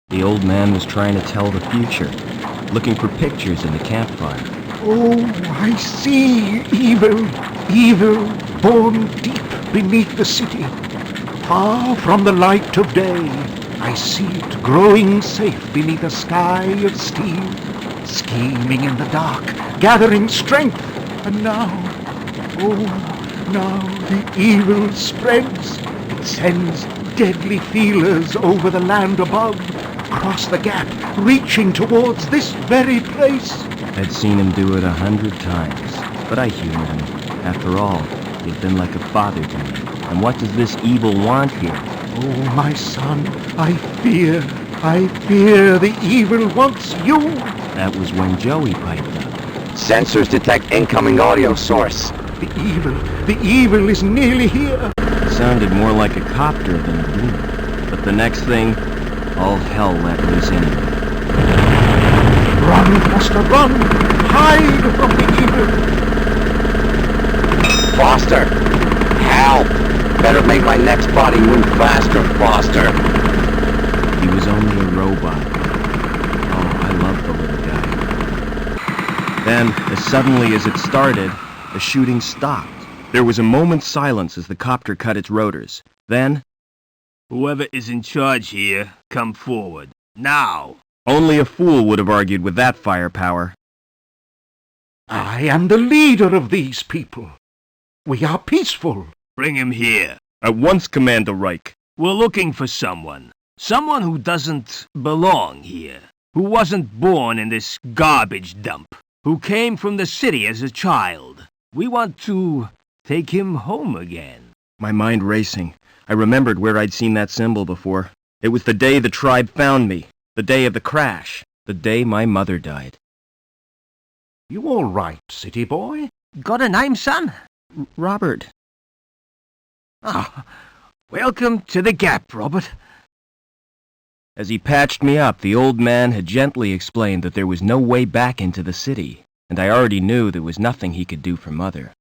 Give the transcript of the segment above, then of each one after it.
The old man was trying to tell the future, looking for pictures in the campfire. Oh, I see evil, evil born deep beneath the city. Far from the light of day, I see it growing safe beneath a sky of steel, scheming in the dark, gathering strength. And now, oh, now the evil spreads. It sends deadly feelers over the land above, across the gap, reaching towards this very place. I'd seen him do it 100 times, but I humored him. After all, he'd been like a father to me. And what does this evil want here? Oh, my son, I fear the evil wants you. That was when Joey piped up. Sensors detect incoming audio source. The evil is nearly here. It sounded more like a copter than a demon. But the next thing, all hell let loose anyway. Run, Foster, run! Hide from the evil! Foster! Help! Better make my next body move faster, Foster! He was only a robot. Oh, I love the little guy. Then, as suddenly as it started, the shooting stopped. There was a moment's silence as the copter cut its rotors. Then, "Whoever is in charge here, come forward. Now!" only a fool would have argued with that firepower. I am the leader of these people. We are peaceful. Bring him here. At once, Commander Reich. We're looking for someone. Someone who doesn't belong here. Who wasn't born in this garbage dump. Who came from the city as a child. We want to take him home again. My mind racing. I remembered where I'd seen that symbol before. It was the day the tribe found me. The day of the crash. The day my mother died. You all right, city boy? Got a name, son? Robert. Ah, welcome to the Gap, Robert. As he patched me up, the old man had gently explained that there was no way back into the city, and I already knew there was nothing he could do for Mother.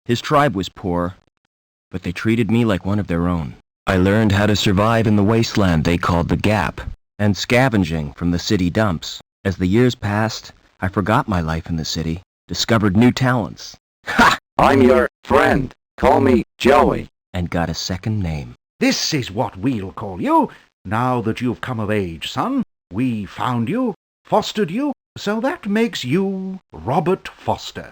His tribe was poor, but they treated me like one of their own. I learned how to survive in the wasteland they called the Gap, and scavenging from the city dumps. As the years passed, I forgot my life in the city, discovered new talents. Ha! I'm your friend. Call me Joey. And got a second name. This is what we'll call you, now that you've come of age, son. We found you, fostered you, so that makes you Robert Foster.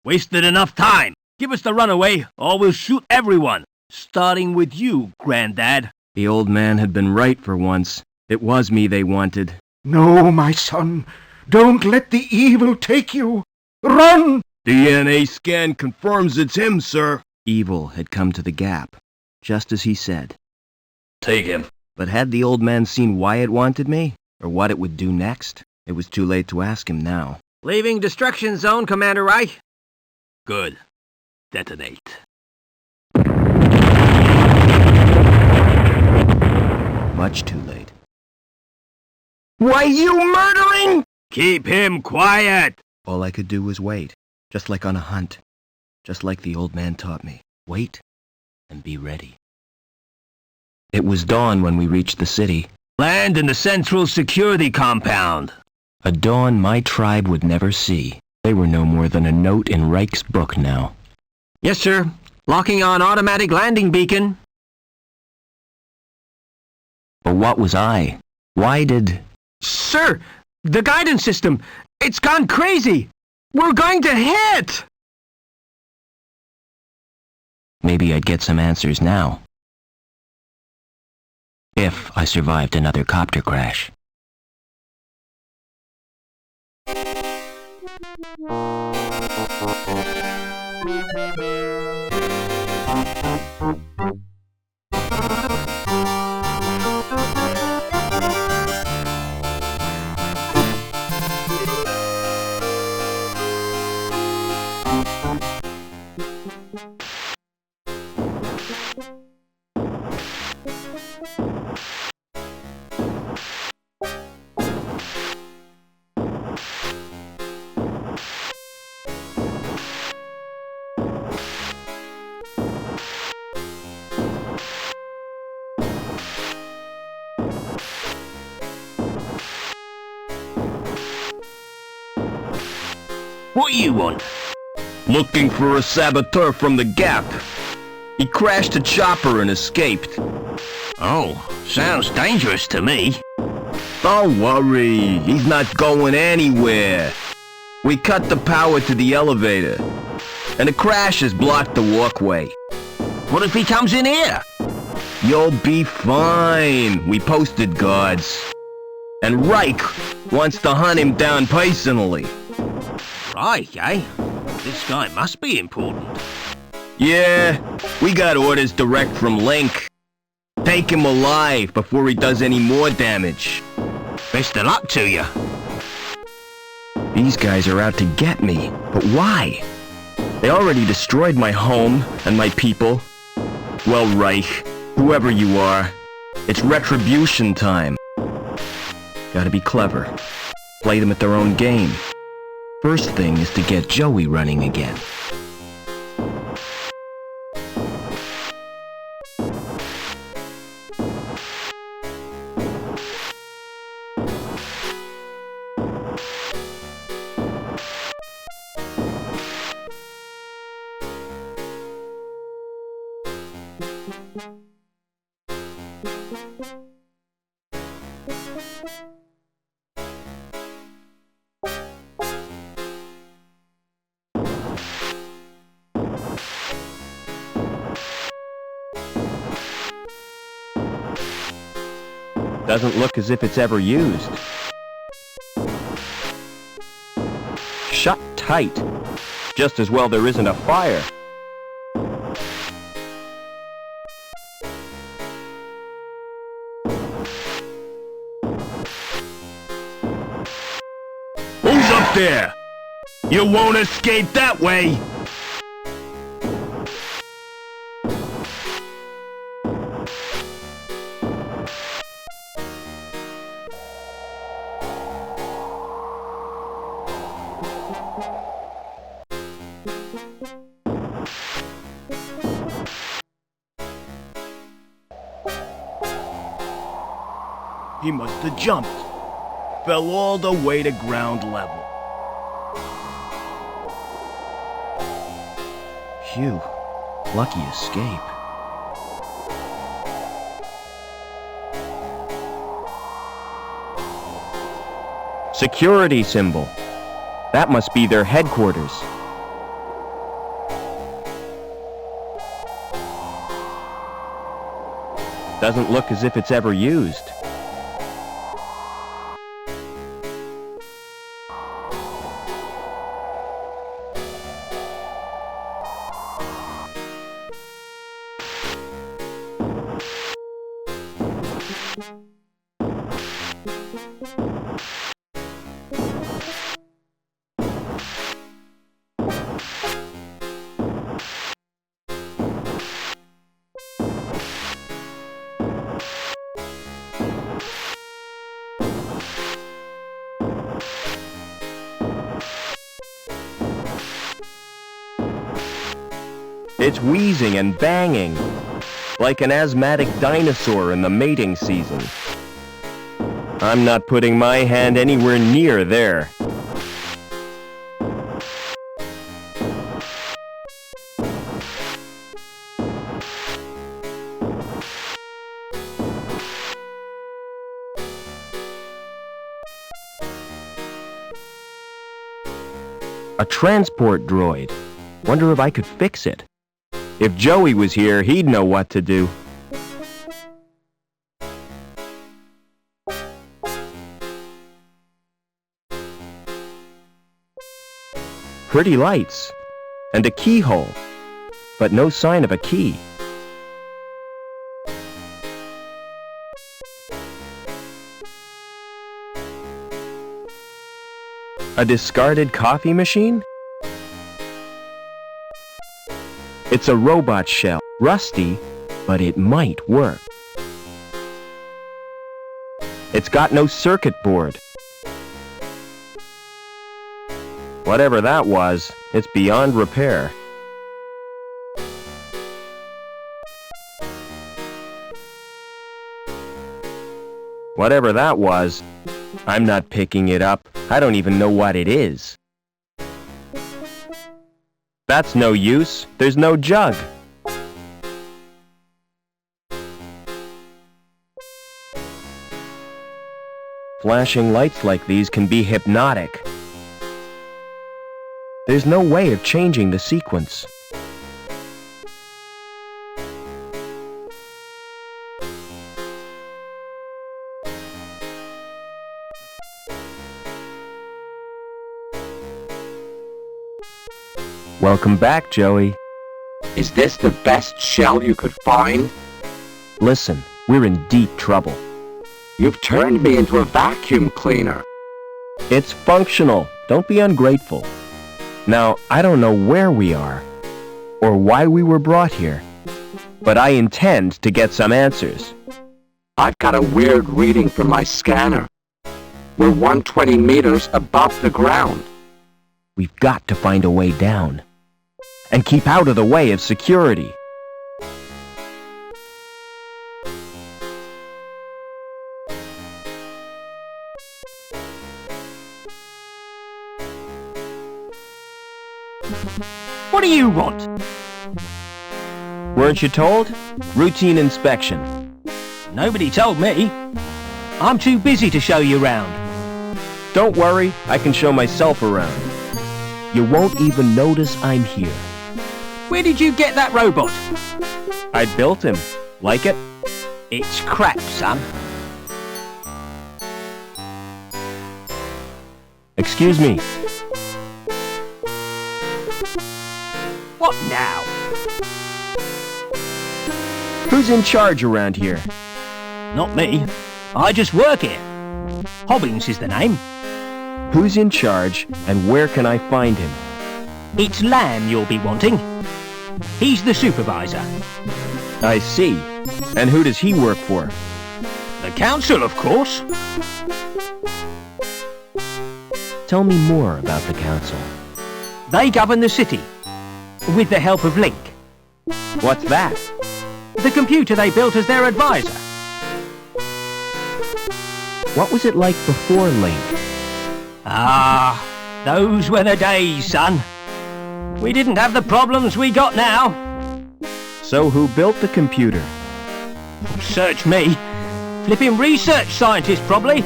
Wasted enough time. Give us the runaway, or we'll shoot everyone. Starting with you, Granddad. The old man had been right for once. It was me they wanted. No, my son. Don't let the evil take you. Run! DNA scan confirms it's him, sir. Evil had come to the Gap, just as he said. Take him. But had the old man seen why it wanted me, or what it would do next? It was too late to ask him now. Leaving destruction zone, Commander Reich. Good. Detonate. Much too late. Why, you murdering? Keep him quiet. All I could do was wait, just like on a hunt. Just like the old man taught me. Wait and be ready. It was dawn when we reached the city. Land in the Central Security Compound. A dawn my tribe would never see. They were no more than a note in Reich's book now. Yes, sir. Locking on automatic landing beacon. But what was I? Why did... Sir, the guidance system, it's gone crazy. We're going to hit. Maybe I'd get some answers now. If I survived another copter crash. What you want? Looking for a saboteur from the Gap. He crashed a chopper and escaped. Oh, sounds dangerous to me. Don't worry, he's not going anywhere. We cut the power to the elevator, and the crash has blocked the walkway. What if he comes in here? You'll be fine. We posted guards. And Reich wants to hunt him down personally. Right, eh? This guy must be important. Yeah, we got orders direct from Link. Take him alive before he does any more damage. Best of luck to you. These guys are out to get me, but why? They already destroyed my home and my people. Well, Reich, whoever you are, it's retribution time. Gotta be clever. Play them at their own game. First thing is to get Joey running again. Doesn't look as if it's ever used. Shut tight. Just as well there isn't a fire. Who's up there? You won't escape that way. He must have jumped. Fell all the way to ground level. Phew. Lucky escape. Security symbol. That must be their headquarters. Doesn't look as if it's ever used. It's wheezing and banging, like an asthmatic dinosaur in the mating season. I'm not putting my hand anywhere near there. A transport droid. Wonder if I could fix it. If Joey was here, he'd know what to do. Pretty lights. And a keyhole. But no sign of a key. A discarded coffee machine? It's a robot shell. Rusty, but it might work. It's got no circuit board. Whatever that was, it's beyond repair. Whatever that was, I'm not picking it up. I don't even know what it is. That's no use. There's no jug. Flashing lights like these can be hypnotic. There's no way of changing the sequence. Welcome back, Joey. Is this the best shell you could find? Listen, we're in deep trouble. You've turned me into a vacuum cleaner. It's functional. Don't be ungrateful. Now, I don't know where we are, or why we were brought here, but I intend to get some answers. I've got a weird reading from my scanner. We're 120 meters above the ground. We've got to find a way down, and keep out of the way of security. What do you want? Weren't you told? Routine inspection. Nobody told me. I'm too busy to show you around. Don't worry, I can show myself around. You won't even notice I'm here. Where did you get that robot? I built him. Like it? It's crap, son. Excuse me. What now? Who's in charge around here? Not me. I just work here. Hobbins is the name. Who's in charge, and where can I find him? It's Lamb you'll be wanting. He's the supervisor. I see. And who does he work for? The council, of course. Tell me more about the council. They govern the city, with the help of Link, What's that? the computer they built as their advisor. What was it like before Link? Ah, those were the days, son. We didn't have the problems we got now. So who built the computer? Search me. Flipping research scientist, probably.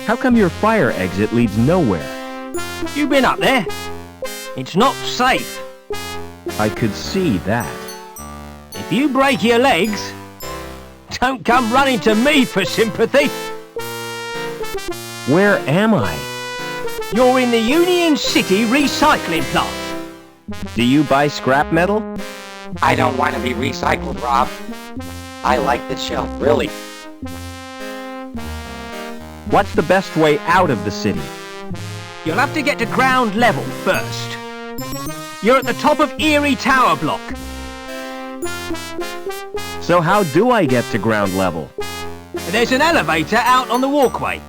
How come your fire exit leads nowhere? You been up there? It's not safe. I could see that. If you break your legs, don't come running to me for sympathy. Where am I? You're in the Union City recycling plant. Do you buy scrap metal? I don't want to be recycled, Rob. I like the shell, really. What's the best way out of the city? You'll have to get to ground level first. You're at the top of Erie Tower Block. So how do I get to ground level? There's an elevator out on the walkway.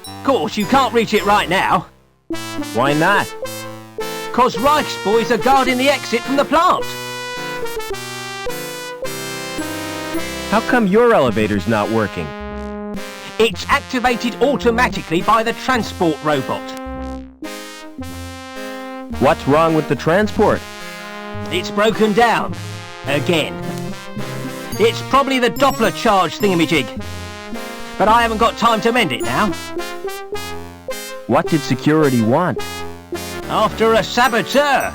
Of course, you can't reach it right now. Why not? 'Cause Reich's boys are guarding the exit from the plant. How come your elevator's not working? It's activated automatically by the transport robot. What's wrong with the transport? It's broken down. Again. It's probably the Doppler charge thingamajig. But I haven't got time to mend it now. What did security want? After a saboteur.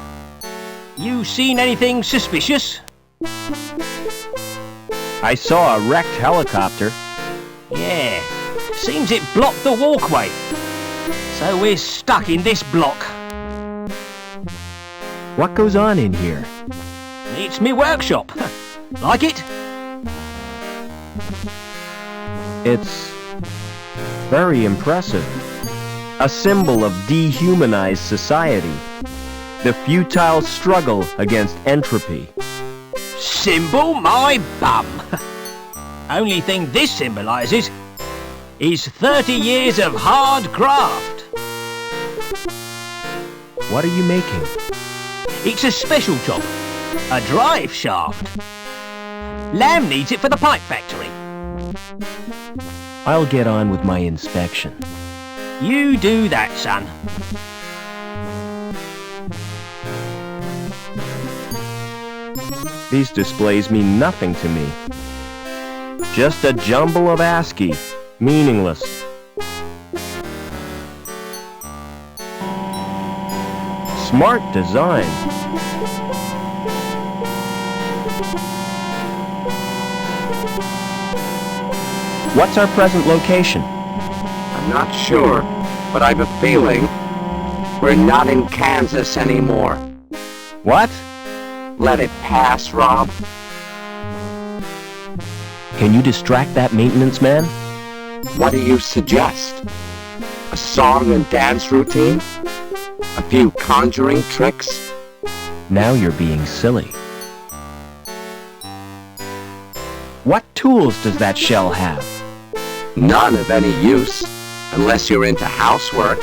You seen anything suspicious? I saw a wrecked helicopter. Yeah. Seems it blocked the walkway. So we're stuck in this block. What goes on in here? It's me workshop. Like it? It's very impressive. A symbol of dehumanized society. The futile struggle against entropy. Symbol my bum. Only thing this symbolises is 30 years of hard graft. What are you making? It's a special job. A drive shaft. Lamb needs it for the pipe factory. I'll get on with my inspection. You do that, son. These displays mean nothing to me. Just a jumble of ASCII, meaningless. Smart design. What's our present location? I'm not sure, but I've a feeling we're not in Kansas anymore. What? Let it pass, Rob. Can you distract that maintenance man? What do you suggest? A song and dance routine? A few conjuring tricks? Now you're being silly. What tools does that shell have? None of any use, unless you're into housework.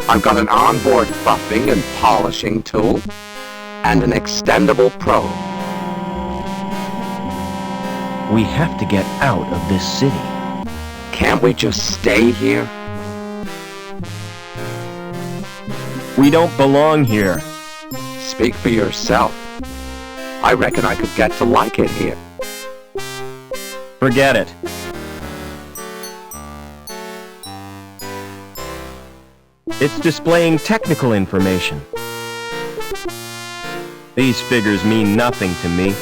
I've got an onboard buffing and polishing tool, and an extendable probe. We have to get out of this city. Can't we just stay here? We don't belong here. Speak for yourself. I reckon I could get to like it here. Forget it. It's displaying technical information. These figures mean nothing to me.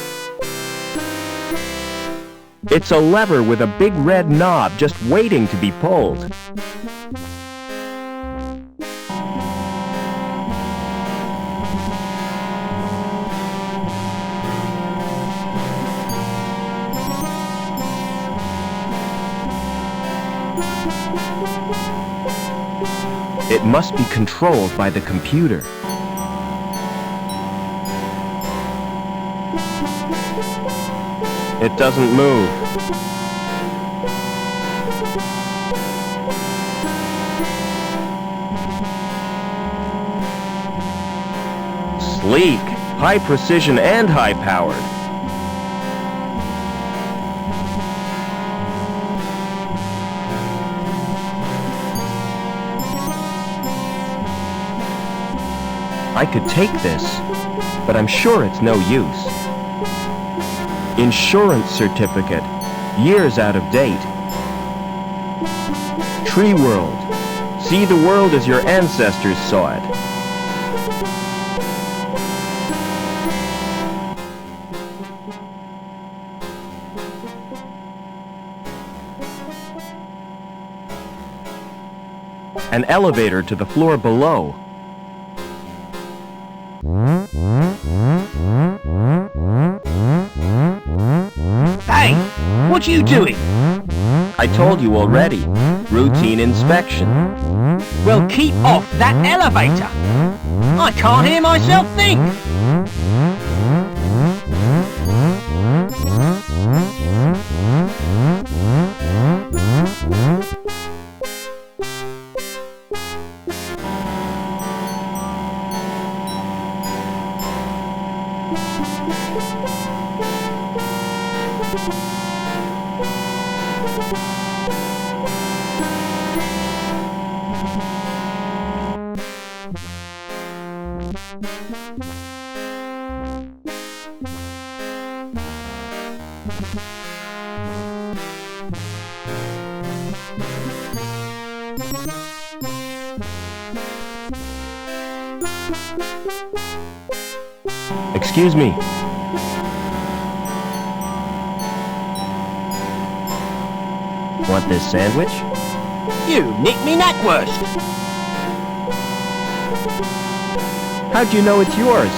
It's a lever with a big red knob just waiting to be pulled. It must be controlled by the computer. It doesn't move. Sleek, high precision and high powered. I could take this, but I'm sure it's no use. Insurance certificate, years out of date. Tree world, see the world as your ancestors saw it. An elevator to the floor below. Hey, what are you doing? I told you already. Routine inspection. Well, keep off that elevator. I can't hear myself think. Excuse me. Want this sandwich? You nicked me knackwurst. How'd you know it's yours?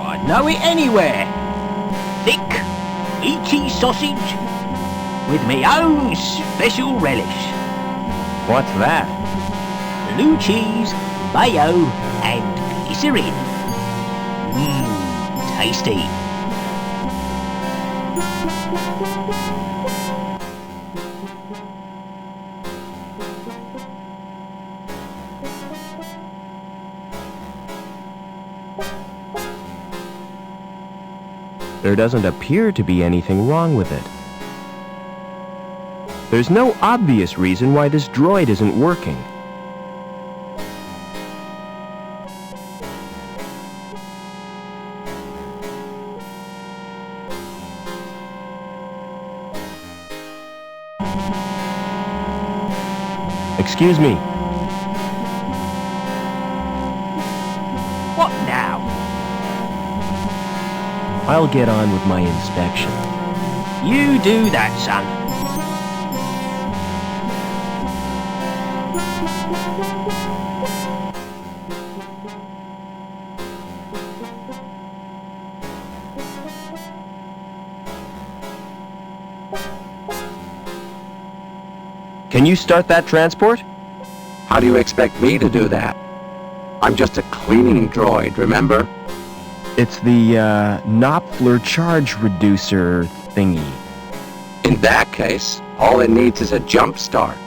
I'd know it anywhere. Thick, meaty sausage with me own special relish. What's that? Blue cheese, mayo and glycerin. Tasty. There doesn't appear to be anything wrong with it. There's no obvious reason why this droid isn't working. Excuse me. What now? I'll get on with my inspection. You do that, son. Can you start that transport? How do you expect me to do that? I'm just a cleaning droid, remember? It's the, Knopfler charge reducer thingy. In that case, all it needs is a jump start.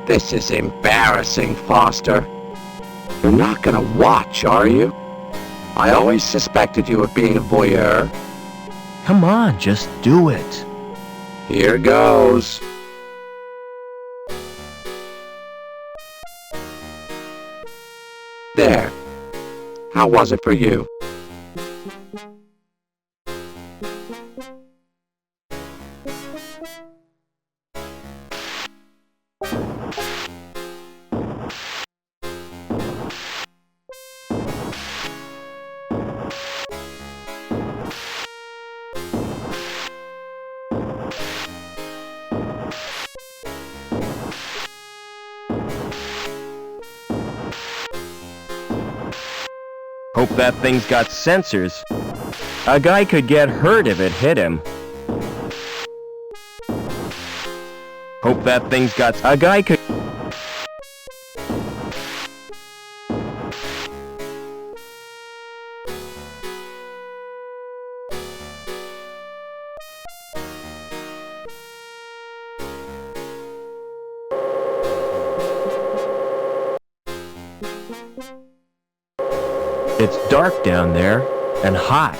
This is embarrassing, Foster. You're not gonna watch, are you? I always suspected you of being a voyeur. Come on, just do it. Here goes. There. How was it for you? Hope that thing's got sensors. A guy could get hurt if it hit him. Hope that thing's got... A guy could... It's dark down there, and hot.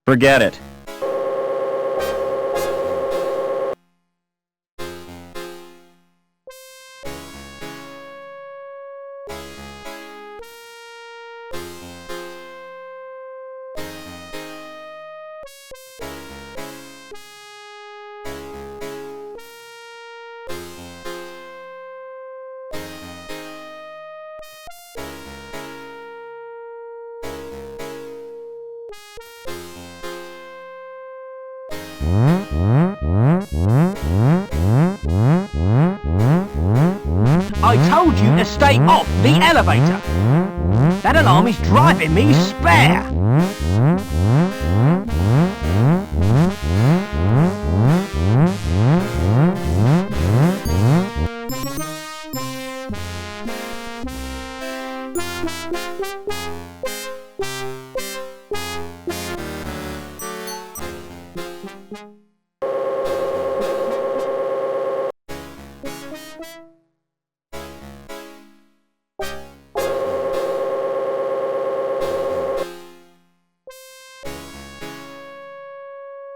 Forget it. I told you to stay off the elevator. That alarm is driving me spare.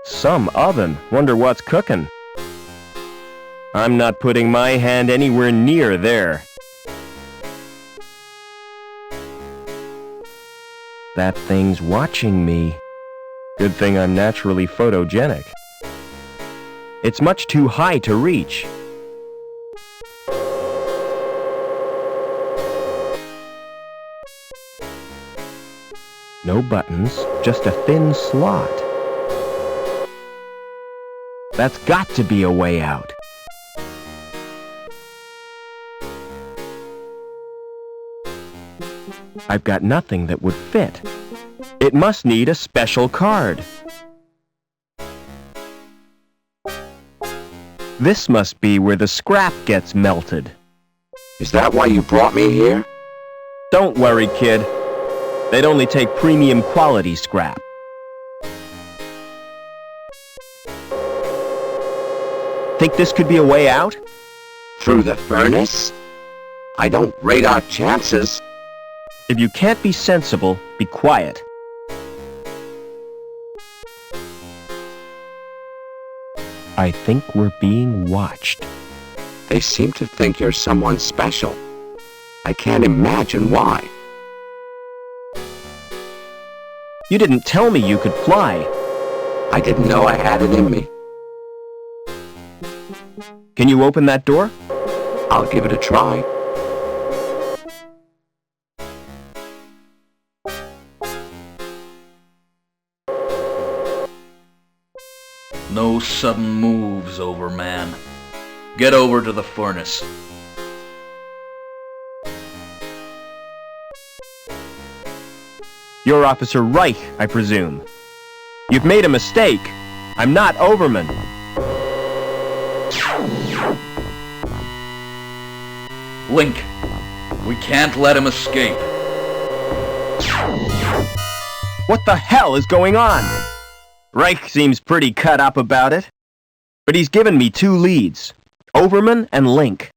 Some oven. Wonder what's cooking. I'm not putting my hand anywhere near there. That thing's watching me. Good thing I'm naturally photogenic. It's much too high to reach. No buttons, just a thin slot. That's got to be a way out. I've got nothing that would fit. It must need a special card. This must be where the scrap gets melted. Is that why you brought me here? Don't worry, kid. They'd only take premium quality scrap. Think this could be a way out? Through the furnace? I don't rate our chances. If you can't be sensible, be quiet. I think we're being watched. They seem to think you're someone special. I can't imagine why. You didn't tell me you could fly. I didn't know I had it in me. Can you open that door? I'll give it a try. No sudden moves, Overman. Get over to the furnace. You're Officer Reich, I presume. You've made a mistake. I'm not Overman. Link, we can't let him escape. What the hell is going on? Reich seems pretty cut up about it. But he's given me 2 leads, Overman and Link.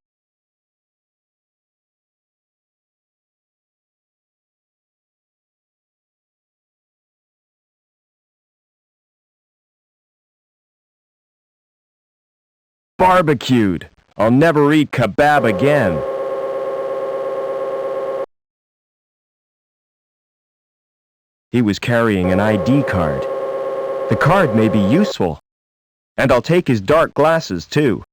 Barbecued. I'll never eat kebab again. He was carrying an ID card. The card may be useful. And I'll take his dark glasses, too.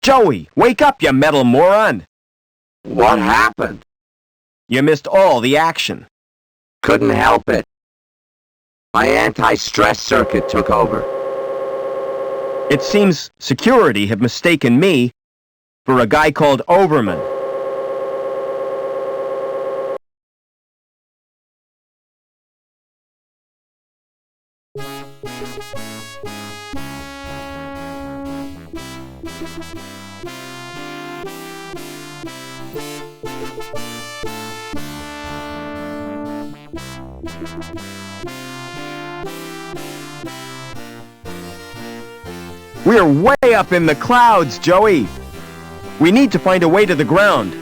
Joey, wake up, you metal moron! What happened? You missed all the action. Couldn't help it. My anti-stress circuit took over. It seems security have mistaken me for a guy called Overman. We're way up in the clouds, Joey. We need to find a way to the ground.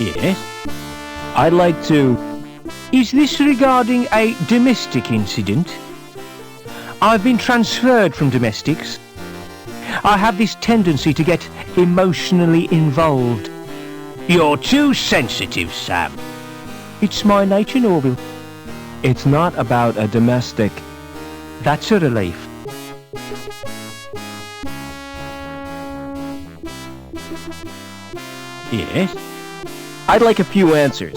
Yes? I'd like to... Is this regarding a domestic incident? I've been transferred from domestics. I have this tendency to get emotionally involved. You're too sensitive, Sam. It's my nature, Norville. It's not about a domestic. That's a relief. Yes? I'd like a few answers.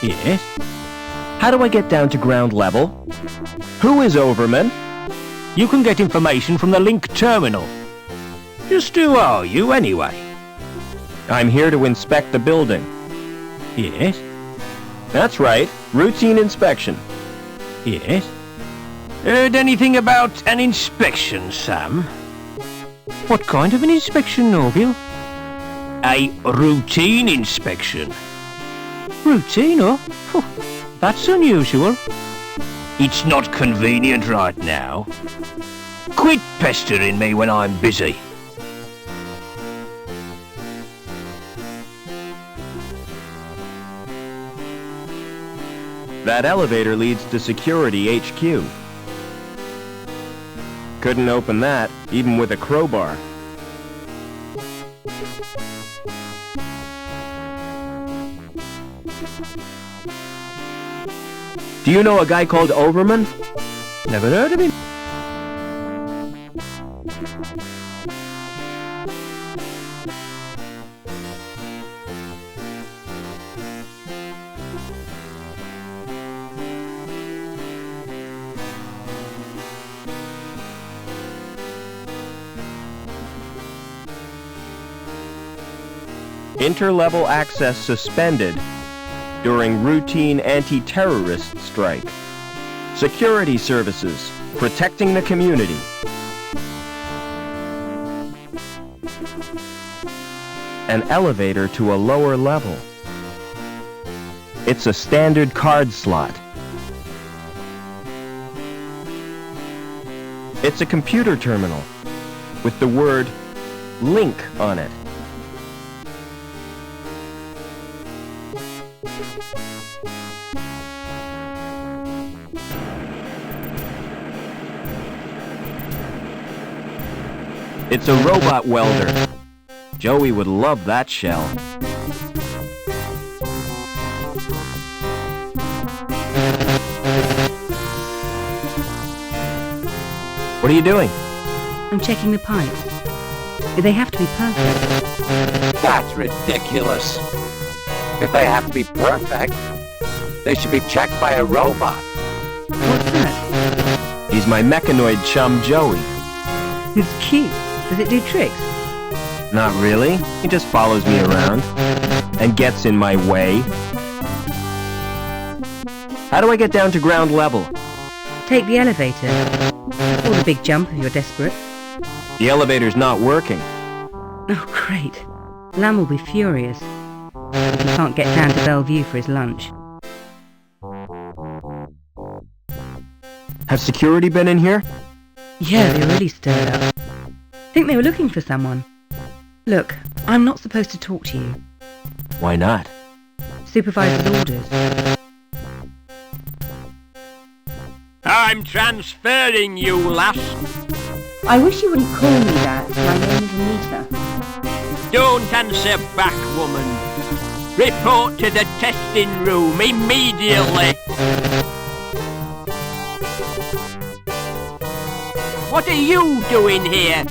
Yes? How do I get down to ground level? Who is Overman? You can get information from the Link terminal. Just who are you, anyway? I'm here to inspect the building. Yes? That's right. Routine inspection. Yes? Heard anything about an inspection, Sam? What kind of an inspection, Norville? A routine inspection. Routine, oh? That's unusual. It's not convenient right now. Quit pestering me when I'm busy. That elevator leads to Security HQ. Couldn't open that, even with a crowbar. Do you know a guy called Overman? Never heard of him. Interlevel access suspended during routine anti-terrorist strike. Security services, protecting the community. An elevator to a lower level. It's a standard card slot. It's a computer terminal with the word link on it. It's a robot welder. Joey would love that shell. What are you doing? I'm checking the pipes. They have to be perfect. That's ridiculous. If they have to be perfect, they should be checked by a robot. What's that? He's my mechanoid chum, Joey. It's cute. Does it do tricks? Not really. He just follows me around and gets in my way. How do I get down to ground level? Take the elevator. Or the big jump if you're desperate. The elevator's not working. Oh, great. Lamb will be furious if he can't get down to Bellevue for his lunch. Have security been in here? Yeah, they really stirred up. Think they were looking for someone. Look, I'm not supposed to talk to you. Why not? Supervisor's orders. I'm transferring you, lass. I wish you wouldn't call me that. My name is Anita. Don't answer back, woman. Report to the testing room immediately. What are you doing here?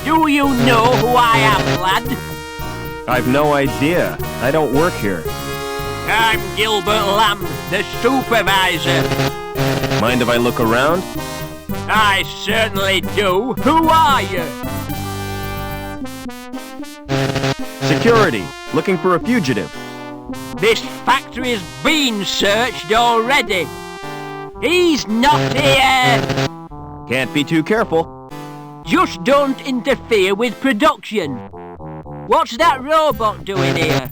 Do you know who I am, lad? I've no idea. I don't work here. I'm Gilbert Lamb, the supervisor. Mind if I look around? I certainly do. Who are you? Security. Looking for a fugitive. This factory's been searched already. He's not here. Can't be too careful. Just don't interfere with production. What's that robot doing here?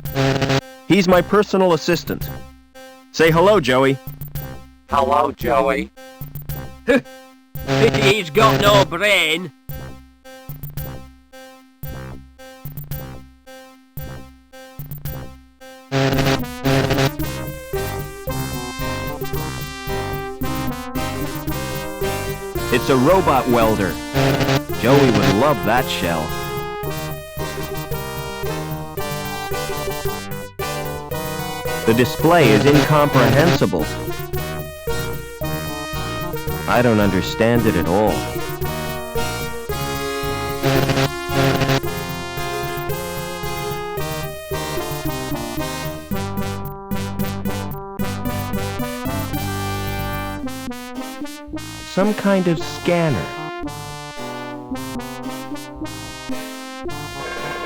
He's my personal assistant. Say hello, Joey. Hello, Joey. Pity he's got no brain. It's a robot welder. Joey would love that shell. The display is incomprehensible. I don't understand it at all. Some kind of scanner.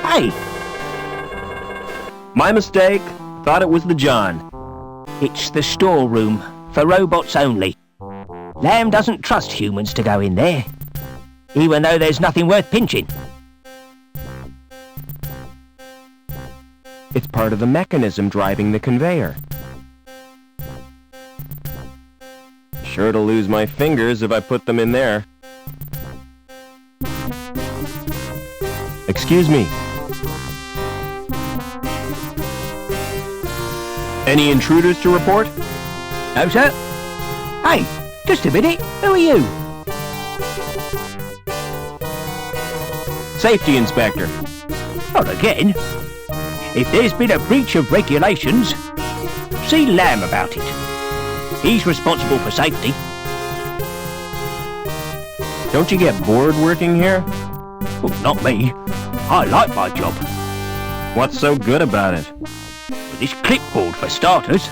Hey! My mistake. Thought it was the John. It's the storeroom, for robots only. Lamb doesn't trust humans to go in there, even though there's nothing worth pinching. It's part of the mechanism driving the conveyor. Sure to lose my fingers if I put them in there. Excuse me. Any intruders to report? No, sir. Hey, just a minute. Who are you? Safety inspector. Not again. If there's been a breach of regulations, see Lamb about it. He's responsible for safety. Don't you get bored working here? Well, not me. I like my job. What's so good about it? With this clipboard for starters.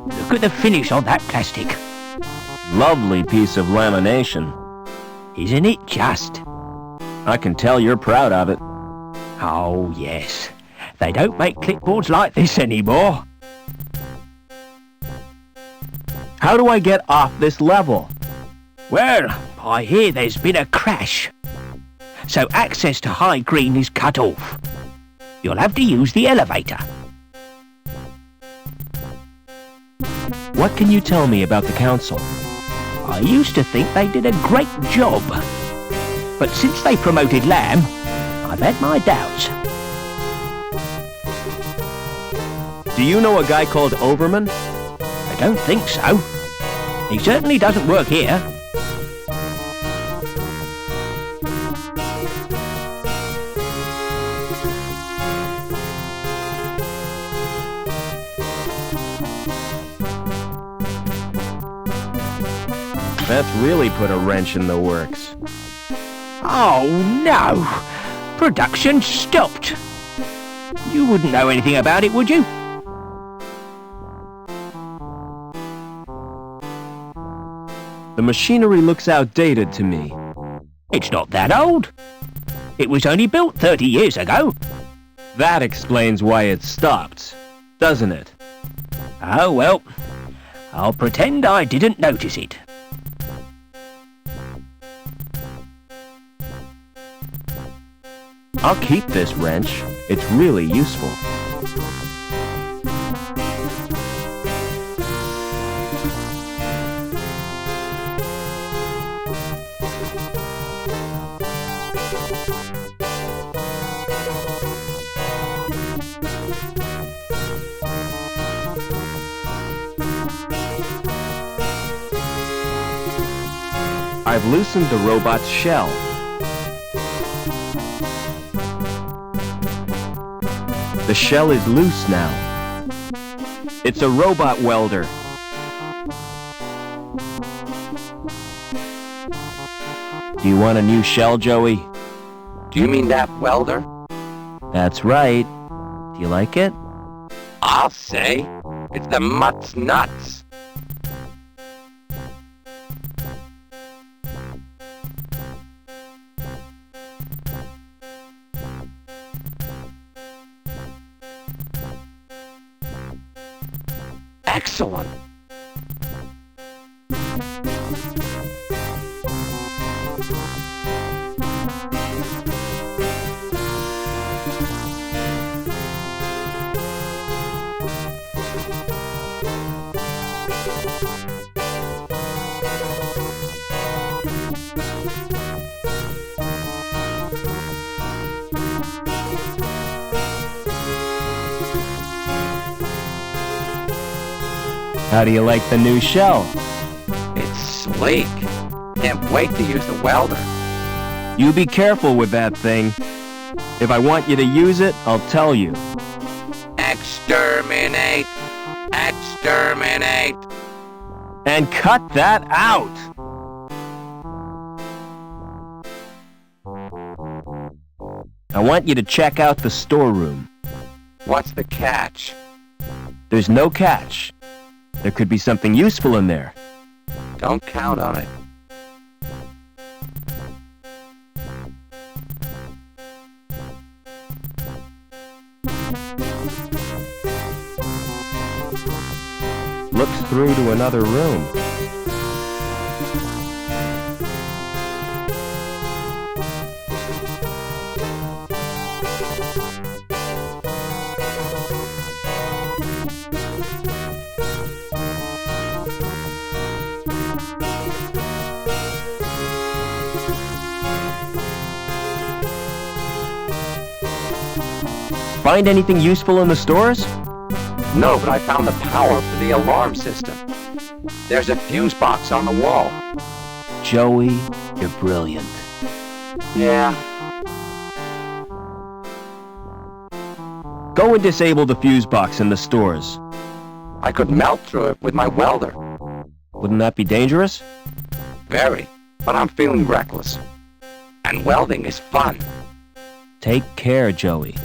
Look at the finish on that plastic. Lovely piece of lamination. Isn't it just? I can tell you're proud of it. Oh, yes. They don't make clipboards like this anymore. How do I get off this level? Well, I hear there's been a crash. So access to High Green is cut off. You'll have to use the elevator. What can you tell me about the council? I used to think they did a great job. But since they promoted Lamb, I've had my doubts. Do you know a guy called Overman? I don't think so. He certainly doesn't work here. That's really put a wrench in the works. Oh no! Production stopped. You wouldn't know anything about it, would you? The machinery looks outdated to me. It's not that old. It was only built 30 years ago. That explains why it stopped, doesn't it? Oh well, I'll pretend I didn't notice it. I'll keep this wrench. It's really useful. I've loosened the robot's shell. The shell is loose now. It's a robot welder. Do you want a new shell, Joey? Do you mean that welder? That's right. Do you like it? I'll say. It's the mutt's nuts. Excellent. How do you like the new shell? It's sleek. Can't wait to use the welder. You be careful with that thing. If I want you to use it, I'll tell you. Exterminate! Exterminate! And cut that out! I want you to check out the storeroom. What's the catch? There's no catch. There could be something useful in there. Don't count on it. Looks through to another room. Find anything useful in the stores? No, but I found the power for the alarm system. There's a fuse box on the wall. Joey, you're brilliant. Yeah, Go and disable the fuse box in the stores. I could melt through it with my welder. Wouldn't that be dangerous? Very, but I'm feeling reckless. And welding is fun. Take care, Joey.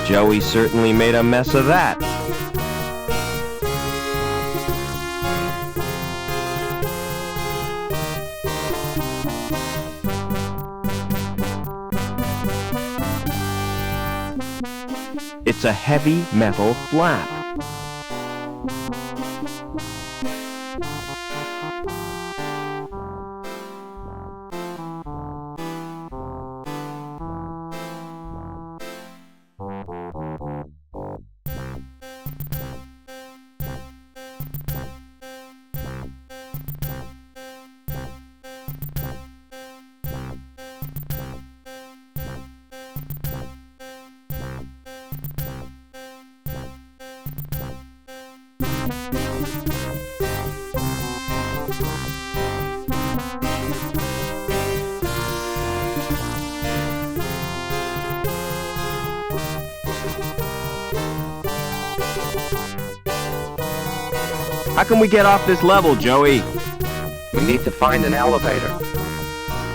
Joey certainly made a mess of that. It's a heavy metal flap. How can we get off this level, Joey? We need to find an elevator.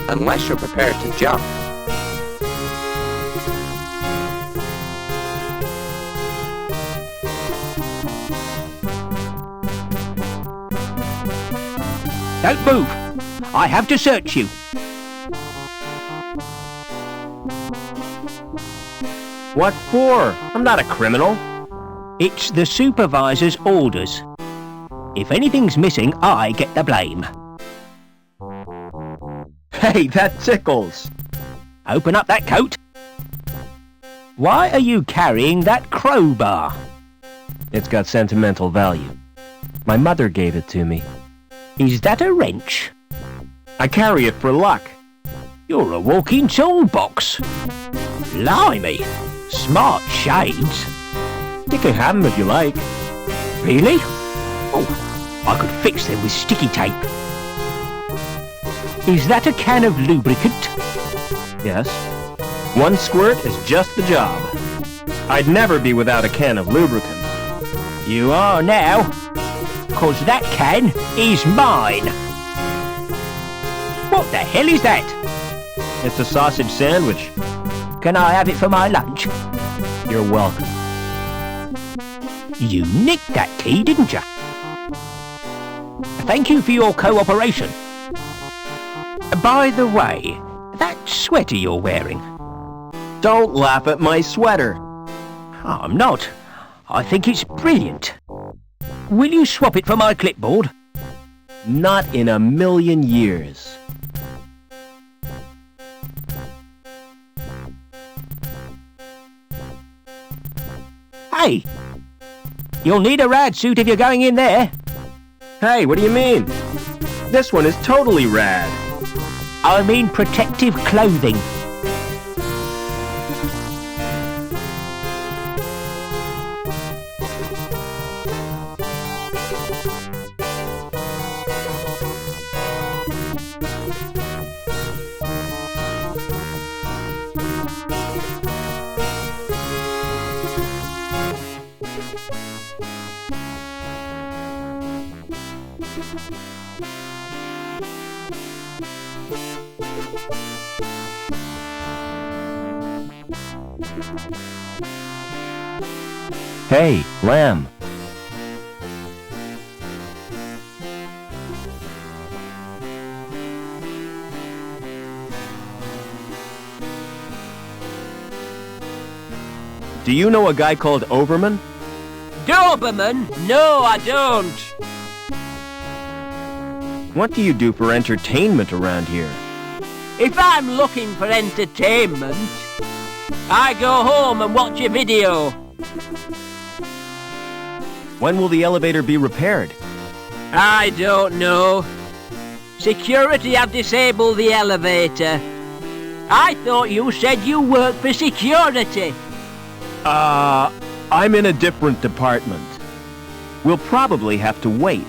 Unless you're prepared to jump. Don't move. I have to search you. What for? I'm not a criminal. It's the supervisor's orders. If anything's missing, I get the blame. Hey, that tickles. Open up that coat. Why are you carrying that crowbar? It's got sentimental value. My mother gave it to me. Is that a wrench? I carry it for luck. You're a walking toolbox. Blimey. Smart shades. You can have them if you like. Really? Oh, I could fix them with sticky tape. Is that a can of lubricant? Yes. One squirt is just the job. I'd never be without a can of lubricant. You are now. 'Cause that can is mine. What the hell is that? It's a sausage sandwich. Can I have it for my lunch? You're welcome. You nicked that key, didn't you? Thank you for your cooperation. By the way, that sweater you're wearing. Don't laugh at my sweater. I'm not. I think it's brilliant. Will you swap it for my clipboard? Not in a million years. Hey! You'll need a rad suit if you're going in there. Hey, what do you mean? This one is totally rad. I mean protective clothing. Hey, Lamb. Do you know a guy called Overman? Doberman? No, I don't. What do you do for entertainment around here? If I'm looking for entertainment, I go home and watch a video. When will the elevator be repaired? I don't know. Security have disabled the elevator. I thought you said you worked for security. I'm in a different department. We'll probably have to wait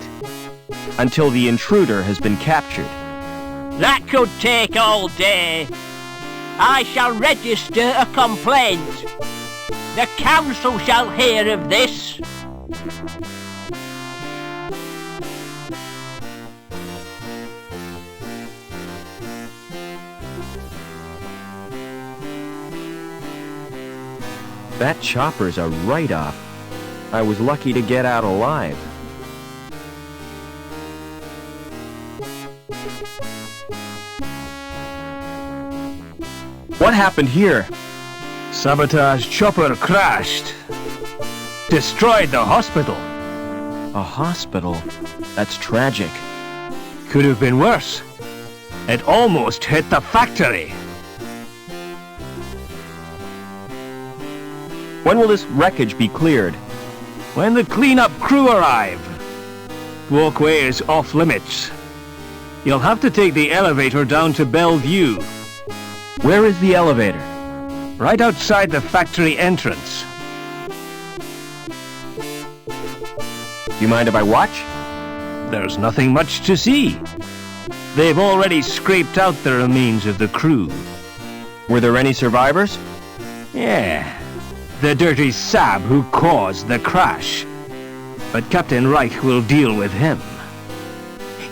until the intruder has been captured. That could take all day. I shall register a complaint. The council shall hear of this. That chopper's a write-off. I was lucky to get out alive. What happened here? Sabotage chopper crashed. Destroyed the hospital. A hospital? That's tragic. Could have been worse. It almost hit the factory. When will this wreckage be cleared? When the cleanup crew arrive. Walkway is off limits. You'll have to take the elevator down to Bellevue. Where is the elevator? Right outside the factory entrance. Do you mind if I watch? There's nothing much to see. They've already scraped out the remains of the crew. Were there any survivors? Yeah. The dirty sab who caused the crash. But Captain Reich will deal with him.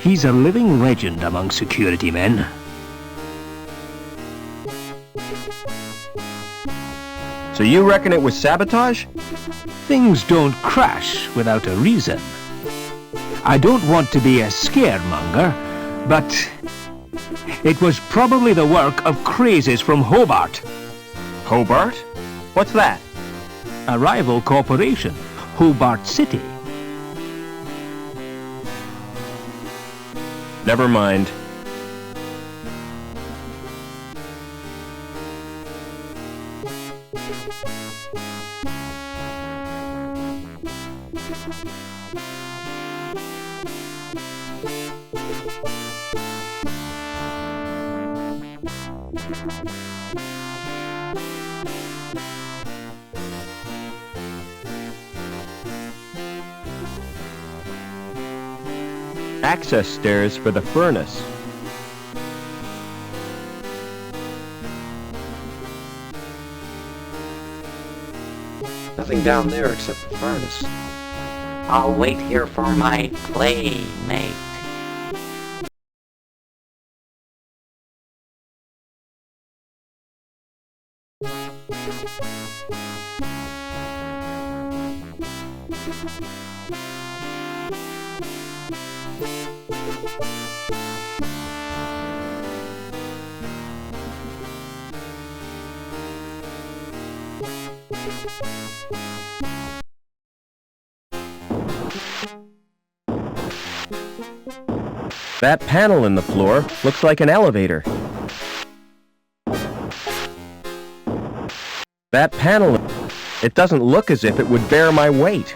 He's a living legend among security men. So you reckon it was sabotage? Things don't crash without a reason. I don't want to be a scaremonger, but it was probably the work of crazes from Hobart. Hobart? What's that? A rival corporation, Hobart City. Never mind. Access stairs for the furnace. Nothing down there except the furnace. I'll wait here for my playmate. That panel in the floor looks like an elevator. That panel, it doesn't look as if it would bear my weight.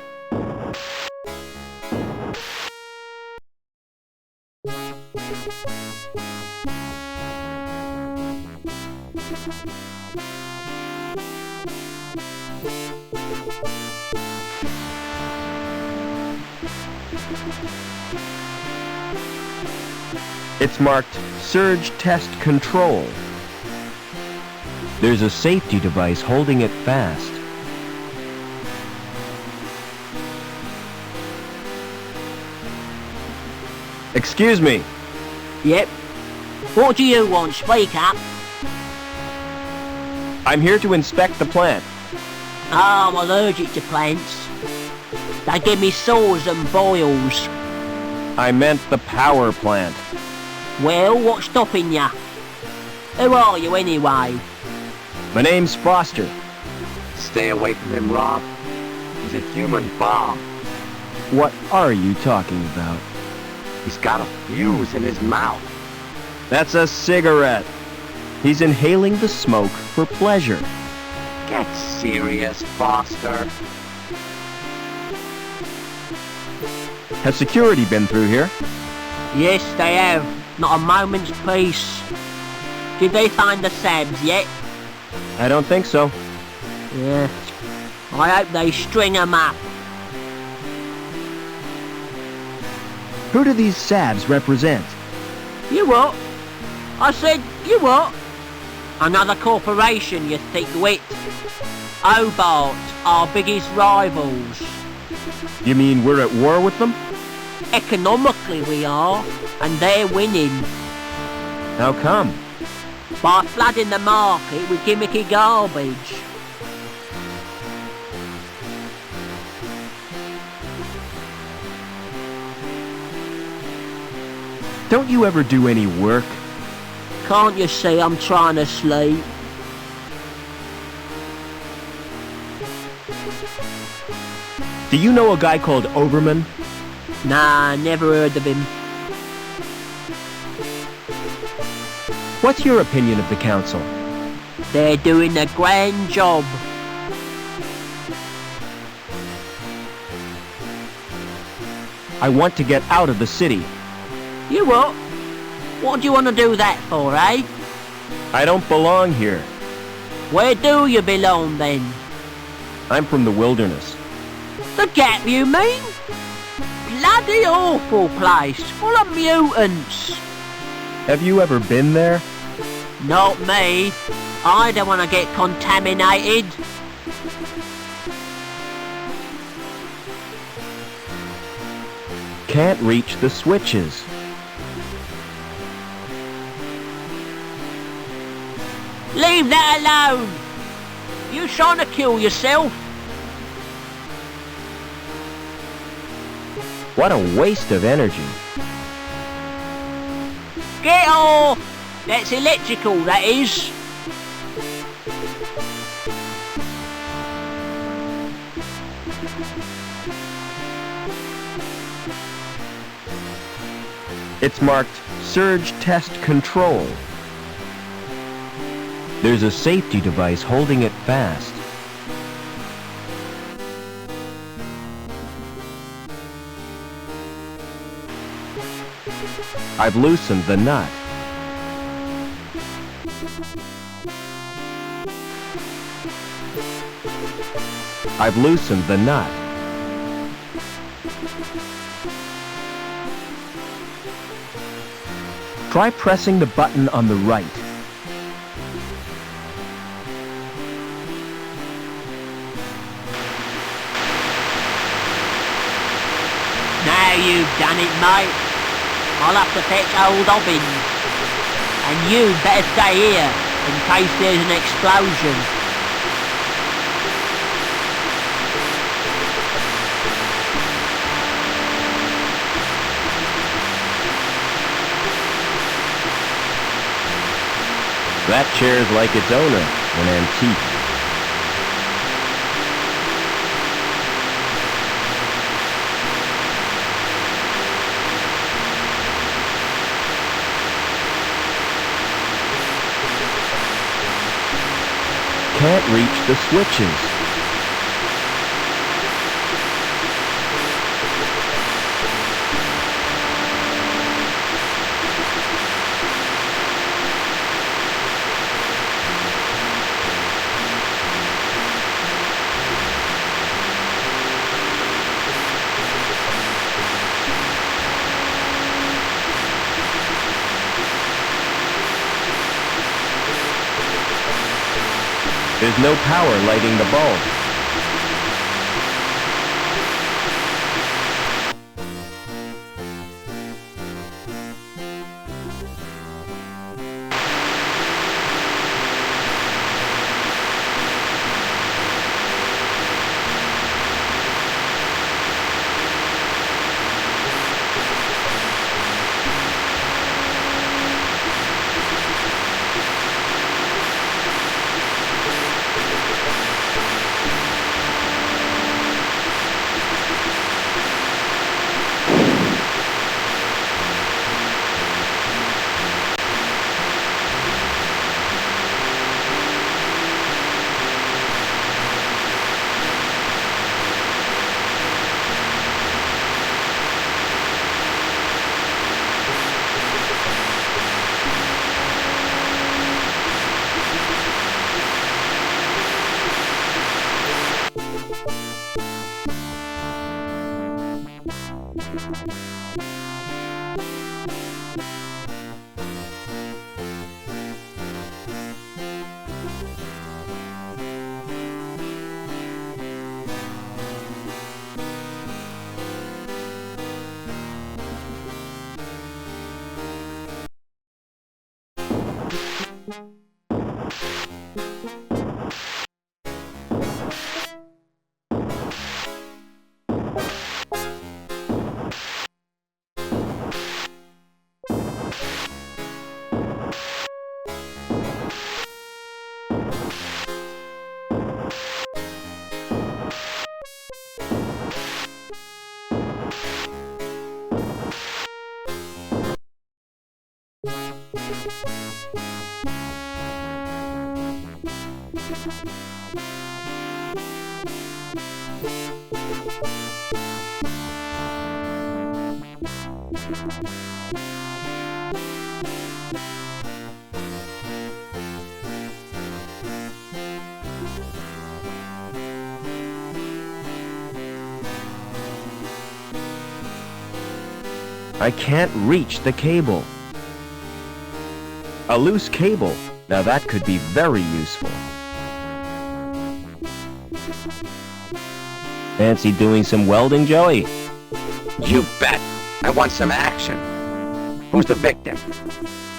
It's marked Surge Test Control. There's a safety device holding it fast. Excuse me. Yep. What do you want? Speak up. I'm here to inspect the plant. I'm allergic to plants. They give me sores and boils. I meant the power plant. Well, what's stopping ya? Who are you anyway? My name's Foster. Stay away from him, Rob. He's a human bomb. What are you talking about? He's got a fuse in his mouth. That's a cigarette. He's inhaling the smoke for pleasure. Get serious, Foster. Has security been through here? Yes, they have. Not a moment's peace. Did they find the Sabs yet? I don't think so. Yeah. I hope they string 'em up. Who do these Sabs represent? You what? I said, you what? Another corporation, you thick wit. Hobart, our biggest rivals. You mean we're at war with them? Economically we are, and they're winning. How come? By flooding the market with gimmicky garbage. Don't you ever do any work? Can't you see I'm trying to sleep? Do you know a guy called Overman? Nah, never heard of him. What's your opinion of the council? They're doing a grand job. I want to get out of the city. You what? What do you want to do that for, eh? I don't belong here. Where do you belong then? I'm from the wilderness. The Gap, you mean? Bloody awful place, full of mutants. Have you ever been there? Not me. I don't want to get contaminated. Can't reach the switches. Leave that alone. You trying to kill yourself? What a waste of energy. Get off! That's electrical, that is. It's marked Surge Test Control. There's a safety device holding it fast. I've loosened the nut. I've loosened the nut. Try pressing the button on the right. Now you've done it, mate. I'll have to fetch old Obbin. And you better stay here in case there's an explosion. That chair's like its owner, an antique. Can't reach the switches. There's no power lighting the bulb. I can't reach the cable. A loose cable. Now that could be very useful. Fancy doing some welding, Joey? You bet. I want some action. Who's the victim?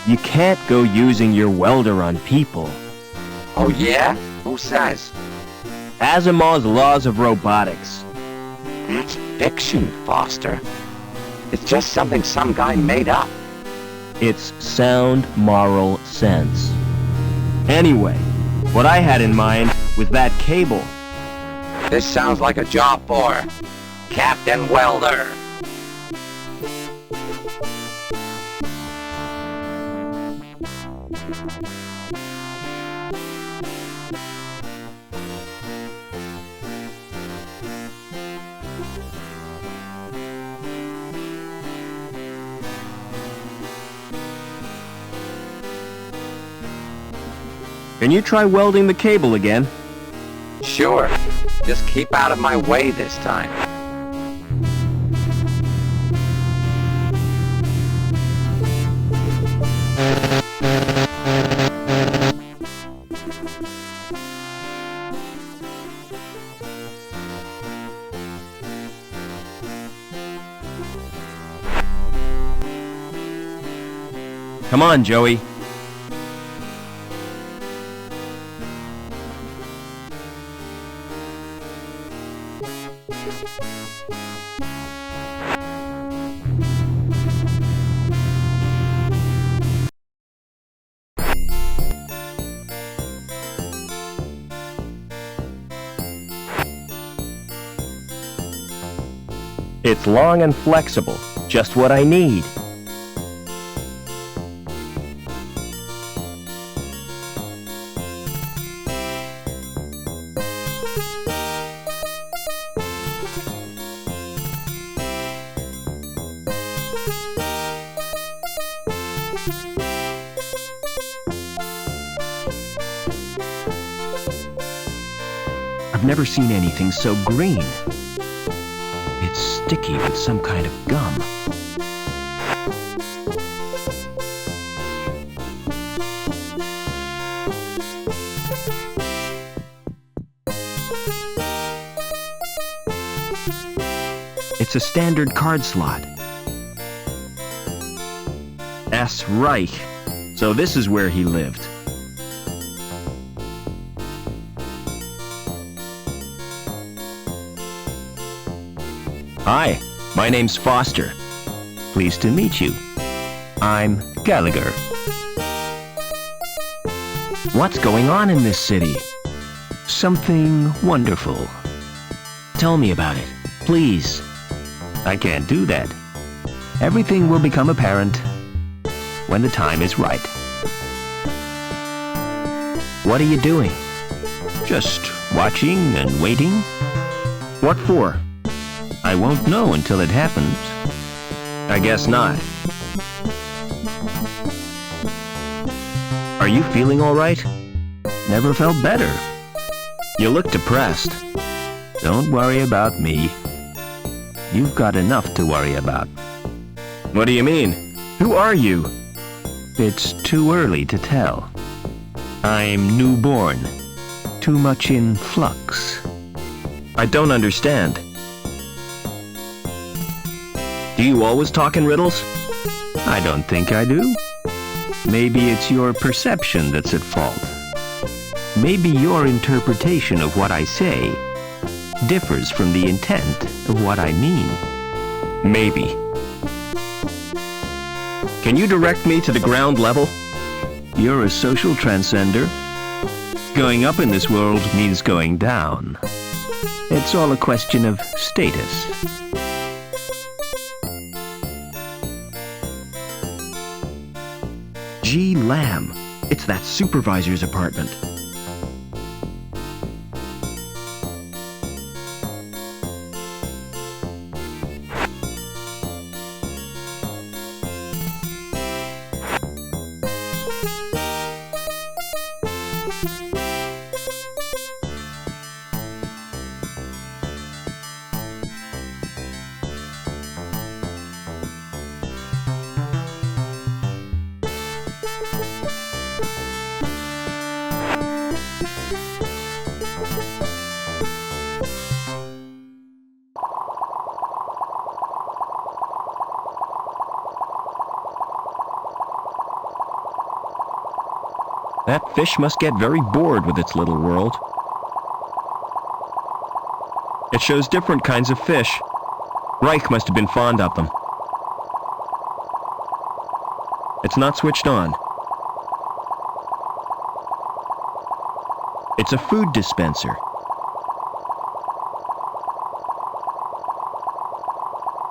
You can't go using your welder on people. Oh yeah? Who says? Asimov's laws of robotics. That's fiction, Foster. It's just something some guy made up. It's sound moral sense. Anyway, what I had in mind was that cable. This sounds like a job for Captain Welder. Can you try welding the cable again? Sure. Just keep out of my way this time. Come on, Joey. It's long and flexible, just what I need. I've never seen anything so green. It's sticky with some kind of gum. It's a standard card slot. S. Reich. So this is where he lived. Hi, my name's Foster. Pleased to meet you. I'm Gallagher. What's going on in this city? Something wonderful. Tell me about it, please. I can't do that. Everything will become apparent when the time is right. What are you doing? Just watching and waiting. What for? I won't know until it happens. I guess not. Are you feeling all right? Never felt better. You look depressed. Don't worry about me. You've got enough to worry about. What do you mean? Who are you? It's too early to tell. I'm newborn. Too much in flux. I don't understand. Do you always talk in riddles? I don't think I do. Maybe it's your perception that's at fault. Maybe your interpretation of what I say differs from the intent of what I mean. Maybe. Can you direct me to the ground level? You're a social transcender. Going up in this world means going down. It's all a question of status. Gee, Lamb. It's that supervisor's apartment. That fish must get very bored with its little world. It shows different kinds of fish. Reich must have been fond of them. It's not switched on. It's a food dispenser.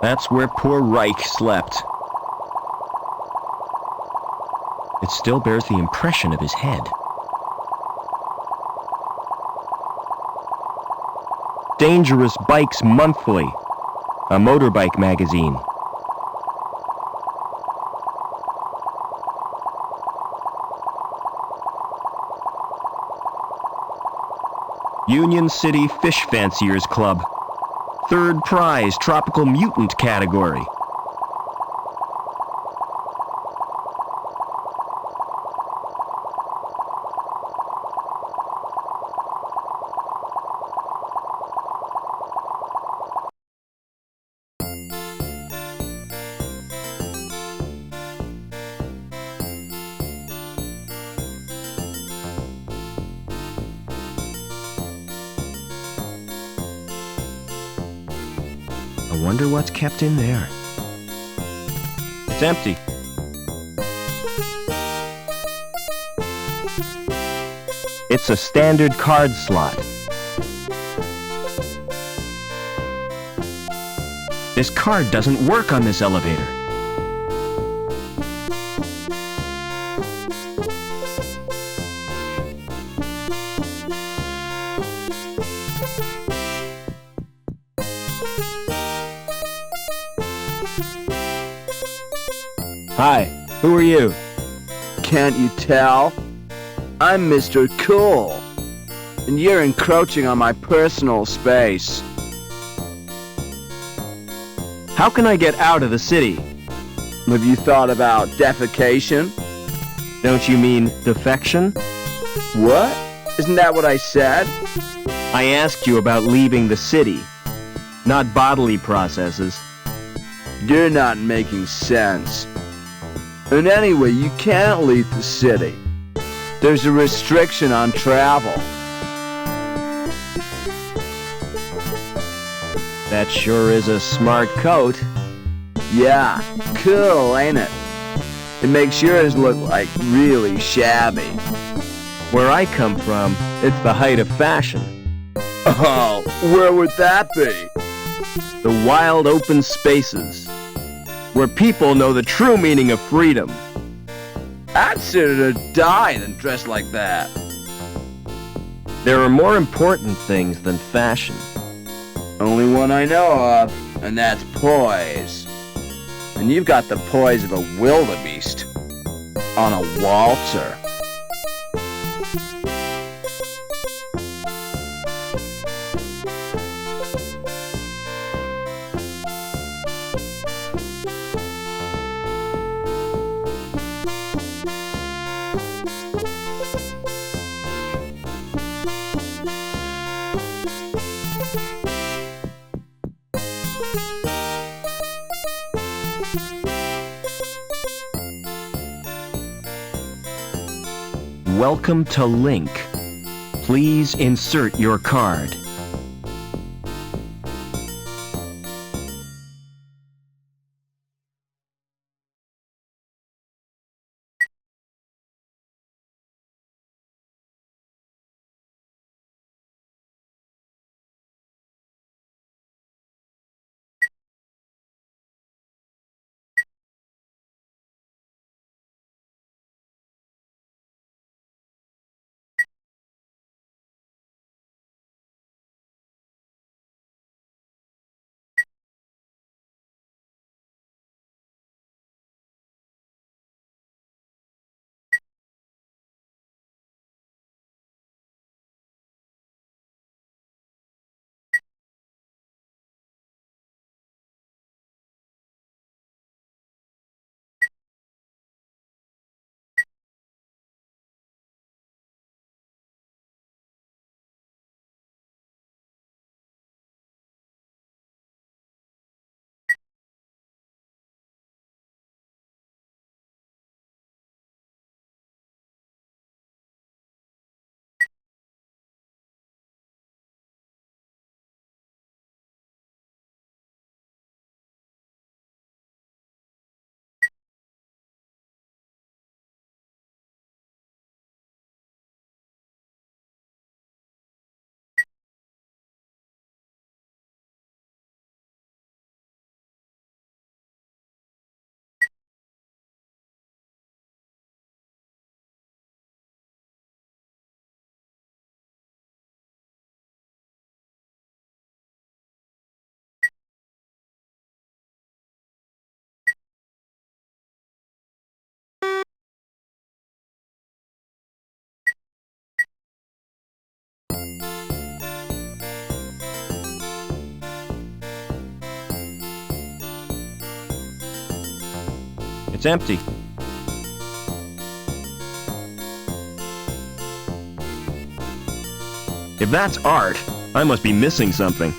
That's where poor Reich slept. It still bears the impression of his head. Dangerous Bikes Monthly, a motorbike magazine. Union City Fish Fanciers Club, third prize Tropical Mutant category. I wonder what's kept in there. It's empty. It's a standard card slot. This card doesn't work on this elevator. Hi, who are you? Can't you tell? I'm Mr. Cool, and you're encroaching on my personal space. How can I get out of the city? Have you thought about defecation? Don't you mean defection? What? Isn't that what I said? I asked you about leaving the city, not bodily processes. You're not making sense. And anyway, you can't leave the city. There's a restriction on travel. That sure is a smart coat. Yeah, cool, ain't it? It makes yours look like really shabby. Where I come from, it's the height of fashion. Oh, where would that be? The wild open spaces, where people know the true meaning of freedom. I'd sooner die than dress like that. There are more important things than fashion. Only one I know of, and that's poise. And you've got the poise of a wildebeest on a waltzer. Welcome to Link. Please insert your card. It's empty. If that's art, I must be missing something.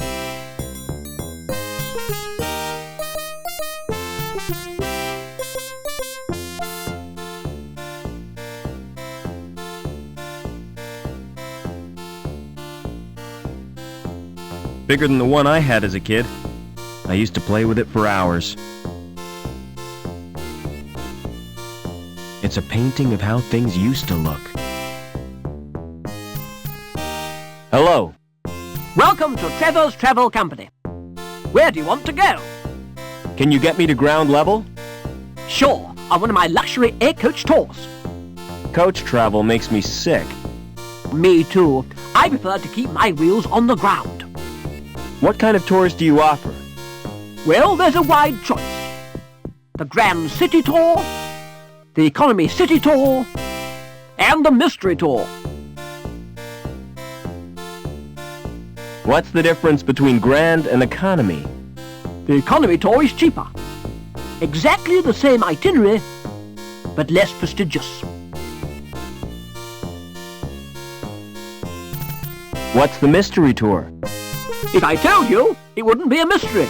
Bigger than the one I had as a kid. I used to play with it for hours. It's a painting of how things used to look. Hello. Welcome to Trevor's Travel Company. Where do you want to go? Can you get me to ground level? Sure, on one of my luxury air-coach tours. Coach travel makes me sick. Me too. I prefer to keep my wheels on the ground. What kind of tours do you offer? Well, there's a wide choice. The Grand City Tour, the Economy City Tour, and the Mystery Tour. What's the difference between grand and economy? The Economy Tour is cheaper. Exactly the same itinerary, but less prestigious. What's the mystery tour? If I told you, it wouldn't be a mystery.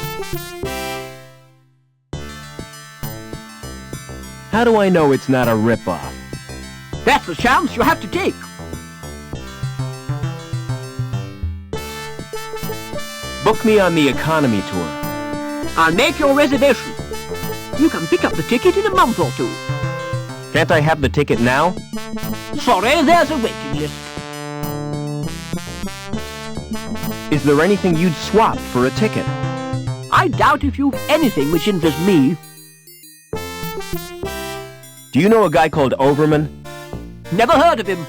How do I know it's not a rip-off? That's the chance you have to take. Book me on the economy tour. I'll make your reservation. You can pick up the ticket in a month or two. Can't I have the ticket now? Sorry, there's a waiting list. Is there anything you'd swap for a ticket? I doubt if you've anything which interests me. Do you know a guy called Overman? Never heard of him.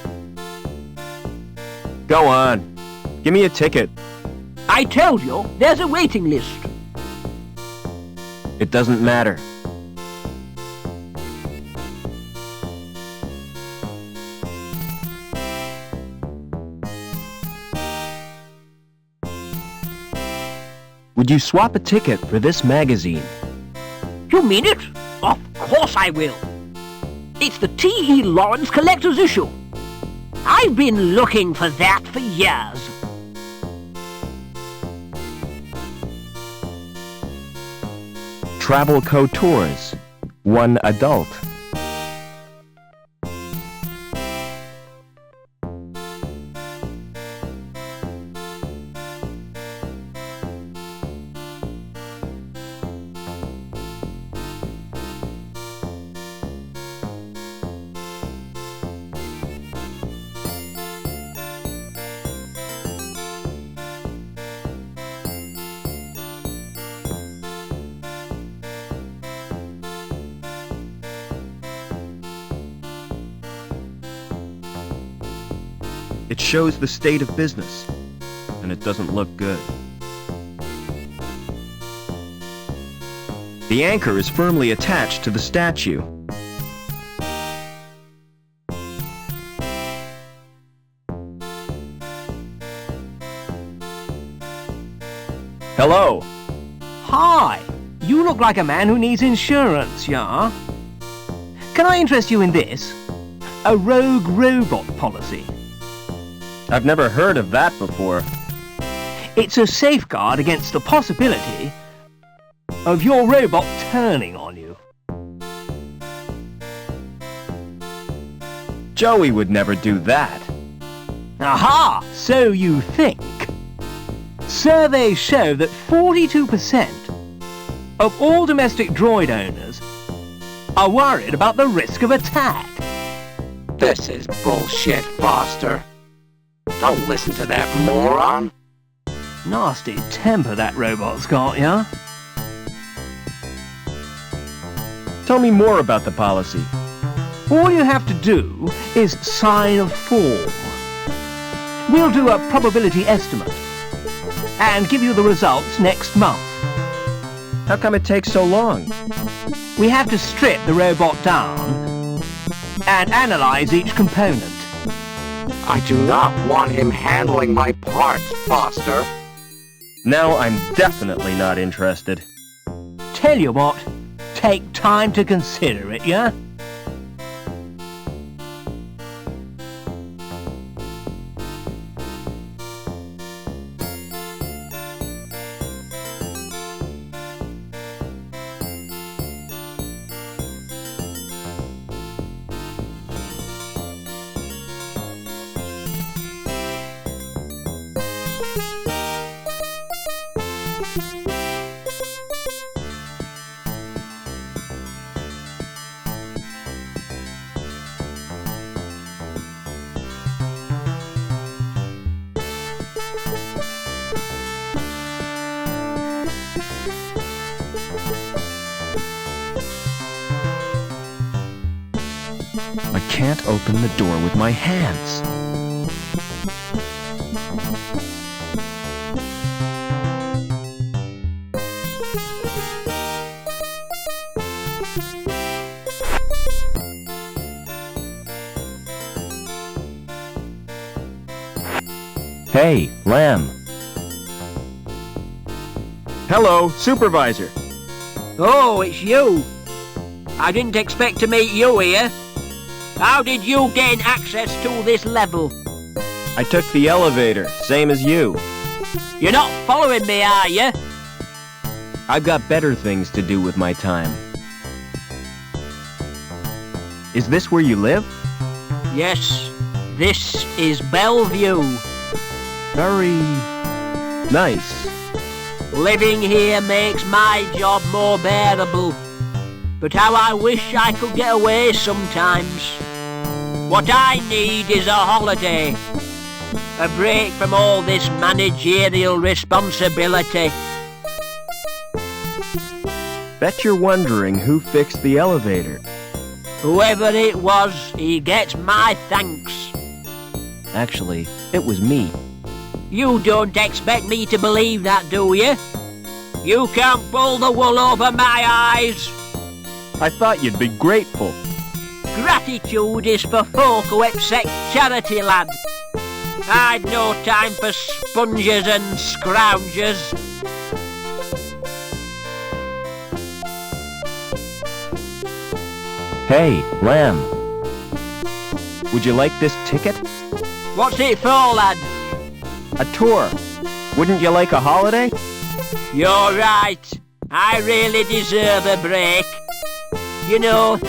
Go on. Give me a ticket. I told you, there's a waiting list. It doesn't matter. Would you swap a ticket for this magazine? You mean it? Of course I will. It's the T.E. Lawrence Collector's Issue. I've been looking for that for years. Travel Co Tours. 1 adult. It shows the state of business, and it doesn't look good. The anchor is firmly attached to the statue. Hello. Hi! You look like a man who needs insurance, yeah? Can I interest you in this? A rogue robot policy. I've never heard of that before. It's a safeguard against the possibility of your robot turning on you. Joey would never do that. Aha! So you think. Surveys show that 42% of all domestic droid owners are worried about the risk of attack. This is bullshit, Foster. Don't listen to that moron. Nasty temper that robot's got, yeah? Tell me more about the policy. All you have to do is sign a form. We'll do a probability estimate and give you the results next month. How come it takes so long? We have to strip the robot down and analyze each component. I do not want him handling my parts, Foster. Now I'm definitely not interested. Tell you what, take time to consider it, yeah? I can't open the door with my hands. Hey, Lamb. Hello, Supervisor. Oh, it's you. I didn't expect to meet you here. How did you gain access to this level? I took the elevator, same as you. You're not following me, are you? I've got better things to do with my time. Is this where you live? Yes, this is Bellevue. Very nice. Living here makes my job more bearable. But how I wish I could get away sometimes. What I need is a holiday. A break from all this managerial responsibility. Bet you're wondering who fixed the elevator. Whoever it was, he gets my thanks. Actually, it was me. You don't expect me to believe that, do you? You can't pull the wool over my eyes. I thought you'd be grateful. Gratitude is for folk who accept charity, lad. I'd no time for sponges and scroungers. Hey, Lamb. Would you like this ticket? What's it for, lad? A tour. Wouldn't you like a holiday? You're right. I really deserve a break. You know,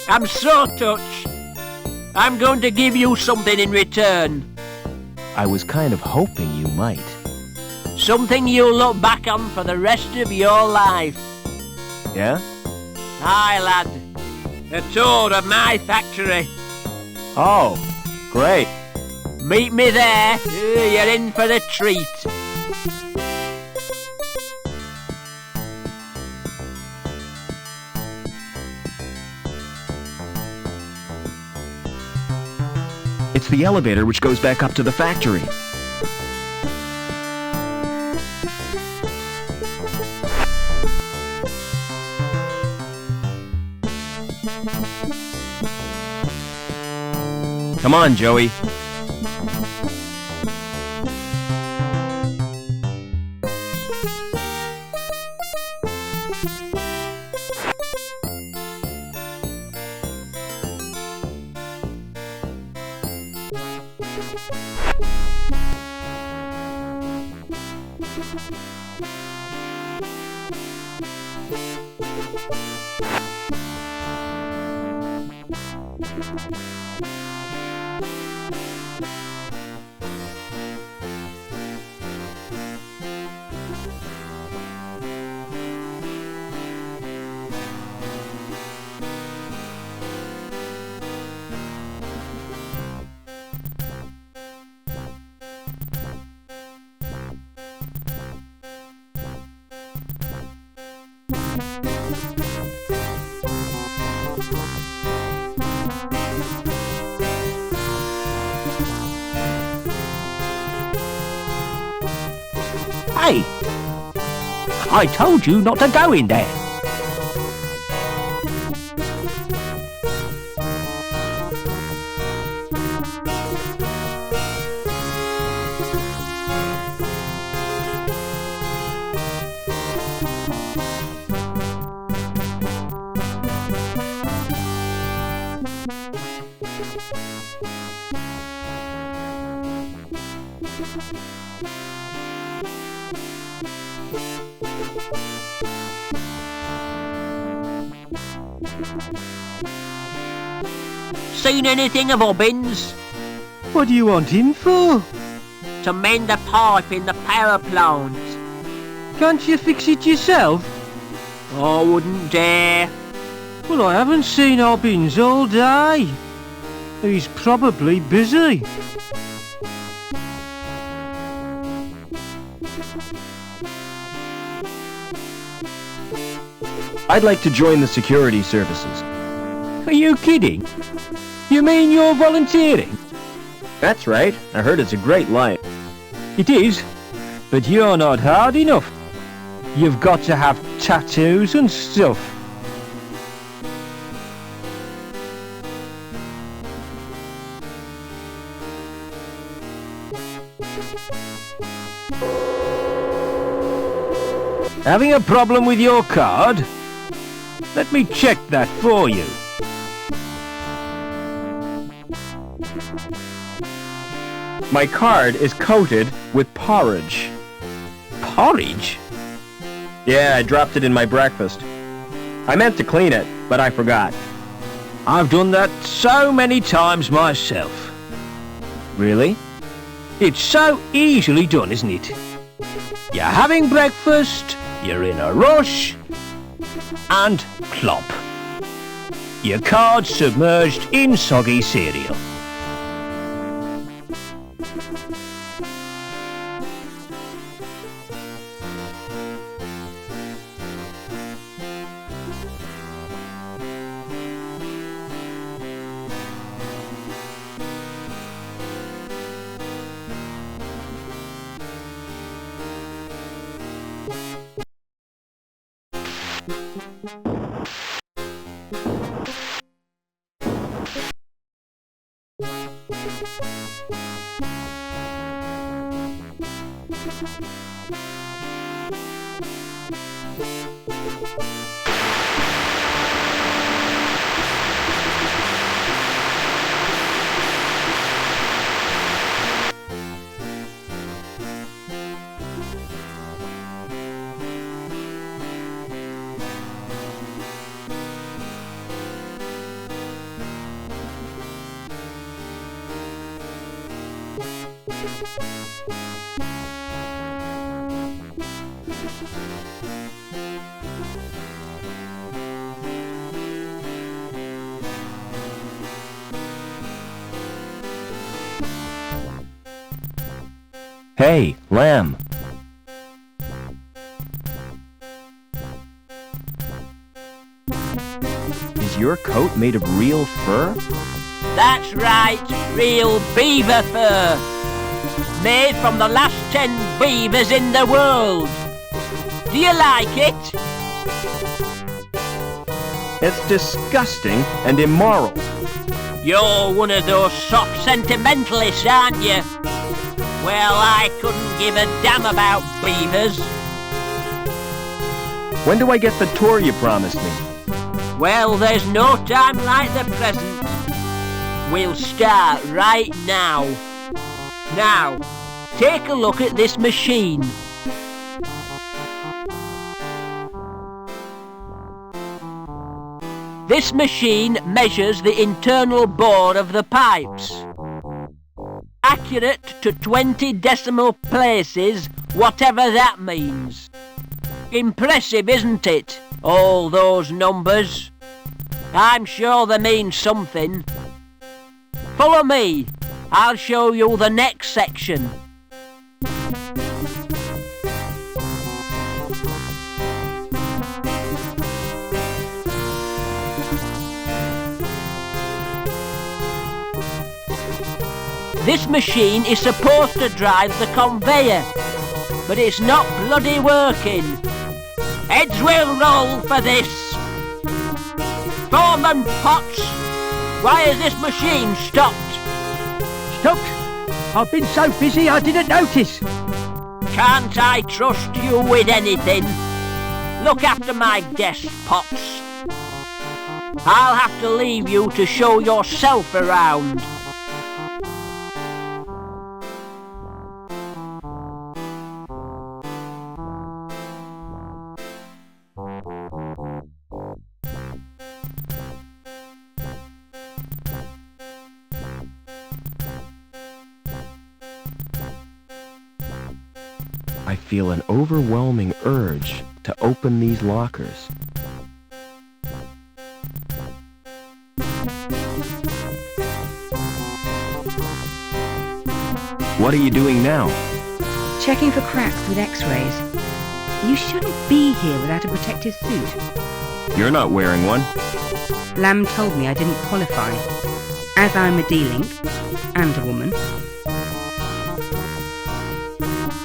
I'm so touched. I'm going to give you something in return. I was kind of hoping you might. Something you'll look back on for the rest of your life. Yeah? Aye, lad. A tour of my factory. Oh, great. Meet me there. You're in for a treat. It's the elevator which goes back up to the factory. Come on, Joey. Hey! I told you not to go in there. Seen anything of Obbins? What do you want him for? To mend a pipe in the power plant. Can't you fix it yourself? I wouldn't dare. Well, I haven't seen Obbins all day. He's probably busy. I'd like to join the security services. Are you kidding? You mean you're volunteering? That's right. I heard it's a great life. It is, but you're not hard enough. You've got to have tattoos and stuff. Having a problem with your card? Let me check that for you. My card is coated with porridge. Porridge? Yeah, I dropped it in my breakfast. I meant to clean it, but I forgot. I've done that so many times myself. Really? It's so easily done, isn't it? You're having breakfast, you're in a rush, and plop. Your card's submerged in soggy cereal. Hey, Lamb. Is your coat made of real fur? That's right, real beaver fur. Made from the last 10 beavers in the world. Do you like it? It's disgusting and immoral. You're one of those soft sentimentalists, aren't you? Well, I couldn't give a damn about beavers. When do I get the tour you promised me? Well, there's no time like the present. We'll start right now. Now, take a look at this machine. This machine measures the internal bore of the pipes. Accurate to 20 decimal places, whatever that means. Impressive, isn't it? All those numbers. I'm sure they mean something. Follow me. I'll show you the next section. This machine is supposed to drive the conveyor, but it's not bloody working. Heads will roll for this. Foreman Potts, why has this machine stopped? Stopped? I've been so busy I didn't notice. Can't I trust you with anything? Look after my desk, Potts. I'll have to leave you to show yourself around. I feel an overwhelming urge to open these lockers. What are you doing now? Checking for cracks with x-rays. You shouldn't be here without a protective suit. You're not wearing one. Lamb told me I didn't qualify, as I'm a D-Link and a woman.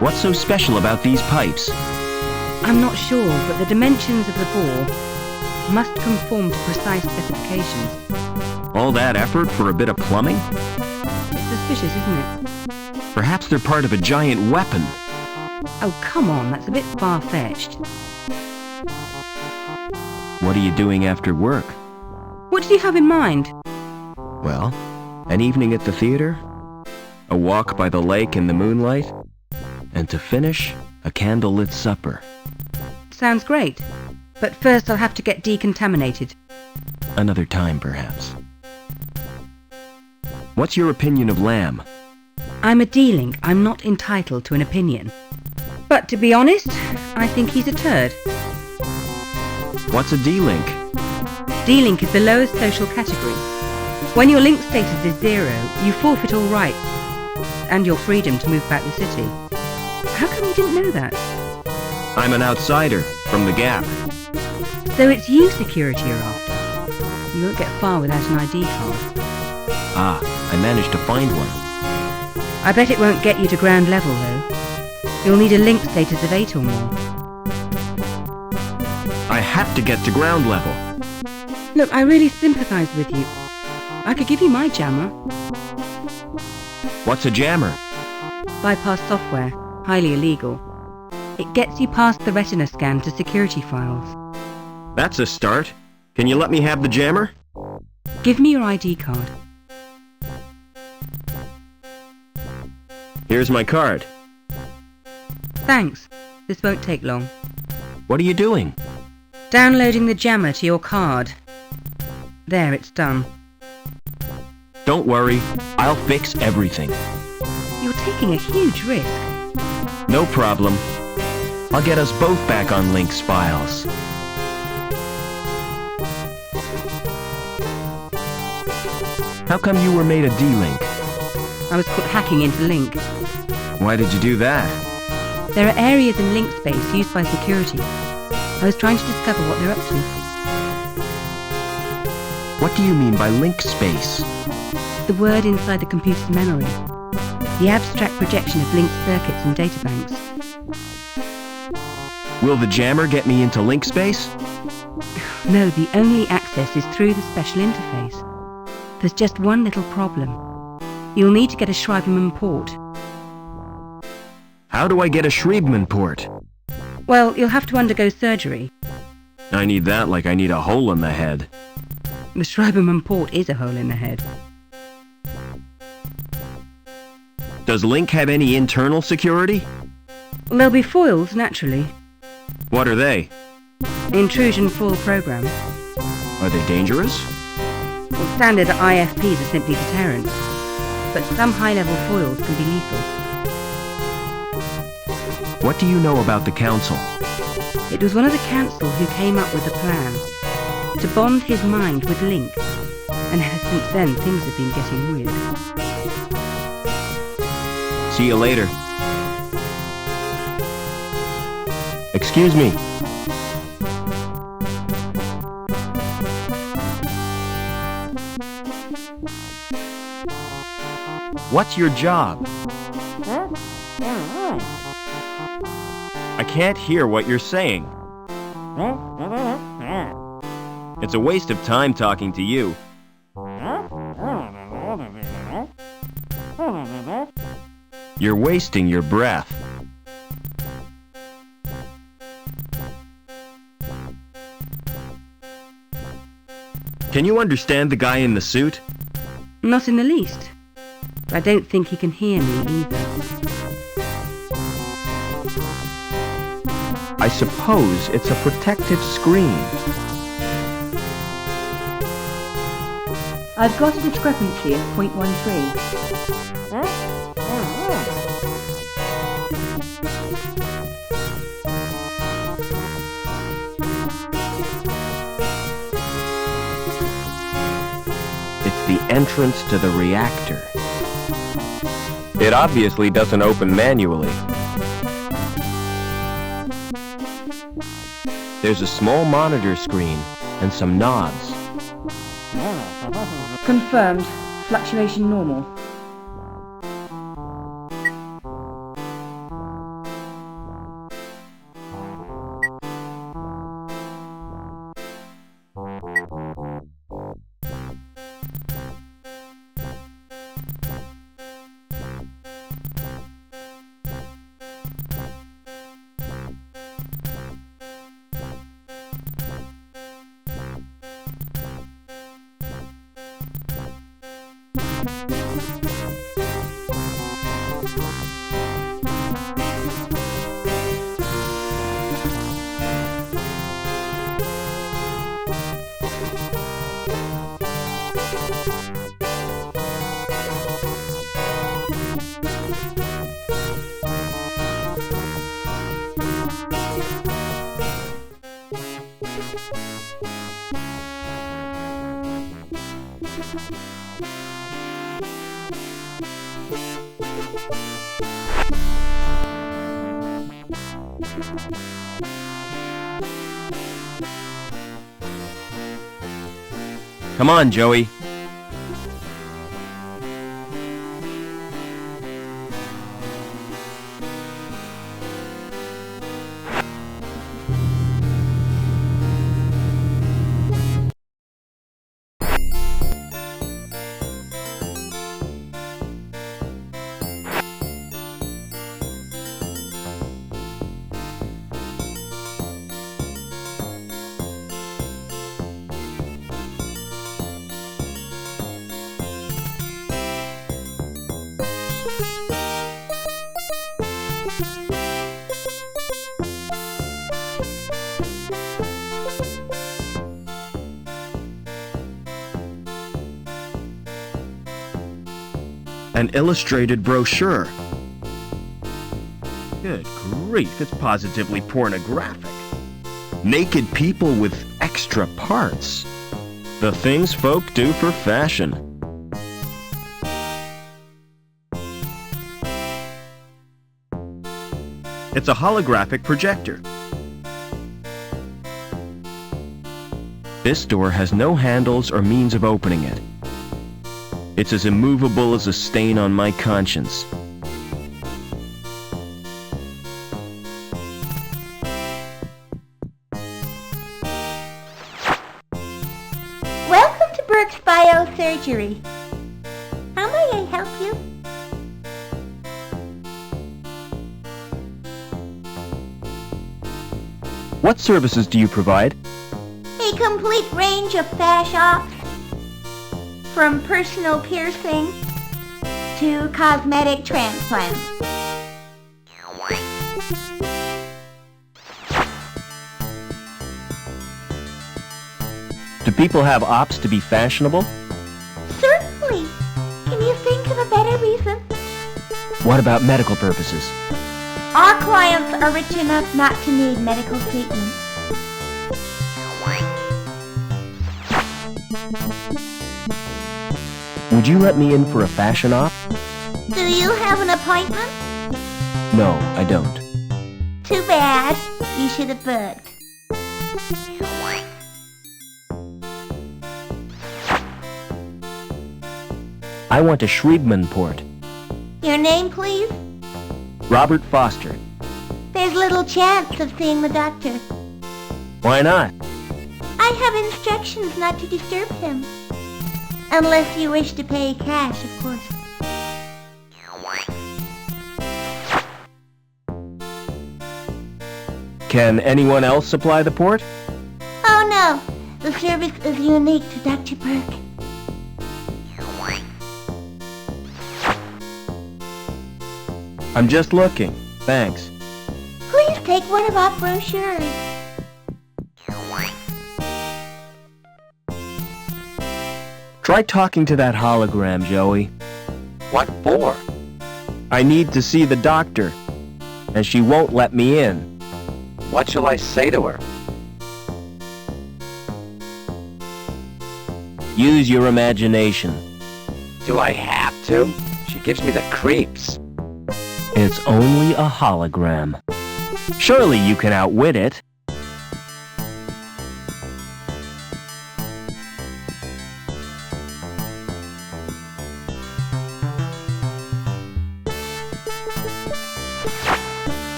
What's so special about these pipes? I'm not sure, but the dimensions of the bore must conform to precise specifications. All that effort for a bit of plumbing? It's suspicious, isn't it? Perhaps they're part of a giant weapon. Oh, come on, that's a bit far-fetched. What are you doing after work? What did you have in mind? Well, an evening at the theater, a walk by the lake in the moonlight, and to finish, a candlelit supper. Sounds great. But first I'll have to get decontaminated. Another time, perhaps. What's your opinion of Lamb? I'm a D-Link. I'm not entitled to an opinion. But to be honest, I think he's a turd. What's a D-Link? D-Link is the lowest social category. When your link status is 0, you forfeit all rights and your freedom to move about the city. How come you didn't know that? I'm an outsider from the Gap. So it's you security you're after. You won't get far without an ID card. Ah, I managed to find one. I bet it won't get you to ground level, though. You'll need a link status of 8 or more. I have to get to ground level. Look, I really sympathise with you. I could give you my jammer. What's a jammer? Bypass software. Highly illegal. It gets you past the retina scan to security files. That's a start. Can you let me have the jammer? Give me your ID card. Here's my card. Thanks. This won't take long. What are you doing? Downloading the jammer to your card. There, it's done. Don't worry. I'll fix everything. You're taking a huge risk. No problem. I'll get us both back on Link's files. How come you were made a D-Link? I was caught hacking into Link. Why did you do that? There are areas in Link space used by security. I was trying to discover what they're up to. What do you mean by link space? The word inside the computer's memory. The abstract projection of linked circuits and databanks. Will the jammer get me into link space? No, the only access is through the special interface. There's just one little problem. You'll need to get a Schreiberman port. How do I get a Schreiberman port? Well, you'll have to undergo surgery. I need that like I need a hole in the head. The Schreiberman port is a hole in the head. Does Link have any internal security? There'll be foils, naturally. What are they? Intrusion foil program. Are they dangerous? Well, standard IFPs are simply deterrents, but some high-level foils can be lethal. What do you know about the Council? It was one of the Council who came up with the plan to bond his mind with Link, and ever since then things have been getting weird. See you later. Excuse me. What's your job? I can't hear what you're saying. It's a waste of time talking to you. You're wasting your breath. Can you understand the guy in the suit? Not in the least. I don't think he can hear me either. I suppose it's a protective screen. I've got a discrepancy of 0.13. It's the entrance to the reactor. It obviously doesn't open manually. There's a small monitor screen and some knobs. Confirmed. Fluctuation normal. Come on, Joey. An illustrated brochure. Good grief, it's positively pornographic. Naked people with extra parts. The things folk do for fashion. It's a holographic projector. This door has no handles or means of opening it. It's as immovable as a stain on my conscience. Welcome to Burke's Biosurgery. How may I help you? What services do you provide? A complete range of fash ops. From personal piercing to cosmetic transplants. Do people have ops to be fashionable? Certainly. Can you think of a better reason? What about medical purposes? Our clients are rich enough not to need medical treatment. Would you let me in for a fashion op? Do you have an appointment? No, I don't. Too bad. You should have booked. I want a Shriebman port. Your name, please? Robert Foster. There's little chance of seeing the doctor. Why not? I have instructions not to disturb him. Unless you wish to pay cash, of course. Can anyone else supply the port? Oh no, the service is unique to Dr. Burke. I'm just looking. Thanks. Please take one of our brochures. Try talking to that hologram, Joey. What for? I need to see the doctor, and she won't let me in. What shall I say to her? Use your imagination. Do I have to? She gives me the creeps. It's only a hologram. Surely you can outwit it.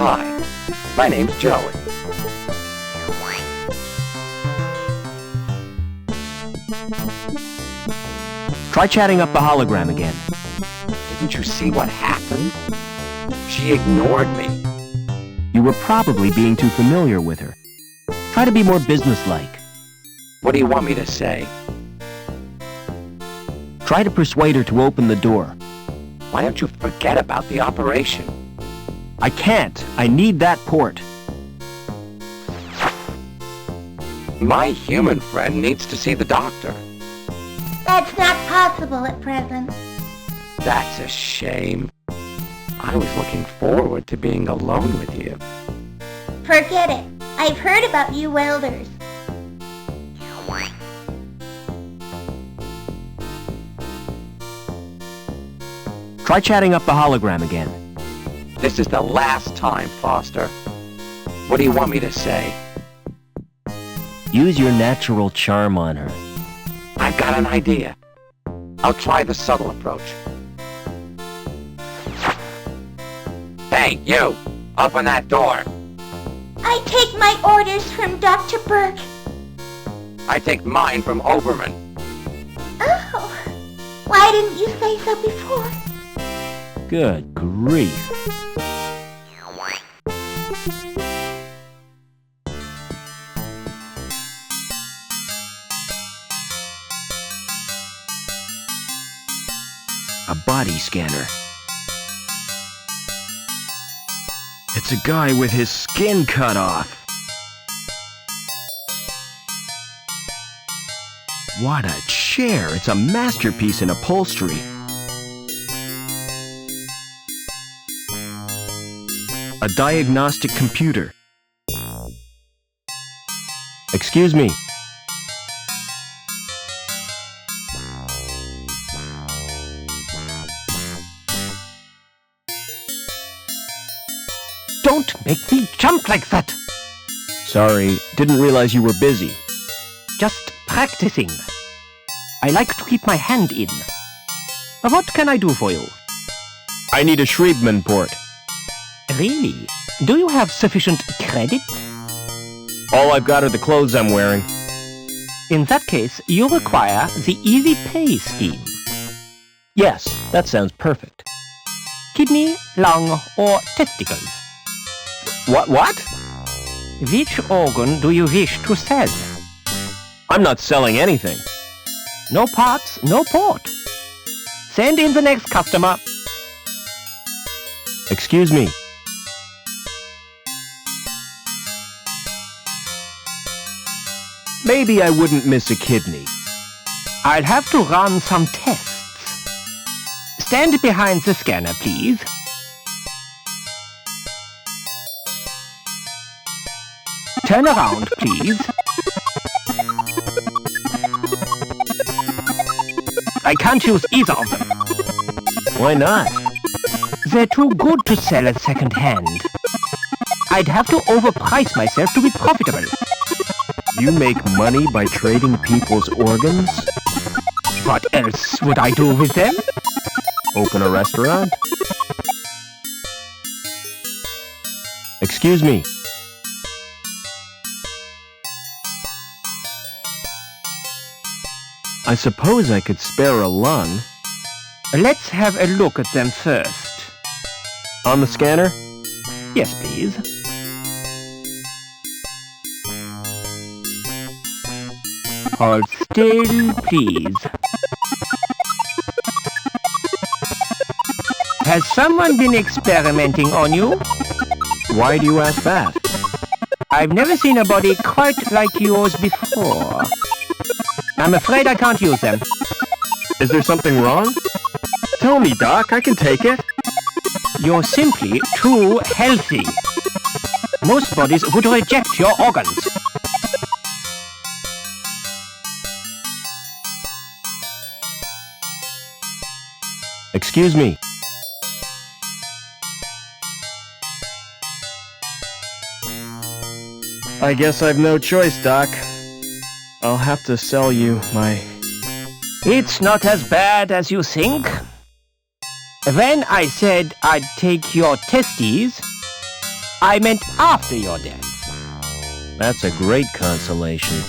Hi, my name's Joey. Try chatting up the hologram again. Didn't you see what happened? She ignored me. You were probably being too familiar with her. Try to be more businesslike. What do you want me to say? Try to persuade her to open the door. Why don't you forget about the operation? I can't. I need that port. My human friend needs to see the doctor. That's not possible at present. That's a shame. I was looking forward to being alone with you. Forget it. I've heard about you welders. Try chatting up the hologram again. This is the last time, Foster. What do you want me to say? Use your natural charm on her. I've got an idea. I'll try the subtle approach. Hey, you! Open that door! I take my orders from Dr. Burke. I take mine from Overman. Oh, why didn't you say so before? Good grief. A body scanner. It's a guy with his skin cut off. What a chair! It's a masterpiece in upholstery. A diagnostic computer. Excuse me. Don't make me jump like that! Sorry, didn't realize you were busy. practicing. I like to keep my hand in. What can I do for you? I need a Schriebman port. Really? Do you have sufficient credit? All I've got are the clothes I'm wearing. In that case, you require the easy pay scheme. Yes, that sounds perfect. Kidney, lung, or testicles. What? Which organ do you wish to sell? I'm not selling anything. No parts, no port. Send in the next customer. Excuse me. Maybe I wouldn't miss a kidney. I'll have to run some tests. Stand behind the scanner, please. Turn around, please. I can't use either of them. Why not? They're too good to sell at second hand. I'd have to overprice myself to be profitable. You make money by trading people's organs? What else would I do with them? Open a restaurant? Excuse me. I suppose I could spare a lung. Let's have a look at them first. On the scanner? Yes, please. Hold still, please. Has someone been experimenting on you? Why do you ask that? I've never seen a body quite like yours before. I'm afraid I can't use them. Is there something wrong? Tell me, Doc, I can take it. You're simply too healthy. Most bodies would reject your organs. Excuse me. I guess I've no choice, Doc. I'll have to sell you my... It's not as bad as you think. When I said I'd take your testes, I meant after your death. That's a great consolation.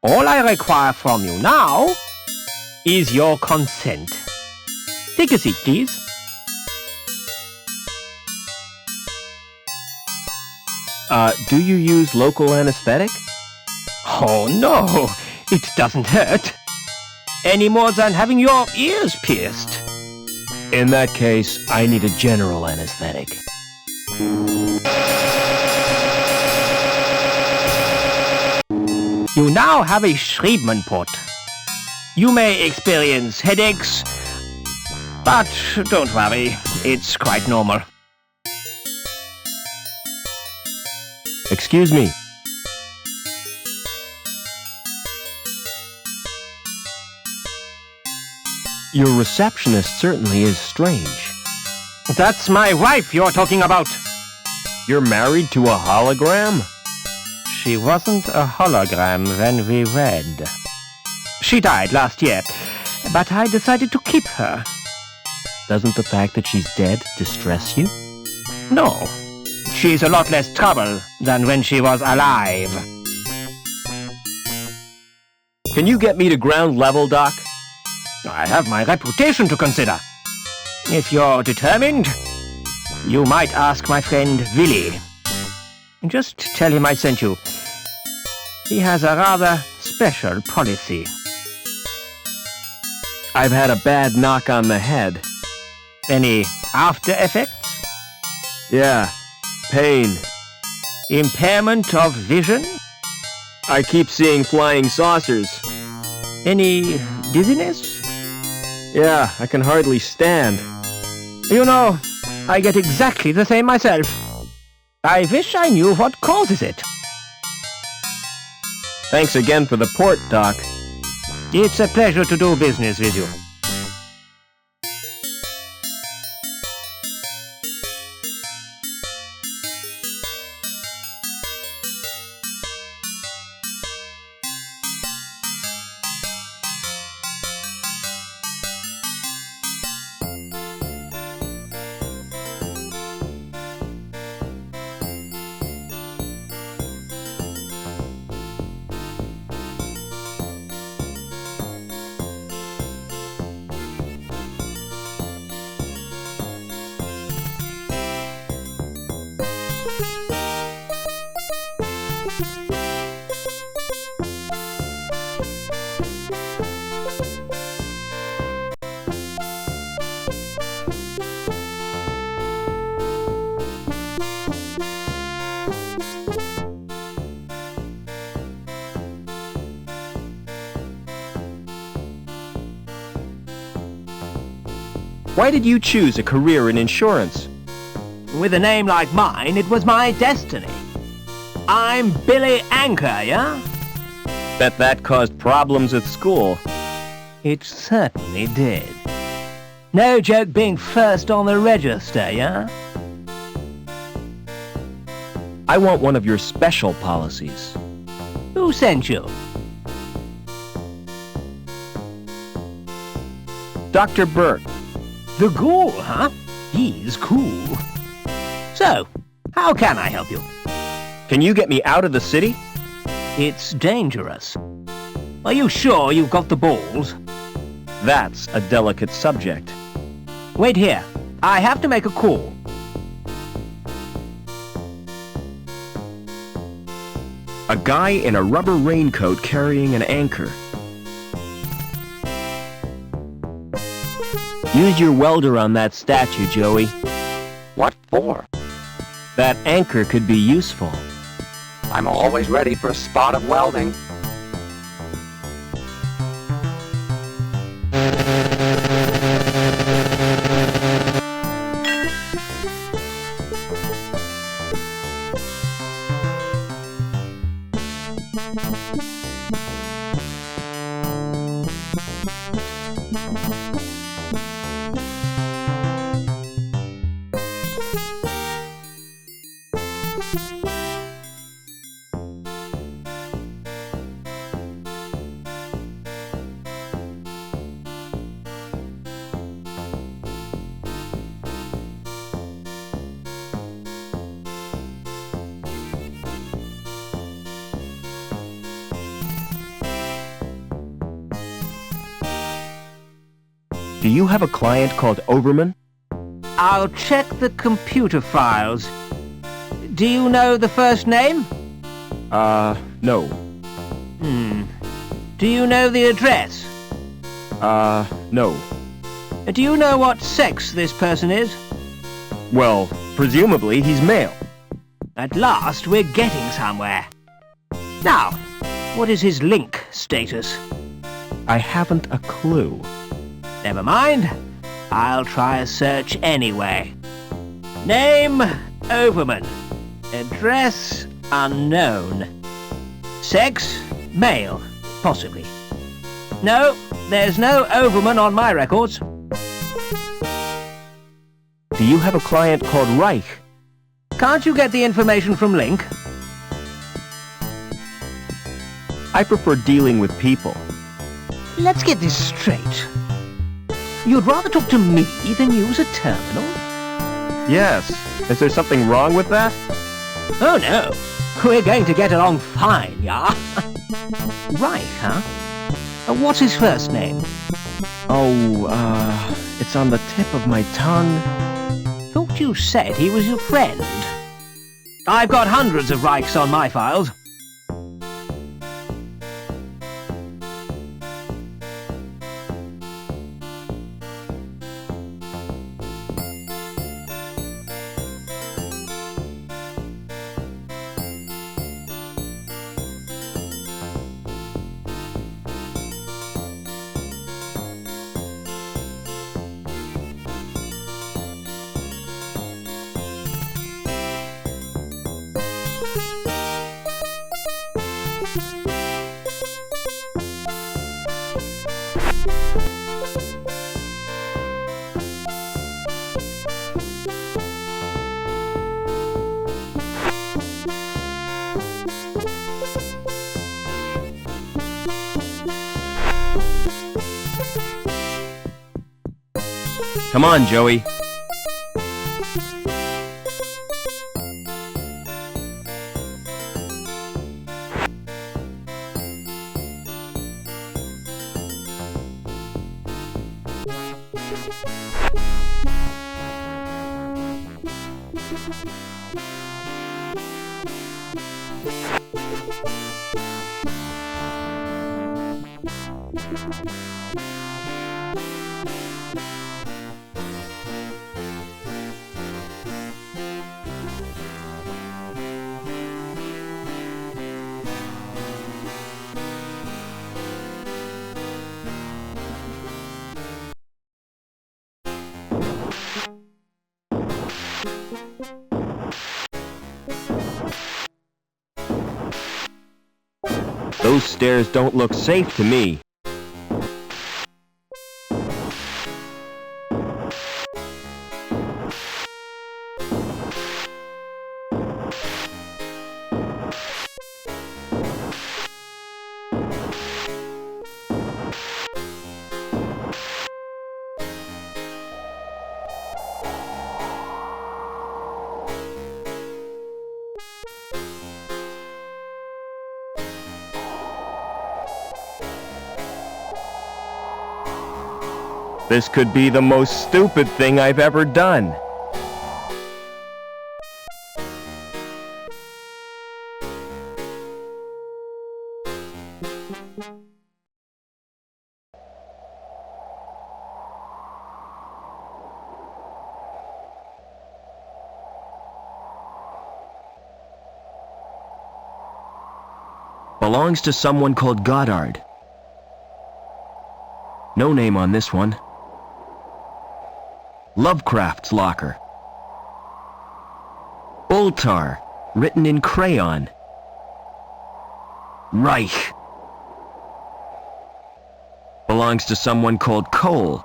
All I require from you now is your consent. Take a seat, please. Do you use local anesthetic? Oh no, it doesn't hurt. Any more than having your ears pierced. In that case, I need a general anesthetic. You now have a Schriebman port. You may experience headaches, but don't worry, it's quite normal. Excuse me. Your receptionist certainly is strange. That's my wife you're talking about. You're married to a hologram? She wasn't a hologram when we wed. She died last year, but I decided to keep her. Doesn't the fact that she's dead distress you? No. She's a lot less trouble than when she was alive. Can you get me to ground level, Doc? I have my reputation to consider. If you're determined, you might ask my friend Willy. Just tell him I sent you. He has a rather special policy. I've had a bad knock on the head. Any after effects? Yeah, pain. Impairment of vision? I keep seeing flying saucers. Any dizziness? Yeah, I can hardly stand. You know, I get exactly the same myself. I wish I knew what causes it. Thanks again for the port, Doc. It's a pleasure to do business with you. Why did you choose a career in insurance? With a name like mine, it was my destiny. I'm Billy Anchor, yeah? Bet that caused problems at school. It certainly did. No joke being first on the register, yeah? I want one of your special policies. Who sent you? Dr. Burke. The ghoul, huh? He's cool. So, how can I help you? Can you get me out of the city? It's dangerous. Are you sure you've got the balls? That's a delicate subject. Wait here. I have to make a call. A guy in a rubber raincoat carrying an anchor. Use your welder on that statue, Joey. What for? That anchor could be useful. I'm always ready for a spot of welding. Do you have a client called Overman? I'll check the computer files. Do you know the first name? No. Do you know the address? No. Do you know what sex this person is? Well, presumably he's male. At last, we're getting somewhere. Now, what is his link status? I haven't a clue. Never mind. I'll try a search anyway. Name, Overman. Address, unknown. Sex, male, possibly. No, there's no Overman on my records. Do you have a client called Reich? Can't you get the information from Link? I prefer dealing with people. Let's get this straight. You'd rather talk to me than use a terminal? Yes. Is there something wrong with that? Oh no. We're going to get along fine, yeah? Right, huh? What's his first name? Oh, it's on the tip of my tongue. Thought you said he was your friend. I've got hundreds of Reichs on my files. Come on, Joey. Those stairs don't look safe to me. This could be the most stupid thing I've ever done. Belongs to someone called Goddard. No name on this one. Lovecraft's locker. Ultar, written in crayon. Reich. Belongs to someone called Cole.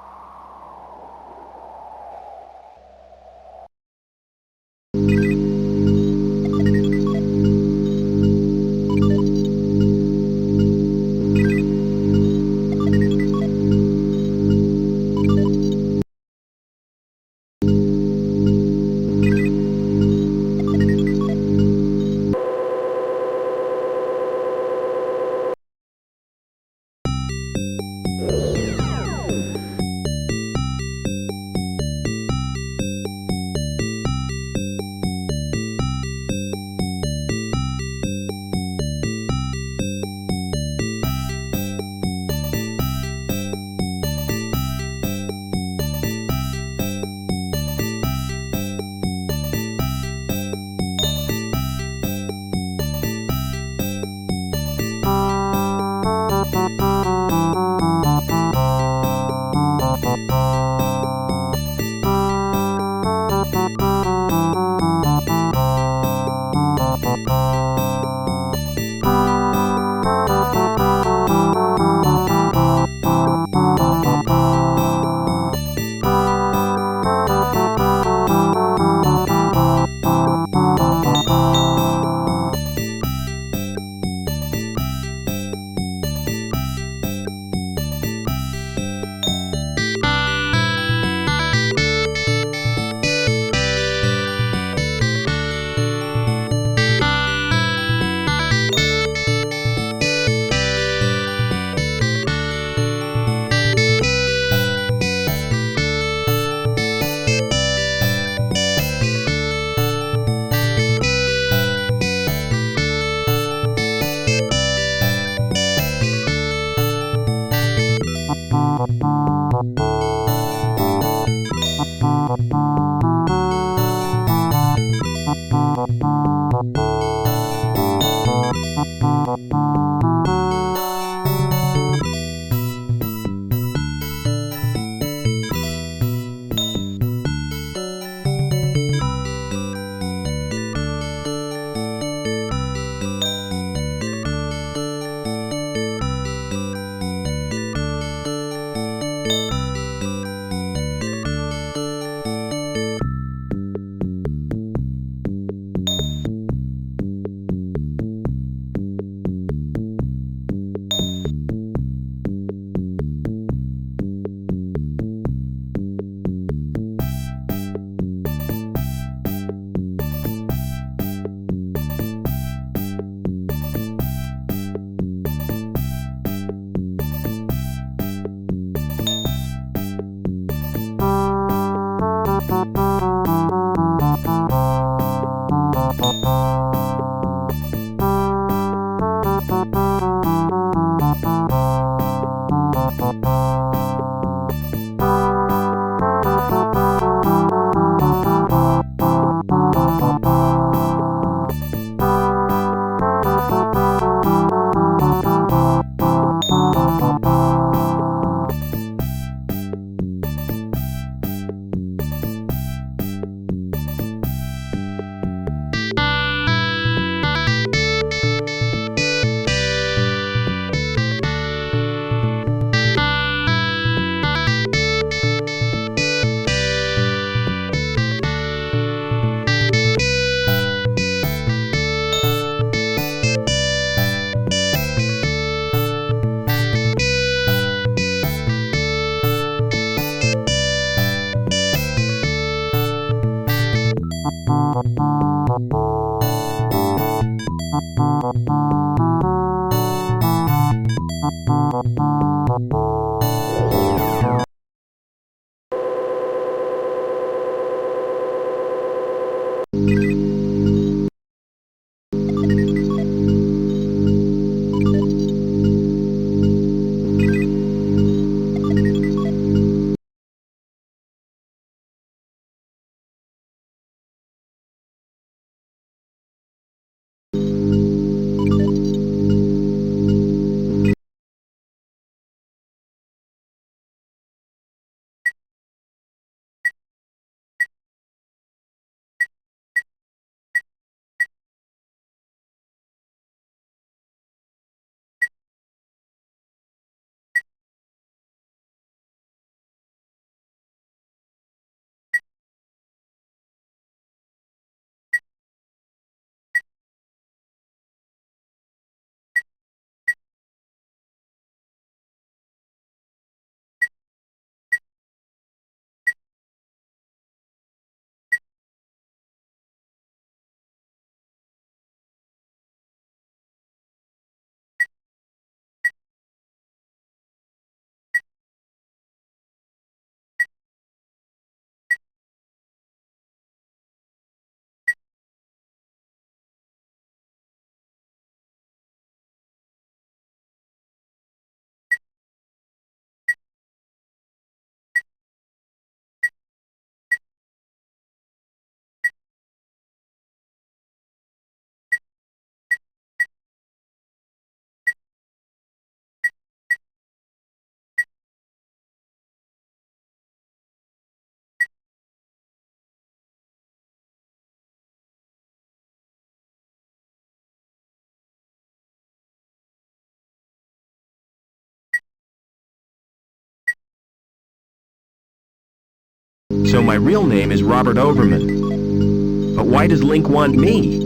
So my real name is Robert Overman. But why does Link want me?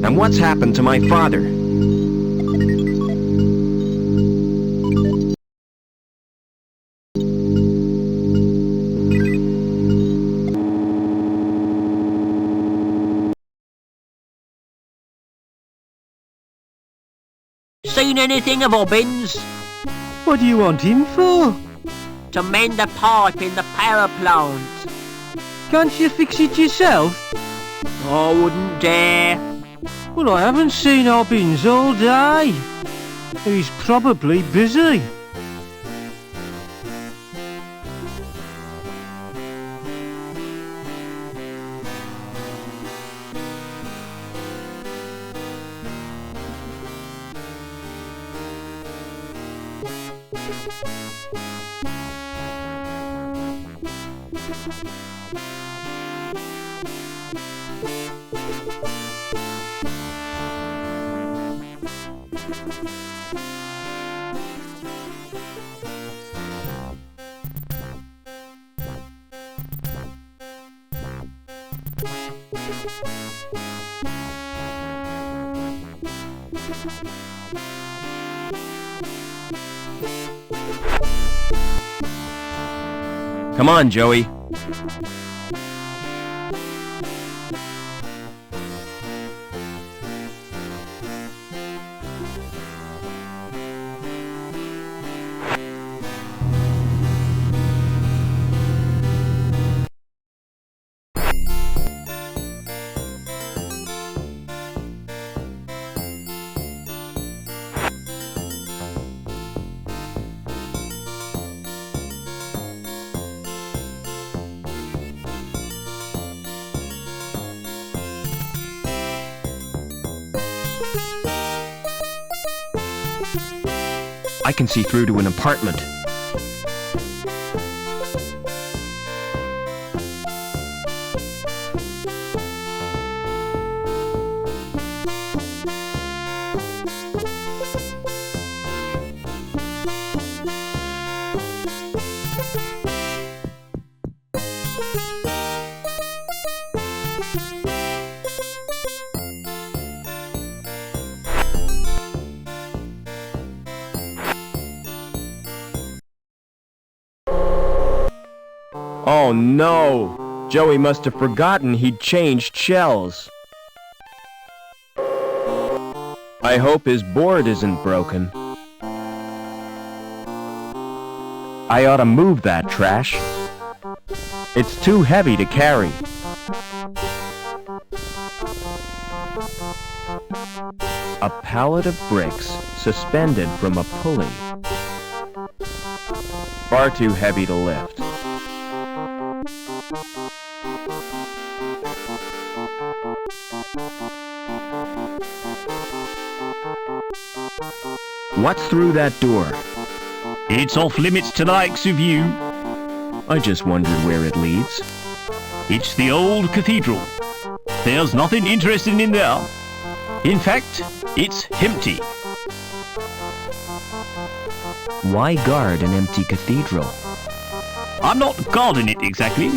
And what's happened to my father? Seen anything of Obbins? What do you want him for? To mend a pipe in the power plant. Can't you fix it yourself? I wouldn't dare. Well, I haven't seen Obbins all day. He's probably busy. Come on, Joey. I can see through to an apartment. Oh no! Joey must have forgotten he'd changed shells. I hope his board isn't broken. I ought to move that trash. It's too heavy to carry. A pallet of bricks suspended from a pulley. Far too heavy to lift. What's through that door? It's off limits to the likes of you. I just wondered where it leads. It's the old cathedral. There's nothing interesting in there. In fact, it's empty. Why guard an empty cathedral? I'm not guarding it exactly.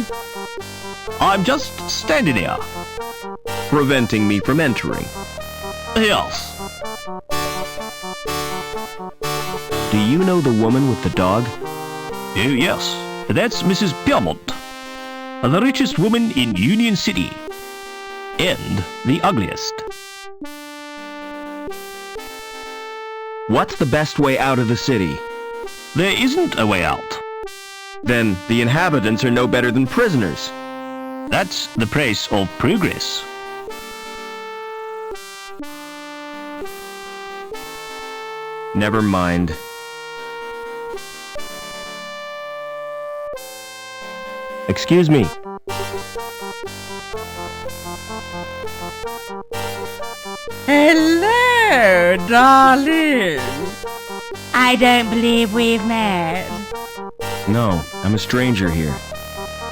I'm just standing there. Preventing me from entering. Yes. Do you know the woman with the dog? Oh yes, that's Mrs. Piermont. The richest woman in Union City. And the ugliest. What's the best way out of the city? There isn't a way out. Then the inhabitants are no better than prisoners. That's the price of progress. Never mind. Excuse me. Hello, darling. I don't believe we've met. No, I'm a stranger here.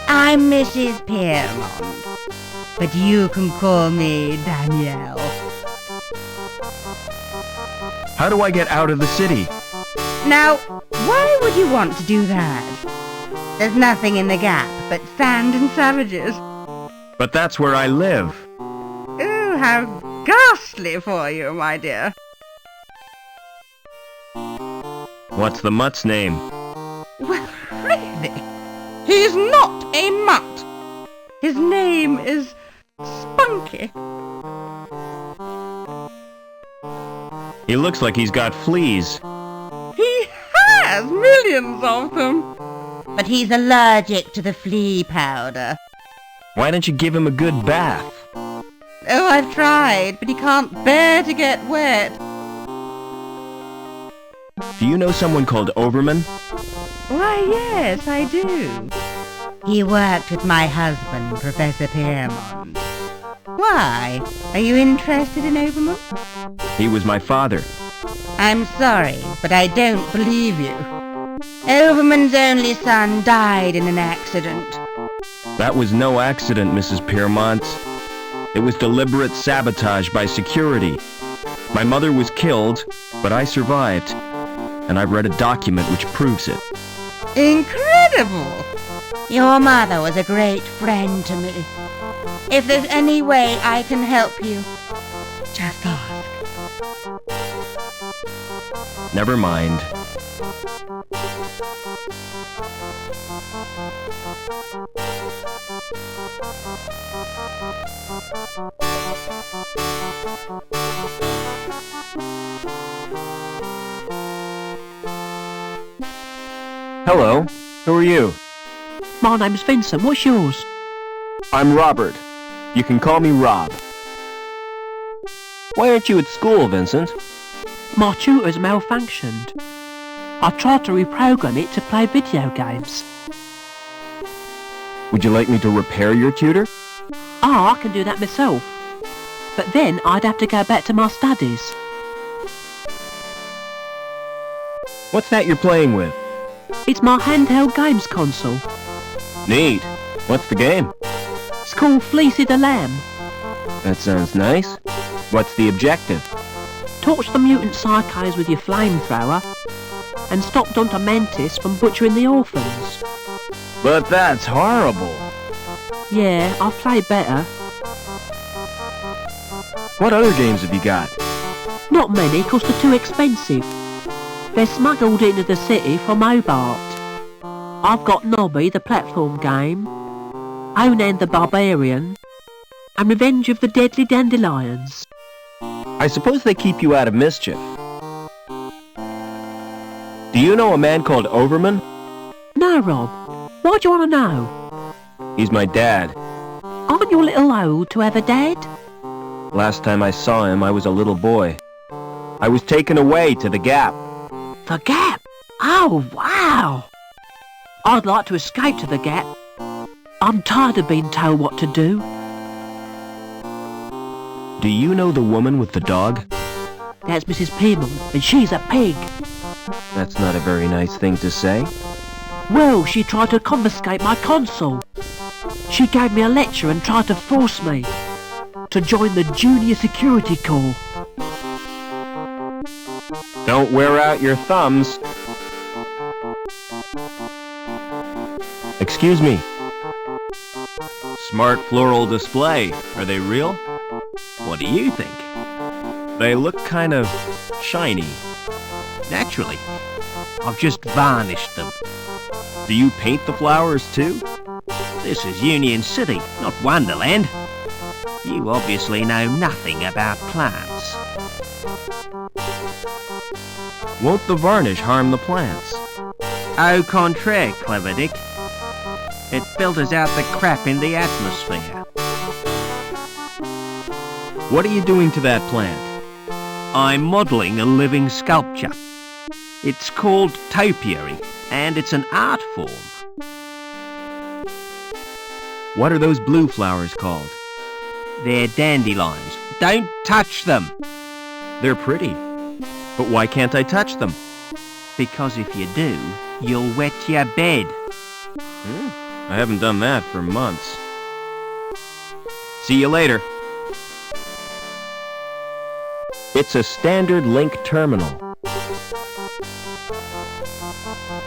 I'm Mrs. Piermont, but you can call me Danielle. How do I get out of the city? Now, why would you want to do that? There's nothing in the gap but sand and savages. But that's where I live. Oh, how ghastly for you, my dear. What's the mutt's name? Well, really, he's not a mutt. His name is Spunky. He looks like he's got fleas. He has millions of them. But he's allergic to the flea powder. Why don't you give him a good bath? Oh, I've tried, but he can't bear to get wet. Do you know someone called Overman? Why, yes, I do. He worked with my husband, Professor Piermont. Why? Are you interested in Overman? He was my father. I'm sorry, but I don't believe you. Overman's only son died in an accident. That was no accident, Mrs. Piermont. It was deliberate sabotage by security. My mother was killed, but I survived. And I've read a document which proves it. Incredible! Your mother was a great friend to me. If there's any way I can help you, just ask. Never mind. Hello, who are you? My name's Vincent. What's yours? I'm Robert. You can call me Rob. Why aren't you at school, Vincent? My tutor's malfunctioned. I tried to reprogram it to play video games. Would you like me to repair your tutor? I can do that myself. But then I'd have to go back to my studies. What's that you're playing with? It's my handheld games console. Neat. What's the game? It's called Fleecy the Lamb. That sounds nice. What's the objective? Torch the mutant psychos with your flamethrower and stop Dr. Mantis from butchering the orphans. But that's horrible. Yeah, I've played better. What other games have you got? Not many, 'cause they're too expensive. They're smuggled into the city from Hobart. I've got Nobby, the platform game, Onan the Barbarian, and Revenge of the Deadly Dandelions. I suppose they keep you out of mischief. Do you know a man called Overman? No, Rob. Why do you want to know? He's my dad. Aren't you a little old to have a dad? Last time I saw him, I was a little boy. I was taken away to the Gap. The Gap? Oh, wow! I'd like to escape to the Gap. I'm tired of being told what to do. Do you know the woman with the dog? That's Mrs. Piermont, and she's a pig. That's not a very nice thing to say. Well, she tried to confiscate my console. She gave me a lecture and tried to force me to join the Junior Security Corps. Don't wear out your thumbs. Excuse me. Smart floral display. Are they real? What do you think? They look kind of shiny. Naturally. I've just varnished them. Do you paint the flowers too? This is Union City, not Wonderland. You obviously know nothing about plants. Won't the varnish harm the plants? Au contraire, Clever Dick. It filters out the crap in the atmosphere. What are you doing to that plant? I'm modelling a living sculpture. It's called topiary, and it's an art form. What are those blue flowers called? They're dandelions. Don't touch them! They're pretty. But why can't I touch them? Because if you do, you'll wet your bed. I haven't done that for months. See you later. It's a standard link terminal.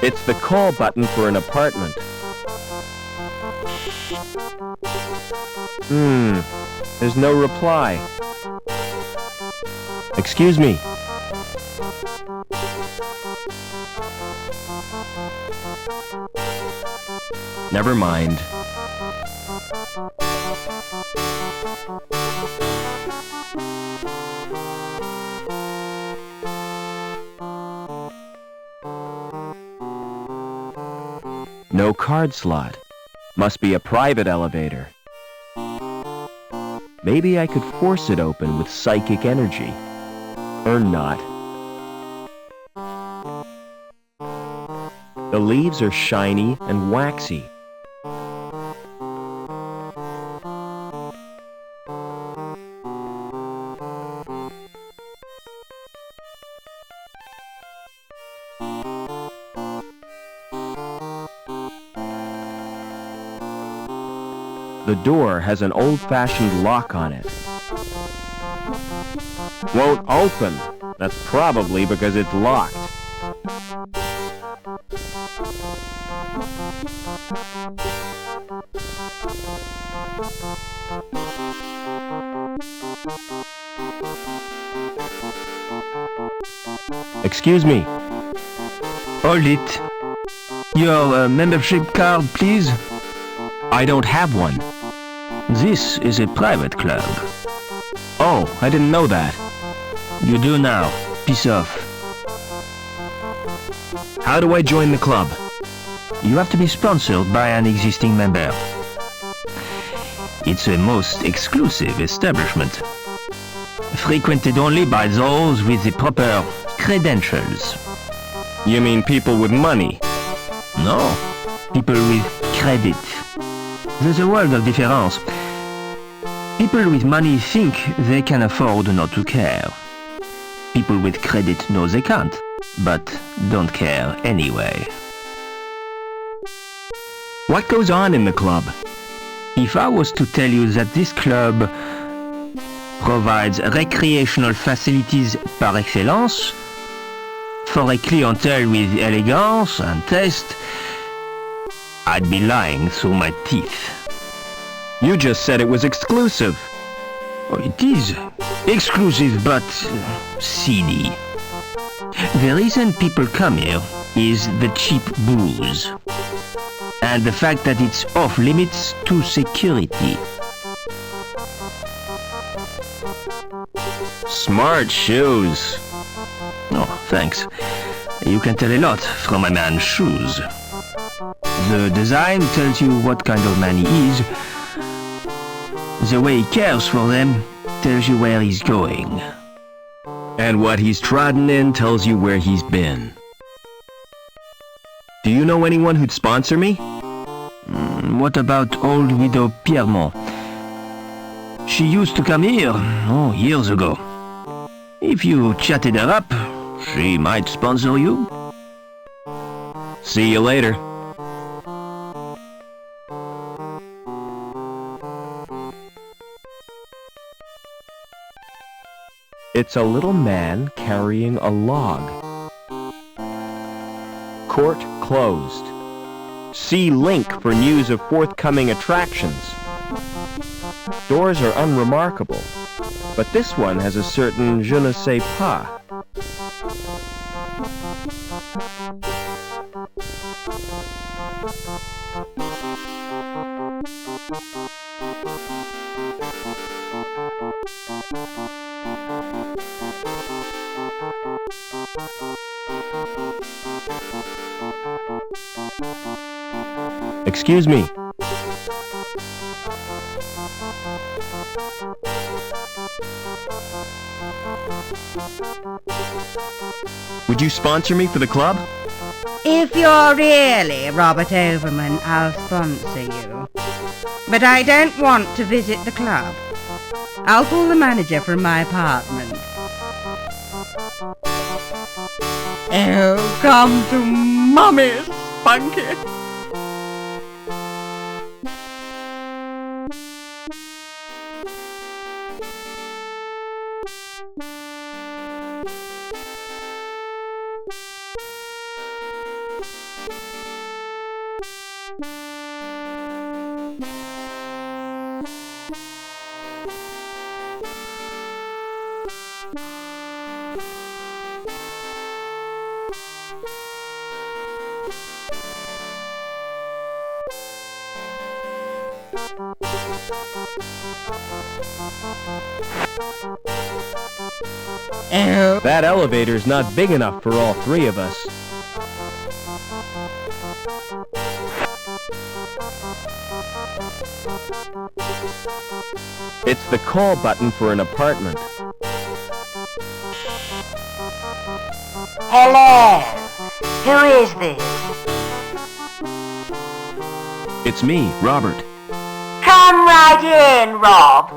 It's the call button for an apartment. There's no reply. Excuse me. Never mind. No card slot. Must be a private elevator. Maybe I could force it open with psychic energy. Or not. The leaves are shiny and waxy. The door has an old-fashioned lock on it. Won't open. That's probably because it's locked. Excuse me. Hold it. Your membership card, please. I don't have one. This is a private club. Oh, I didn't know that. You do now. Peace off. How do I join the club? You have to be sponsored by an existing member. It's a most exclusive establishment. Frequented only by those with the proper credentials. You mean people with money? No, people with credit. There's a world of difference. People with money think they can afford not to care. People with credit know they can't, but don't care anyway. What goes on in the club? If I was to tell you that this club provides recreational facilities par excellence for a clientele with elegance and taste, I'd be lying through my teeth. You just said it was exclusive. Oh, it is exclusive, but seedy. The reason people come here is the cheap booze. And the fact that it's off limits to security. Smart shoes. Oh, thanks. You can tell a lot from a man's shoes. The design tells you what kind of man he is. The way he cares for them tells you where he's going. And what he's trodden in tells you where he's been. Do you know anyone who'd sponsor me? What about old widow Piermont? She used to come here, years ago. If you chatted her up, she might sponsor you. See you later. It's a little man carrying a log. Court closed. See link for news of forthcoming attractions. Doors are unremarkable, but this one has a certain je ne sais pas. Excuse me. Would you sponsor me for the club? If you're really Robert Overman, I'll sponsor you. But I don't want to visit the club. I'll call the manager from my apartment. Oh, come to Mummy, Spunky. That elevator's not big enough for all three of us. It's the call button for an apartment. Hello. Who is this? It's me, Robert. Come right in, Rob.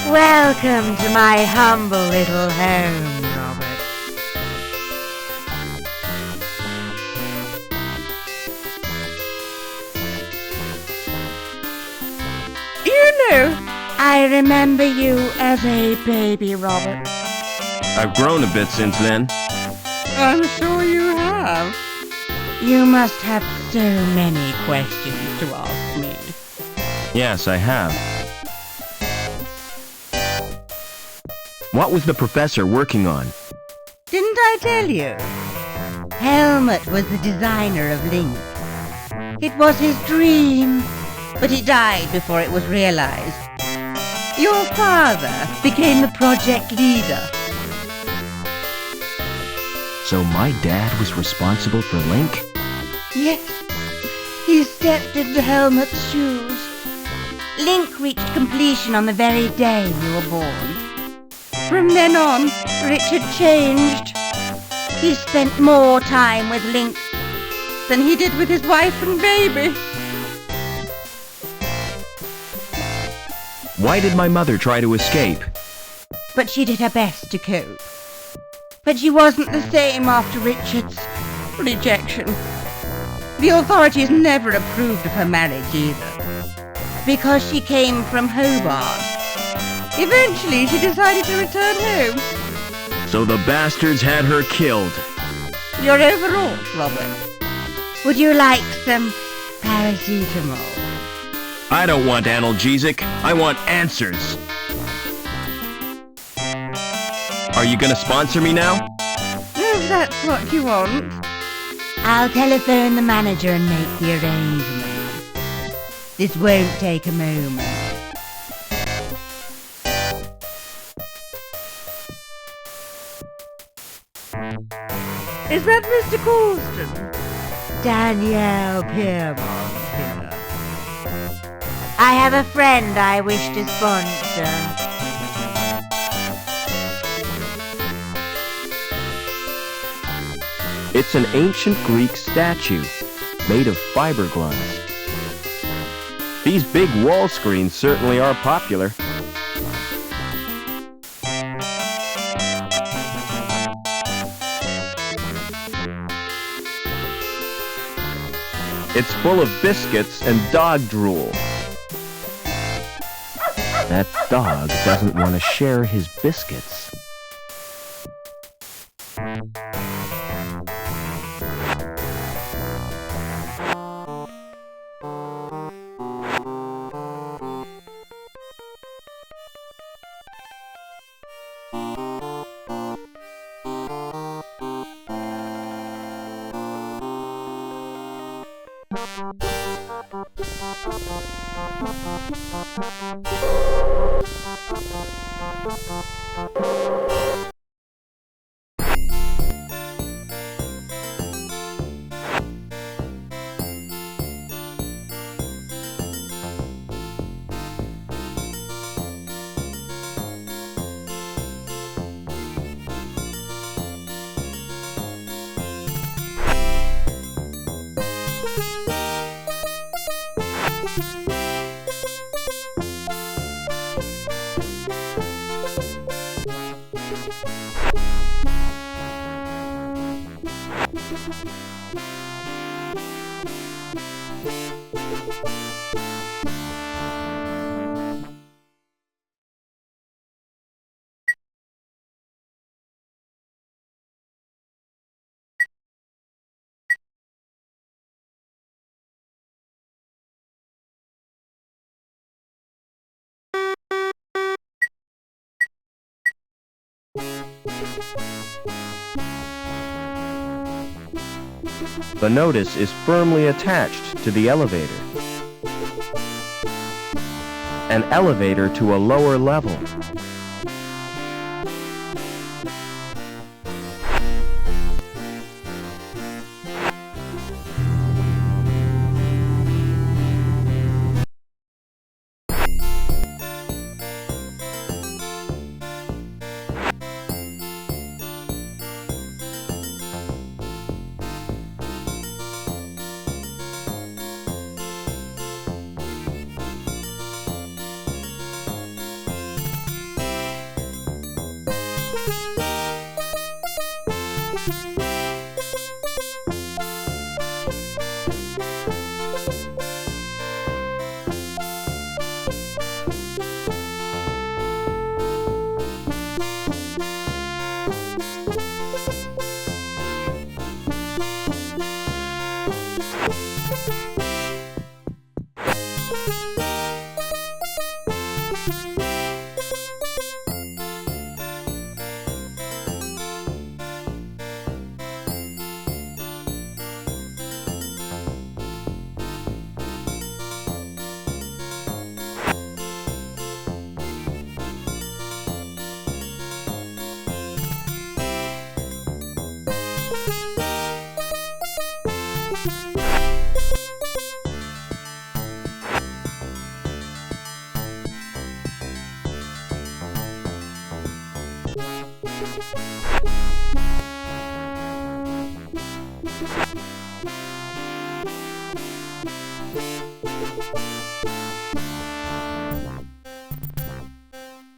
Welcome to my humble little home, Robert. You know, I remember you as a baby, Robert. I've grown a bit since then. I'm sure you have. You must have so many questions to ask me. Yes, I have. What was the professor working on? Didn't I tell you? Helmut was the designer of Link. It was his dream, but he died before it was realized. Your father became the project leader. So my dad was responsible for Link? Yes, he stepped into Helmut's shoes. Link reached completion on the very day you were born. From then on, Richard changed. He spent more time with Link than he did with his wife and baby. Why did my mother try to escape? But she did her best to cope. But she wasn't the same after Richard's rejection. The authorities never approved of her marriage either, because she came from Hobart. Eventually, she decided to return home. So the bastards had her killed. You're overwrought, Robert. Would you like some paracetamol? I don't want analgesic. I want answers. Are you gonna sponsor me now? If that's what you want. I'll telephone the manager and make the arrangements. This won't take a moment. Is that Mr. Colston? Danielle Piermont here. I have a friend I wish to sponsor. It's an ancient Greek statue, made of fiberglass. These big wall screens certainly are popular. It's full of biscuits and dog drool. That dog doesn't want to share his biscuits. The notice is firmly attached to the elevator. An elevator to a lower level.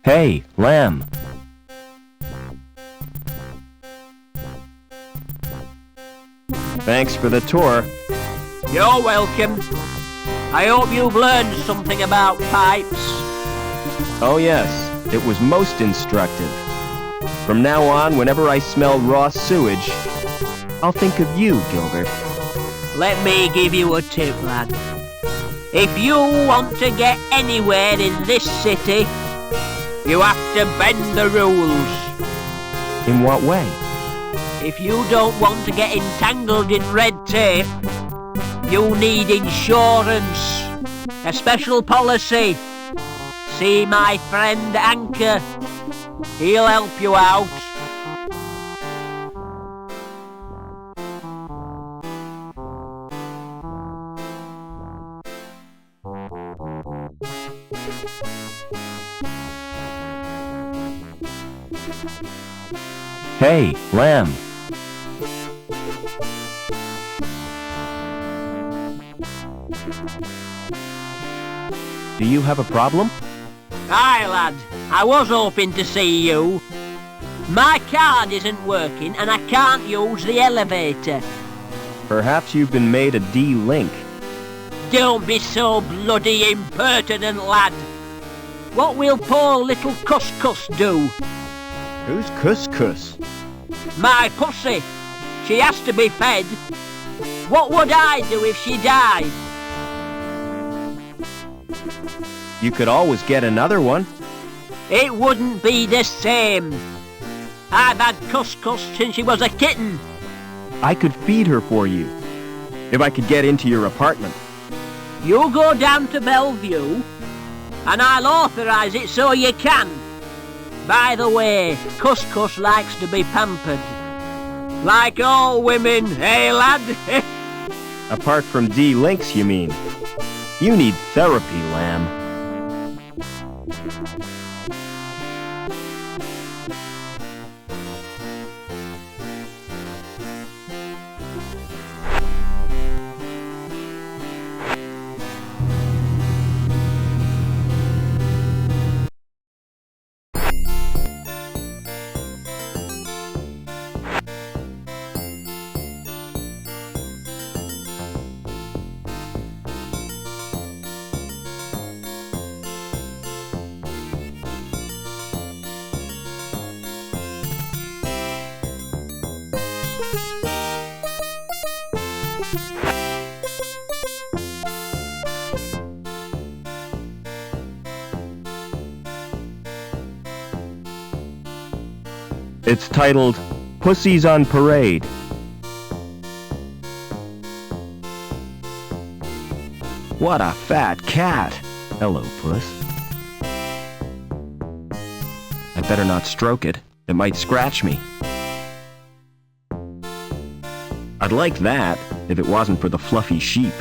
Hey, Lamb. Thanks for the tour. You're welcome. I hope you've learned something about pipes. Oh yes, it was most instructive. From now on, whenever I smell raw sewage, I'll think of you, Gilbert. Let me give you a tip, lad. If you want to get anywhere in this city, you have to bend the rules. In what way? If you don't want to get entangled in red tape, you need insurance, a special policy. See my friend Anchor. He'll help you out. Hey, Lamb. Do you have a problem? Aye, lad. I was hoping to see you. My card isn't working and I can't use the elevator. Perhaps you've been made a D-Link. Don't be so bloody impertinent, lad. What will poor little Cuscus do? Who's Cuscus? My pussy. She has to be fed. What would I do if she died? You could always get another one. It wouldn't be the same. I've had Cuscus since she was a kitten. I could feed her for you, if I could get into your apartment. You go down to Bellevue, and I'll authorise it so you can. By the way, Cuscus likes to be pampered. Like all women, eh, lad? Apart from D-Links, you mean? You need therapy, Lamb. It's titled Pussies on Parade. What a fat cat! Hello, puss. I better not stroke it. It might scratch me. I'd like that if it wasn't for the fluffy sheep.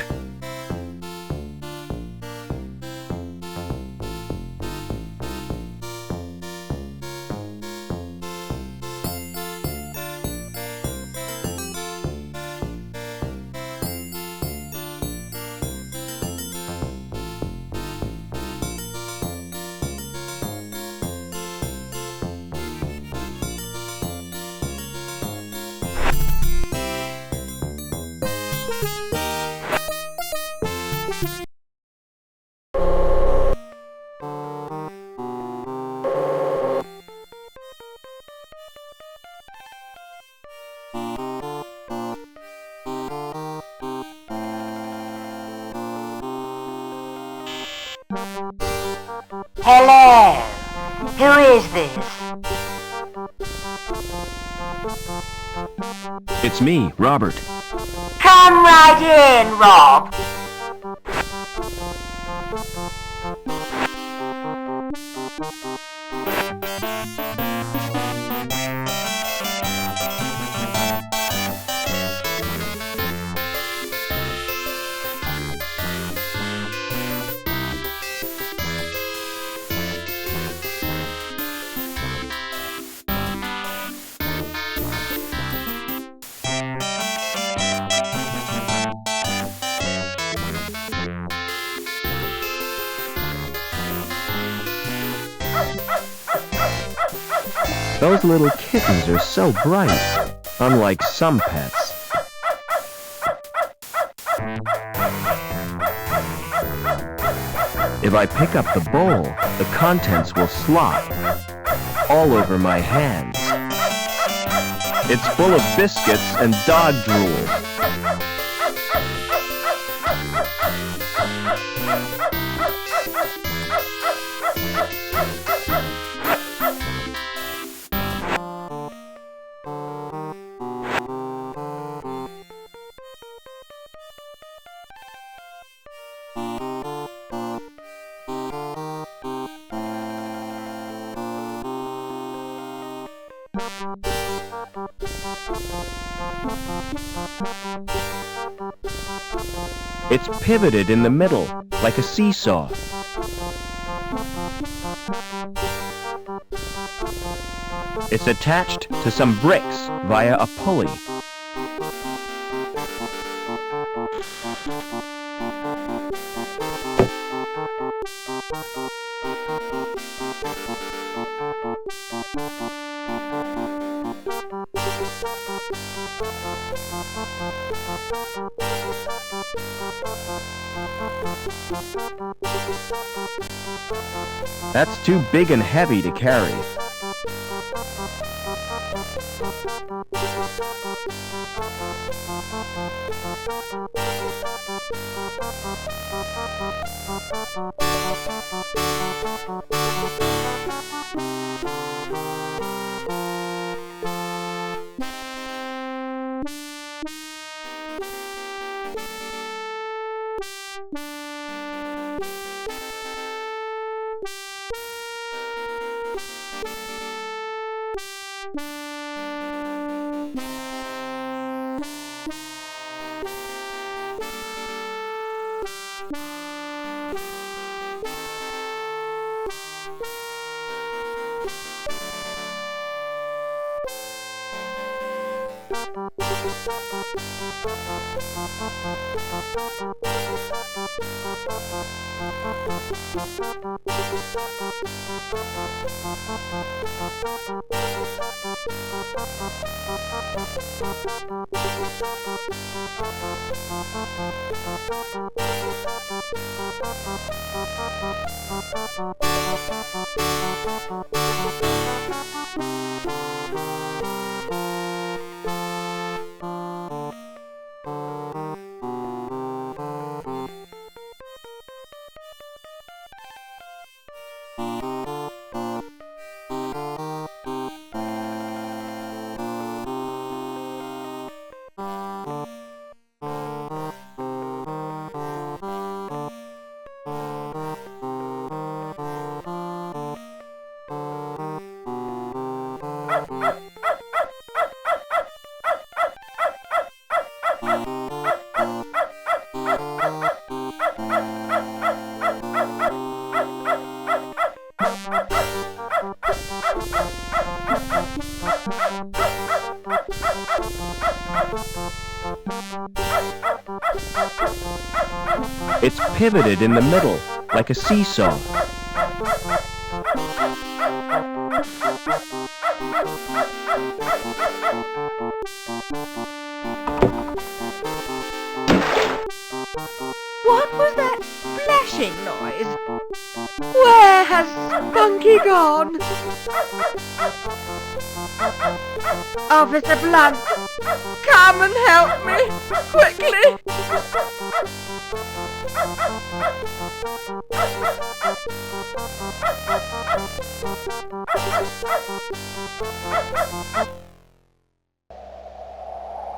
Hello. Who is this? It's me, Robert. Come right in, Rob. Those little kittens are so bright, unlike some pets. If I pick up the bowl, the contents will slop all over my hands. It's full of biscuits and dog drool. It's pivoted in the middle, like a seesaw. It's attached to some bricks via a pulley. That's too big and heavy to carry. It's pivoted in the middle, like a seesaw. What was that splashing noise? Where has Spunky gone? Officer Blunt, come and help me, quickly!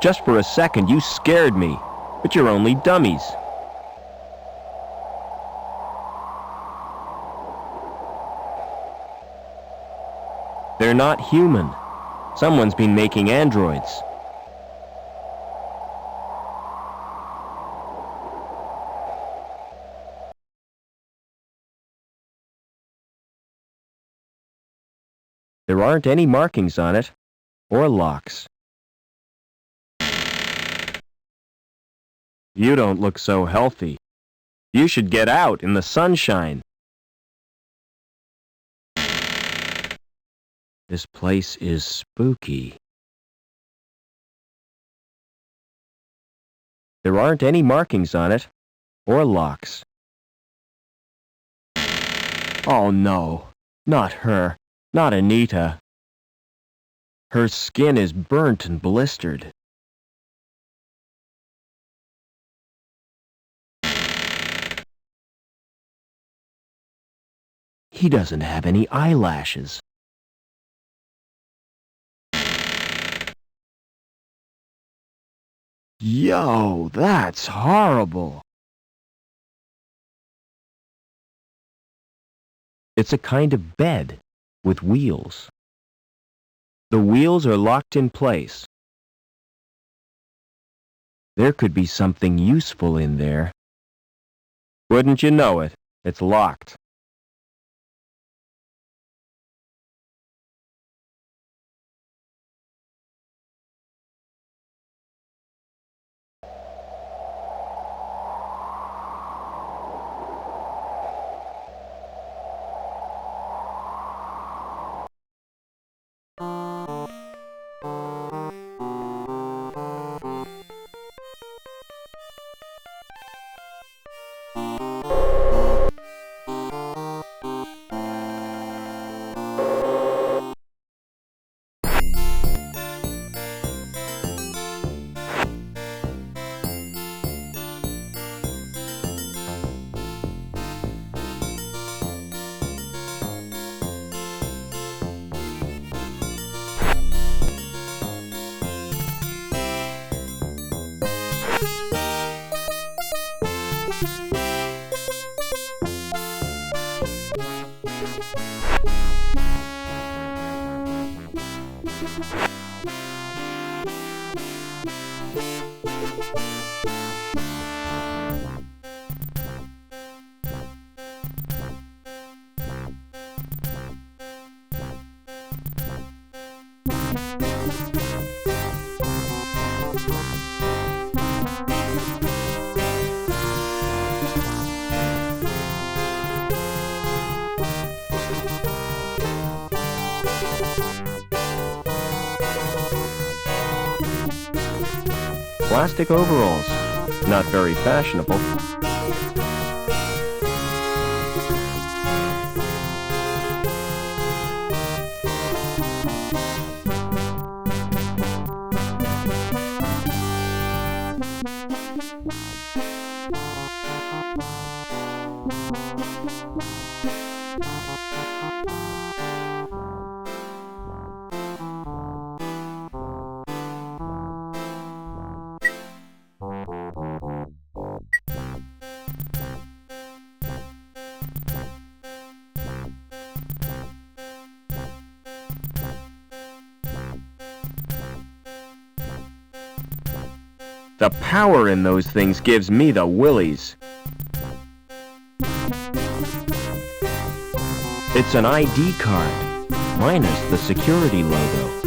Just for a second, you scared me, but you're only dummies. They're not human. Someone's been making androids. There aren't any markings on it, or locks. You don't look so healthy. You should get out in the sunshine. This place is spooky. There aren't any markings on it, or locks. Oh no, not her, not Anita. Her skin is burnt and blistered. He doesn't have any eyelashes. Yo, that's horrible. It's a kind of bed with wheels. The wheels are locked in place. There could be something useful in there. Wouldn't you know it? It's locked. Plastic overalls. Not very fashionable. The power in those things gives me the willies. It's an ID card, minus the security logo.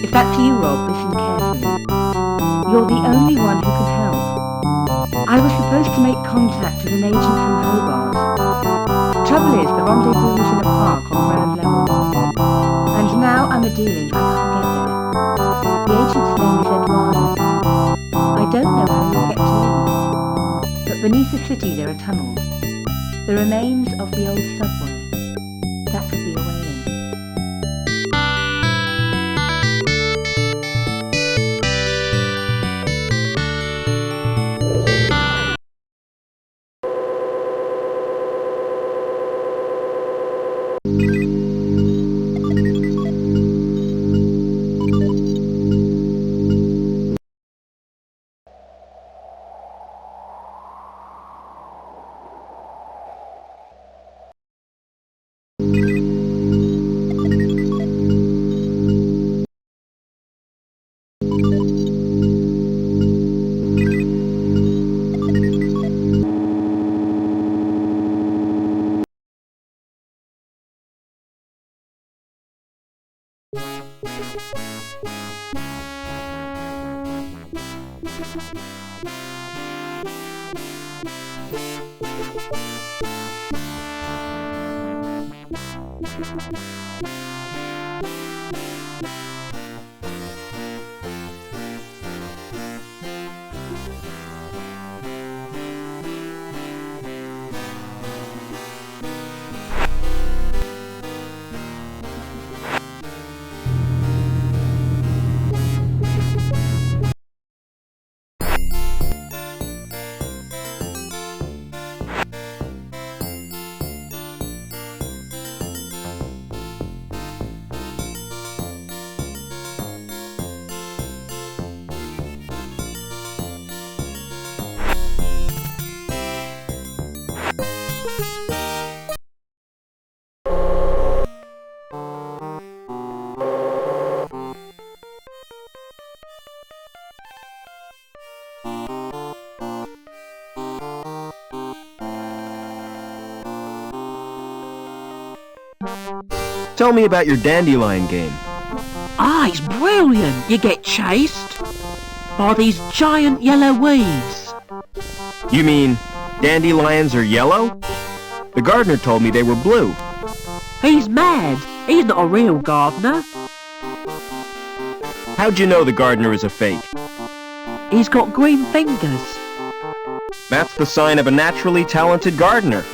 If that's you, Rob, listen carefully. You're the only one who can help. I was supposed to make contact with an agent from Hobart. Trouble is, the rendezvous was in a park on ground level. And now I'm a dealing, I can't get there. The agent's name is Eduardo. I don't know how you'll get to him. But beneath the city there are tunnels. The remains of the old subway. That could be a way in. Tell me about your dandelion game. Ah, it's brilliant. You get chased by these giant yellow weeds. You mean dandelions are yellow? The gardener told me they were blue. He's mad. He's not a real gardener. How'd you know the gardener is a fake? He's got green fingers. That's the sign of a naturally talented gardener.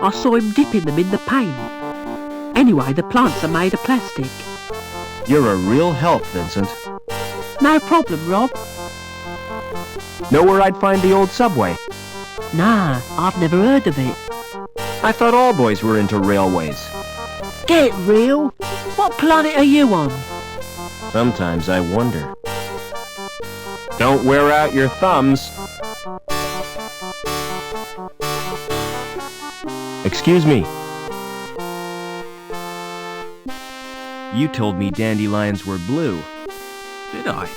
I saw him dipping them in the paint. Anyway, the plants are made of plastic. You're a real help, Vincent. No problem, Rob. Know where I'd find the old subway? Nah, I've never heard of it. I thought all boys were into railways. Get real? What planet are you on? Sometimes I wonder. Don't wear out your thumbs. Excuse me. You told me dandelions were blue. Did I?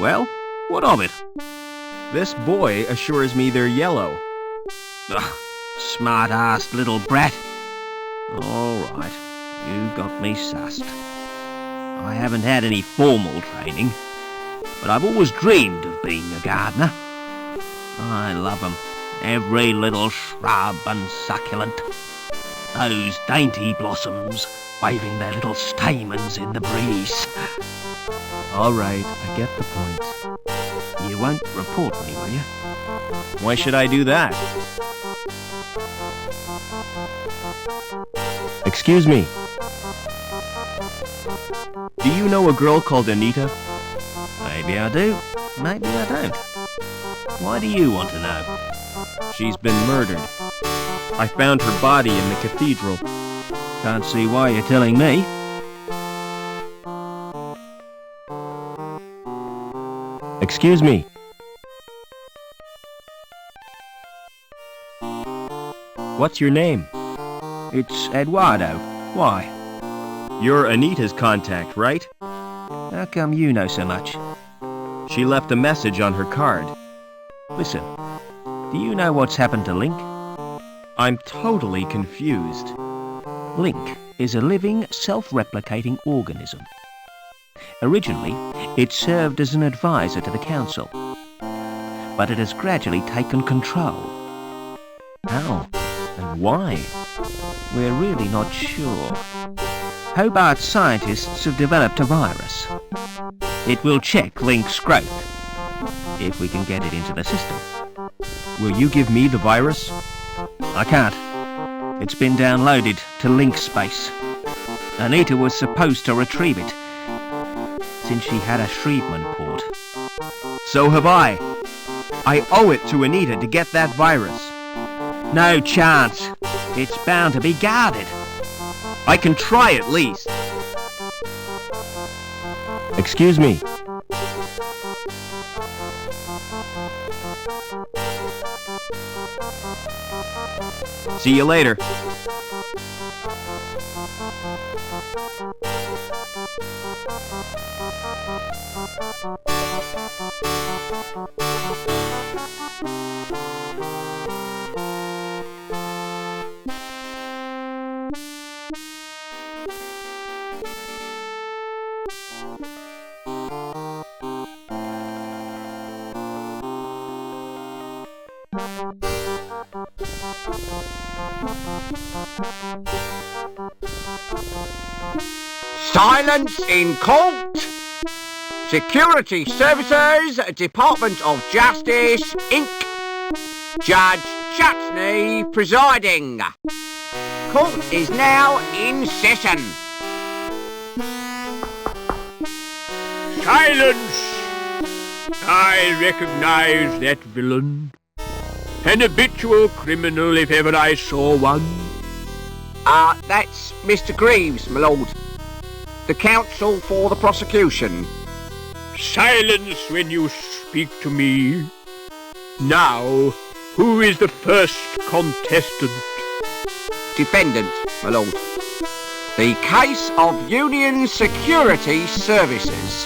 Well, what of it? This boy assures me they're yellow. Ugh, smart-assed little brat. All right, you got me sussed. I haven't had any formal training, but I've always dreamed of being a gardener. I love 'em, every little shrub and succulent. Those dainty blossoms waving their little stamens in the breeze. All right, I get the point. You won't report me, will you? Why should I do that? Excuse me. Do you know a girl called Anita? Maybe I do, maybe I don't. Why do you want to know? She's been murdered. I found her body in the cathedral. Can't see why you're telling me. Excuse me. What's your name? It's Eduardo. Why? You're Anita's contact, right? How come you know so much? She left a message on her card. Listen, do you know what's happened to Link? I'm totally confused. Link is a living, self-replicating organism. Originally, it served as an advisor to the Council, but it has gradually taken control. How? And why? We're really not sure. Hobart scientists have developed a virus. It will check Link's growth, if we can get it into the system. Will you give me the virus? I can't. It's been downloaded to Link space. Anita was supposed to retrieve it, since she had a Shrievman port. So have I. I owe it to Anita to get that virus. No chance. It's bound to be guarded. I can try at least. Excuse me. See you later. Silence in court! Security Services, Department of Justice, Inc. Judge Chutney presiding. Court is now in session. Silence! I recognize that villain. An habitual criminal if ever I saw one. That's Mr. Greaves, my lord. The counsel for the prosecution. Silence when you speak to me. Now, who is the first contestant? Defendant, my lord. The case of Union Security Services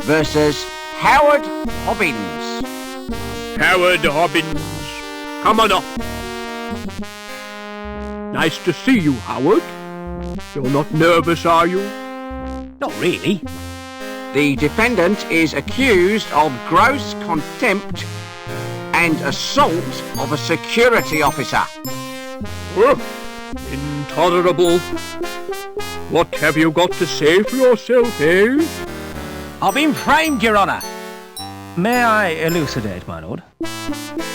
versus Howard Hobbins. Howard Hobbins, come on up. Nice to see you, Howard. You're not nervous, are you? Not really. The defendant is accused of gross contempt and assault of a security officer. Intolerable. What have you got to say for yourself, eh? I've been framed, Your Honour. May I elucidate, my lord?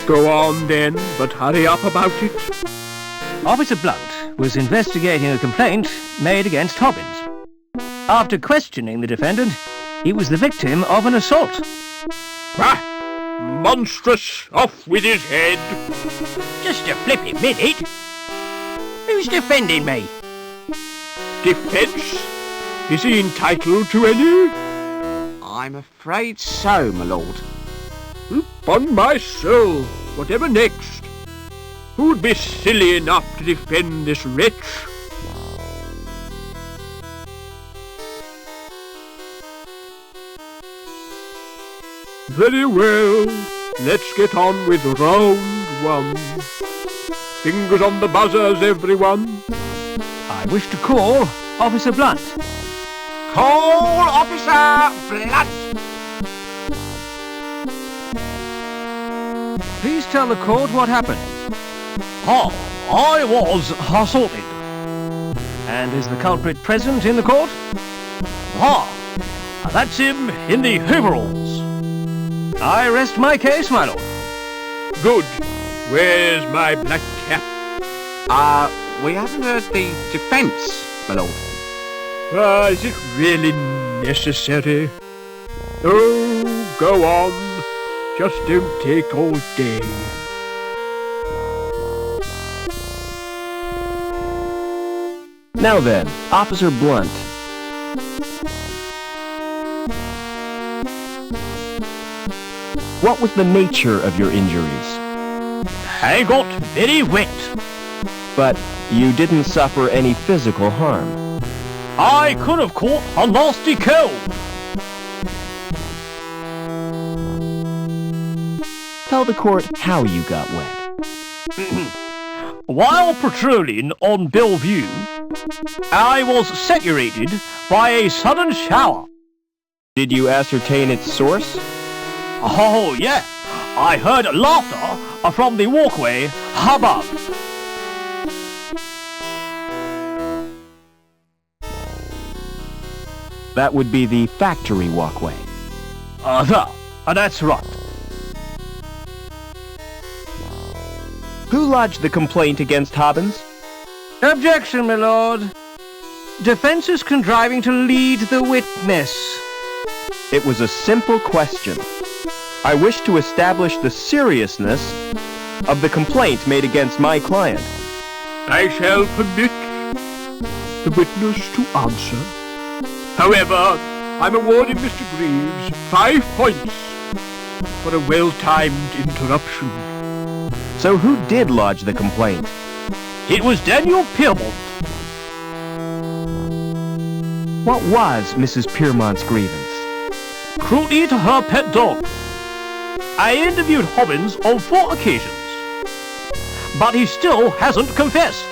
Go on then, but hurry up about it. Officer Blunt was investigating a complaint made against Hobbins. After questioning the defendant, he was the victim of an assault. Monstrous! Off with his head! Just a flipping minute. Who's defending me? Defence? Is he entitled to any? I'm afraid so, my lord. Upon my soul, whatever next? Who'd be silly enough to defend this wretch? Very well, let's get on with round one. Fingers on the buzzers, everyone. I wish to call Officer Blunt. Call Officer Blunt! Please tell the court what happened. I was assaulted. And is the culprit present in the court? That's him in the overalls. I rest my case, my lord. Good. Where's my black cap? We haven't heard the defence, my lord. Is it really necessary? Oh, go on. Just don't take all day. Now then, Officer Blunt. What was the nature of your injuries? I got very wet. But you didn't suffer any physical harm. I could have caught a nasty cold. Tell the court how you got wet. While patrolling on Bellevue, I was saturated by a sudden shower. Did you ascertain its source? Oh, yeah. I heard laughter from the walkway above. That would be the factory walkway. That's right. Who lodged the complaint against Hobbins? Objection, my lord. Defense is contriving to lead the witness. It was a simple question. I wish to establish the seriousness of the complaint made against my client. I shall permit the witness to answer. However, I'm awarding Mr. Greaves 5 points for a well-timed interruption. So who did lodge the complaint? It was Daniel Piermont. What was Mrs. Piermont's grievance? Cruelty to her pet dog. I interviewed Hobbins on 4 occasions, but he still hasn't confessed.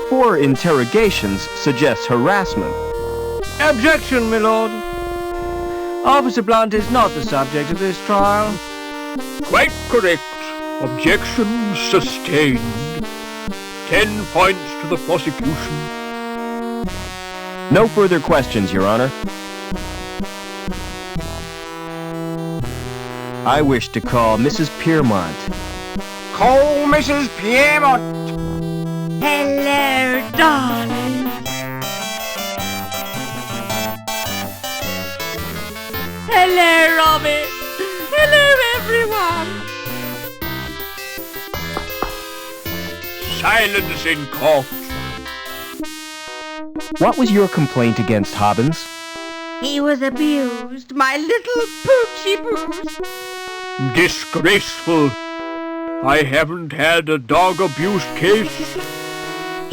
4 interrogations suggests harassment. Objection, my lord. Officer Blunt is not the subject of this trial. Quite correct. Objection sustained. 10 points to the prosecution. No further questions, Your Honor. I wish to call Mrs. Piermont. Call Mrs. Piermont. Hello, darling. Hello, Robbie. Hello, everyone. Silence in court. What was your complaint against Hobbins? He was abused, my little poochie poos. Disgraceful. I haven't had a dog abuse case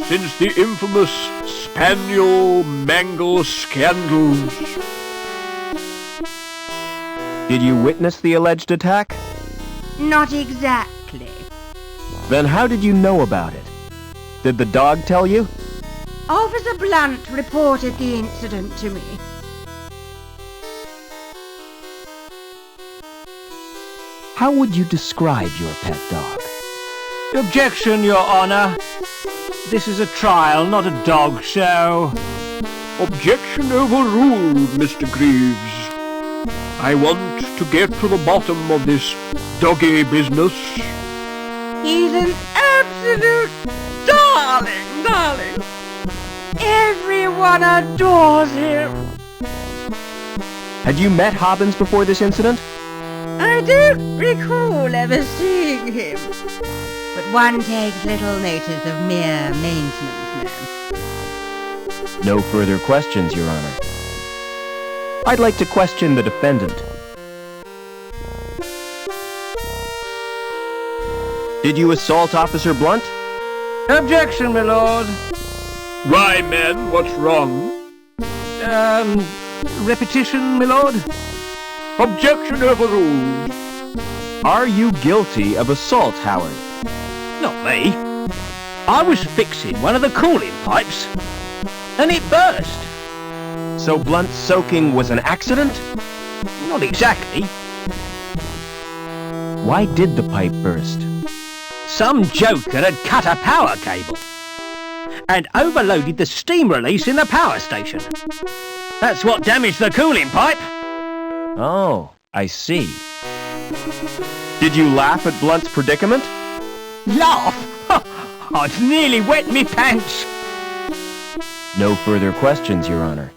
since the infamous Spaniel Mangle scandals. Did you witness the alleged attack? Not exactly. Then how did you know about it? Did the dog tell you? Officer Blunt reported the incident to me. How would you describe your pet dog? Objection, Your Honor. This is a trial, not a dog show. Objection overruled, Mr. Greaves. I want to get to the bottom of this doggy business. He's an absolute darling. Everyone adores him. Had you met Hobbins before this incident? I don't recall ever seeing him. But one takes little notice of mere maintenance men. No further questions, Your Honor. I'd like to question the defendant. Did you assault Officer Blunt? Objection, my lord. Why, man, what's wrong? Repetition, my lord? Objection overruled. Are you guilty of assault, Howard? Not me. I was fixing one of the cooling pipes, and it burst. So Blunt's soaking was an accident? Not exactly. Why did the pipe burst? Some joker had cut a power cable and overloaded the steam release in the power station. That's what damaged the cooling pipe. Oh, I see. Did you laugh at Blunt's predicament? Laugh? I'd nearly wet me pants. No further questions, Your Honor.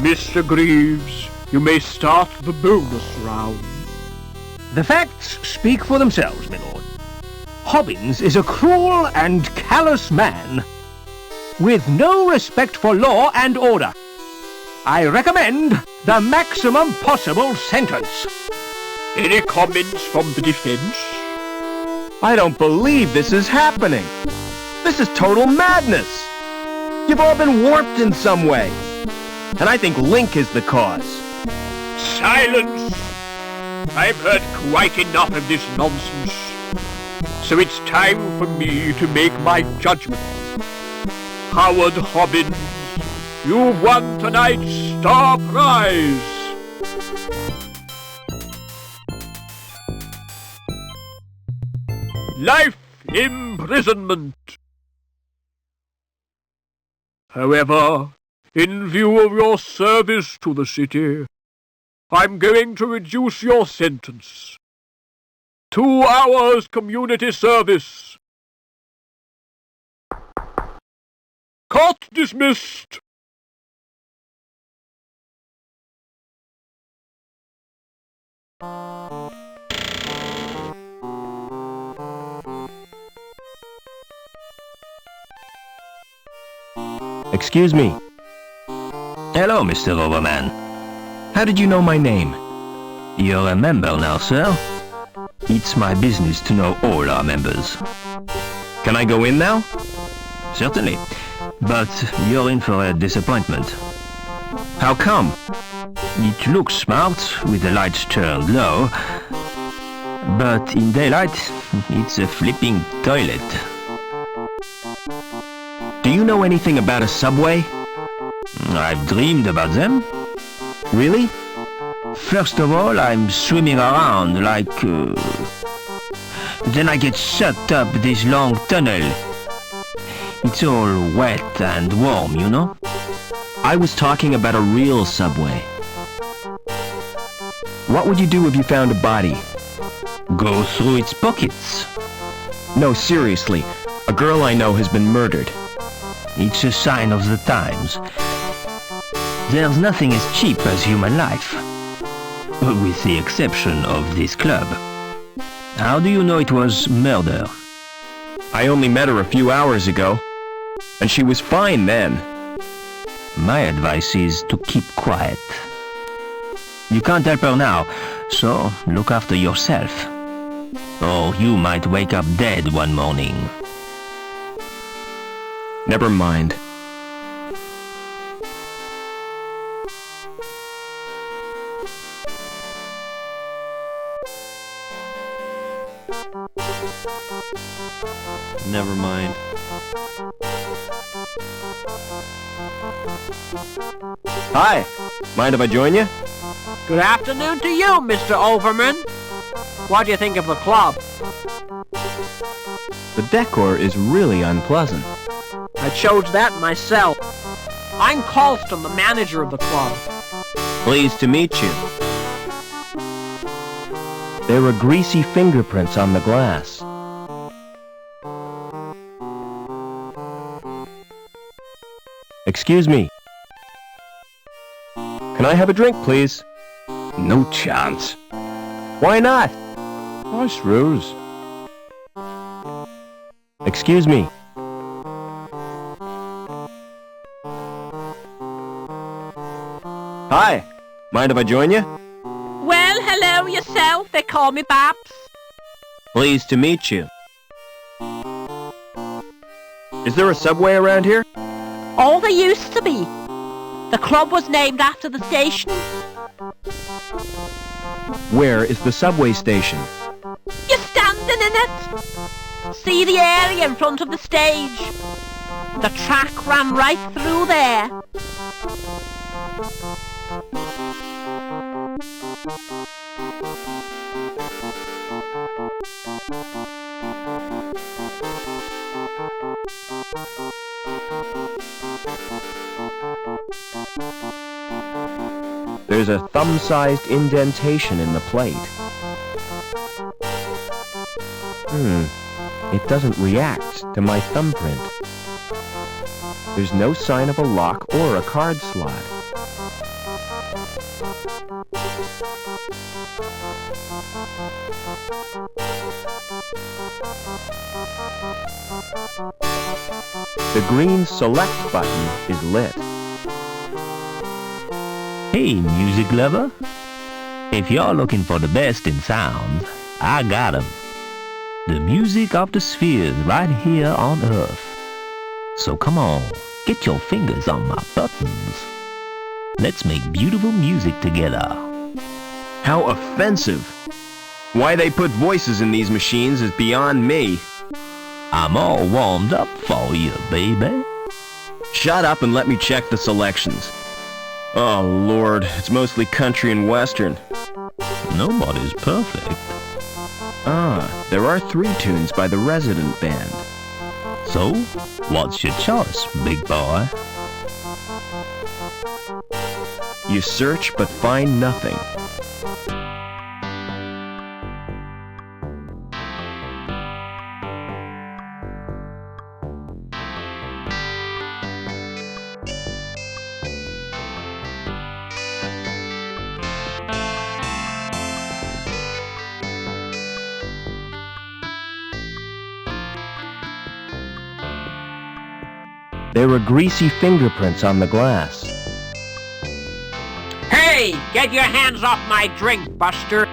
Mr. Greaves, you may start the bonus round. The facts speak for themselves, my lord. Hobbins is a cruel and callous man, with no respect for law and order. I recommend the maximum possible sentence. Any comments from the defense? I don't believe this is happening. This is total madness. You've all been warped in some way. And I think Link is the cause. Silence! I've heard quite enough of this nonsense. So it's time for me to make my judgment. Howard Hobbins, you've won tonight's star prize. Life imprisonment. However, in view of your service to the city, I'm going to reduce your sentence. 2 hours community service. Court dismissed. Excuse me. Hello, Mr. Overman. How did you know my name? You're a member now, sir. It's my business to know all our members. Can I go in now? Certainly. But you're in for a disappointment. How come? It looks smart with the lights turned low, but in daylight, it's a flipping toilet. Do you know anything about a subway? I've dreamed about them. Really? First of all, I'm swimming around like... Then I get sucked up this long tunnel. It's all wet and warm, you know? I was talking about a real subway. What would you do if you found a body? Go through its pockets. No, seriously. A girl I know has been murdered. It's a sign of the times. There's nothing as cheap as human life. With the exception of this club. How do you know it was murder? I only met her a few hours ago, and she was fine then. My advice is to keep quiet. You can't help her now, so look after yourself. Or you might wake up dead one morning. Never mind. Never mind. Hi. Mind if I join you? Good afternoon to you, Mr. Overman. What do you think of the club? The decor is really unpleasant. I chose that myself. I'm Colston, the manager of the club. Pleased to meet you. There are greasy fingerprints on the glass. Excuse me. Can I have a drink, please? No chance. Why not? Nice rules. Excuse me. Hi. Mind if I join you? Well, hello yourself. They call me Babs. Pleased to meet you. Is there a subway around here? Oh, there used to be. The club was named after the station. Where is the subway station? You're standing in it. See the area in front of the stage. The track ran right through there. There's a thumb-sized indentation in the plate. It doesn't react to my thumbprint. There's no sign of a lock or a card slot. The green select button is lit. Hey, music lover. If you're looking for the best in sound, I got 'em. The music of the spheres right here on Earth. So come on, get your fingers on my buttons. Let's make beautiful music together. How offensive! Why they put voices in these machines is beyond me. I'm all warmed up for you, baby. Shut up and let me check the selections. Oh, Lord, it's mostly country and western. Nobody's perfect. There are 3 tunes by the resident band. So, what's your choice, big boy? You search but find nothing. There are greasy fingerprints on the glass. Hey, get your hands off my drink, Buster.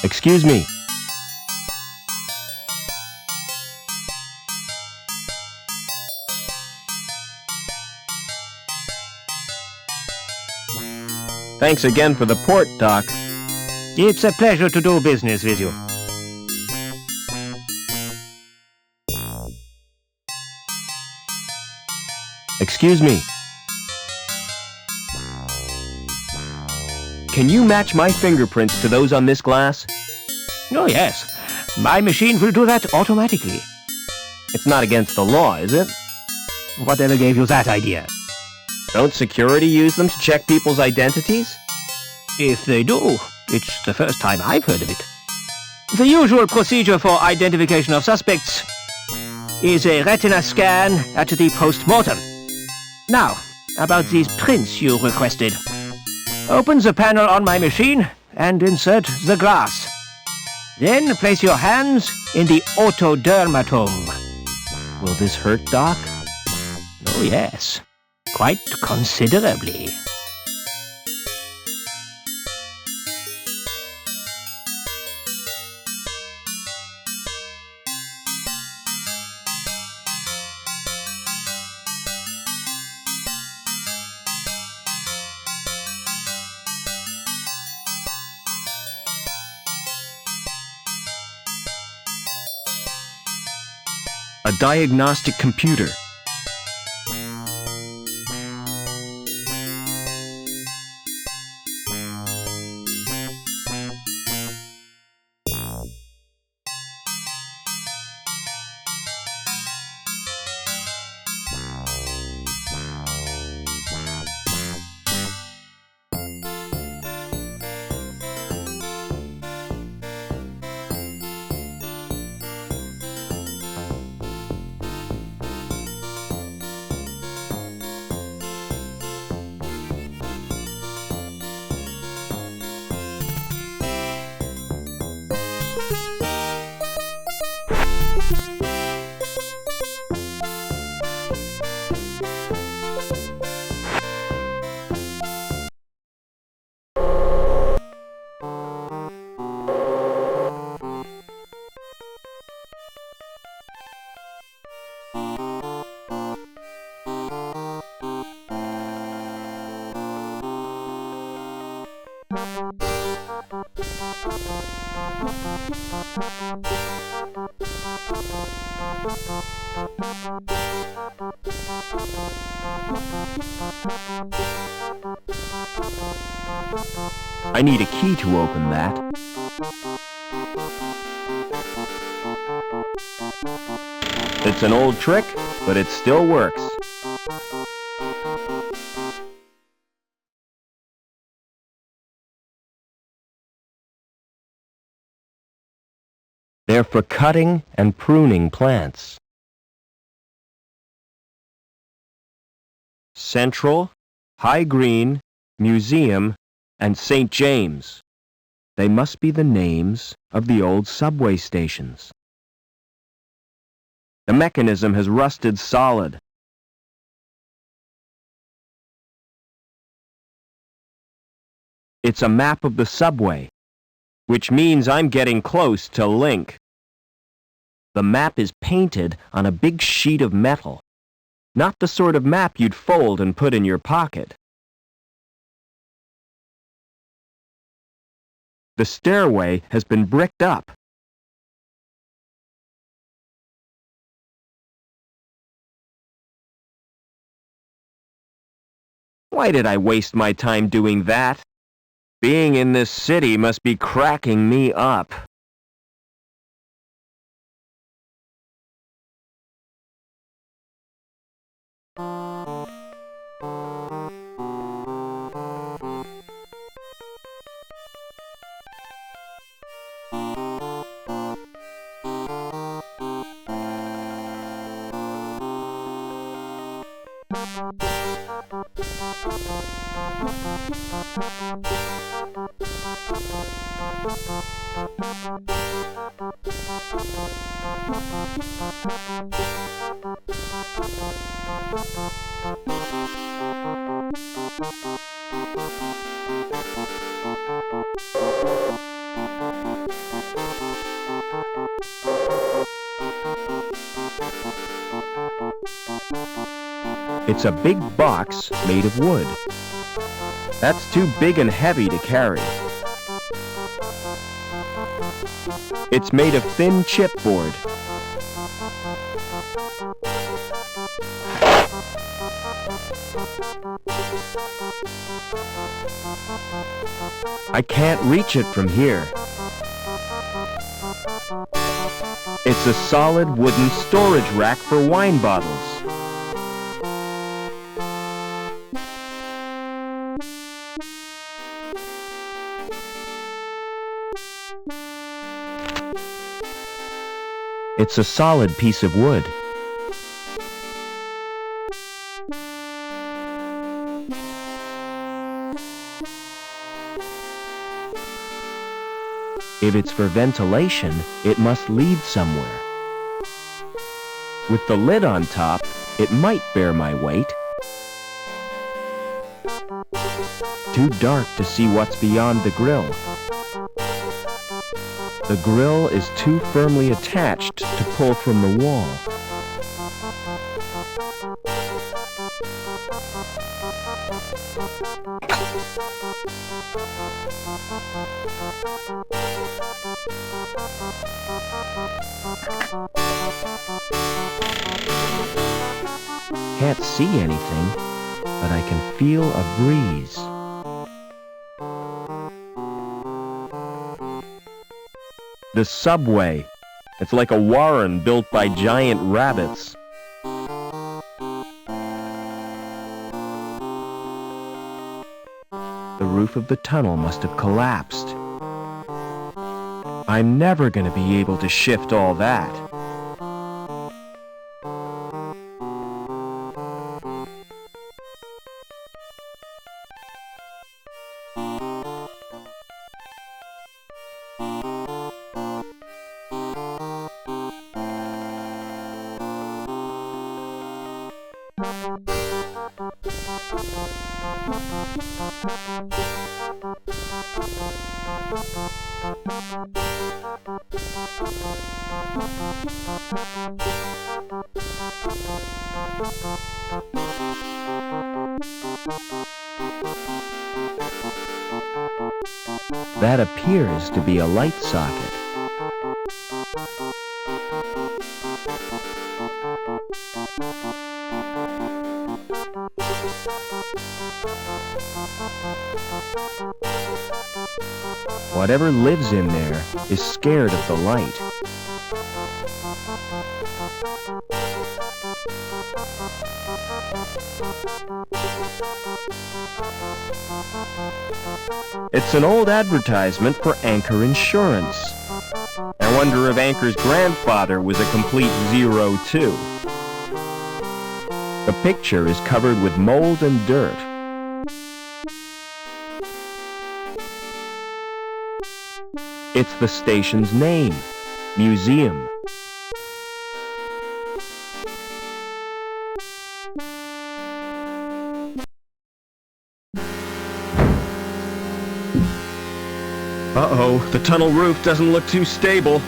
Excuse me. Thanks again for the port, Doc. It's a pleasure to do business with you. Excuse me. Can you match my fingerprints to those on this glass? Oh, yes. My machine will do that automatically. It's not against the law, is it? Whatever gave you that idea? Don't security use them to check people's identities? If they do, it's the first time I've heard of it. The usual procedure for identification of suspects is a retina scan at the post-mortem. Now, about these prints you requested. Open the panel on my machine and insert the glass. Then place your hands in the otodermatome. Will this hurt, Doc? Oh, yes. Quite considerably. A diagnostic computer. I need a key to open that. It's an old trick, but it still works. They're for cutting and pruning plants. Central, High Green, Museum, and St. James. They must be the names of the old subway stations. The mechanism has rusted solid. It's a map of the subway, which means I'm getting close to Link. The map is painted on a big sheet of metal, not the sort of map you'd fold and put in your pocket. The stairway has been bricked up. Why did I waste my time doing that? Being in this city must be cracking me up. It's a big box made of wood. That's too big and heavy to carry. It's made of thin chipboard. I can't reach it from here. It's a solid wooden storage rack for wine bottles. It's a solid piece of wood. If it's for ventilation, it must lead somewhere. With the lid on top, it might bear my weight. Too dark to see what's beyond the grill. The grill is too firmly attached to pull from the wall. Can't see anything, but I can feel a breeze. The subway. It's like a warren built by giant rabbits. The roof of the tunnel must have collapsed. I'm never going to be able to shift all that. That appears to be a light socket. Whatever lives in there is scared of the light. It's an old advertisement for Anchor Insurance. I wonder if Anchor's grandfather was a complete zero, too. The picture is covered with mold and dirt. It's the station's name, Museum. Uh-oh, the tunnel roof doesn't look too stable.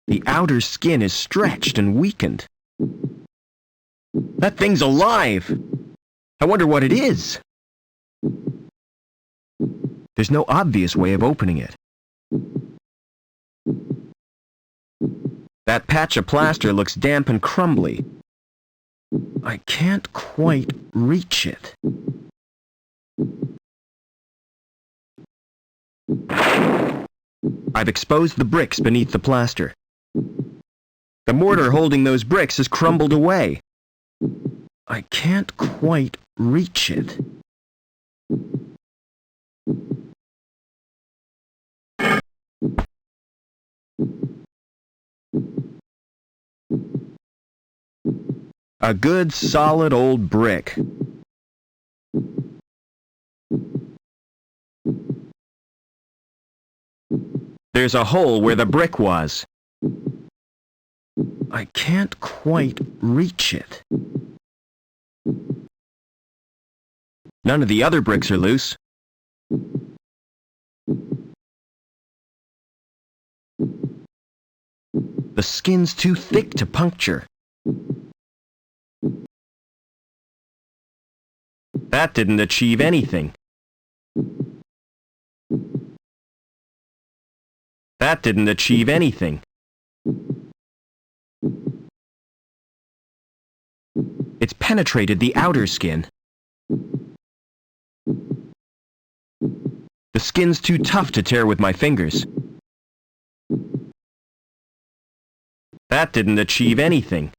The outer skin is stretched and weakened. That thing's alive! I wonder what it is. There's no obvious way of opening it. That patch of plaster looks damp and crumbly. I can't quite reach it. I've exposed the bricks beneath the plaster. The mortar holding those bricks has crumbled away. I can't quite reach it. A good solid old brick. There's a hole where the brick was. I can't quite reach it. None of the other bricks are loose. The skin's too thick to puncture. That didn't achieve anything. That didn't achieve anything. It's penetrated the outer skin. The skin's too tough to tear with my fingers. That didn't achieve anything.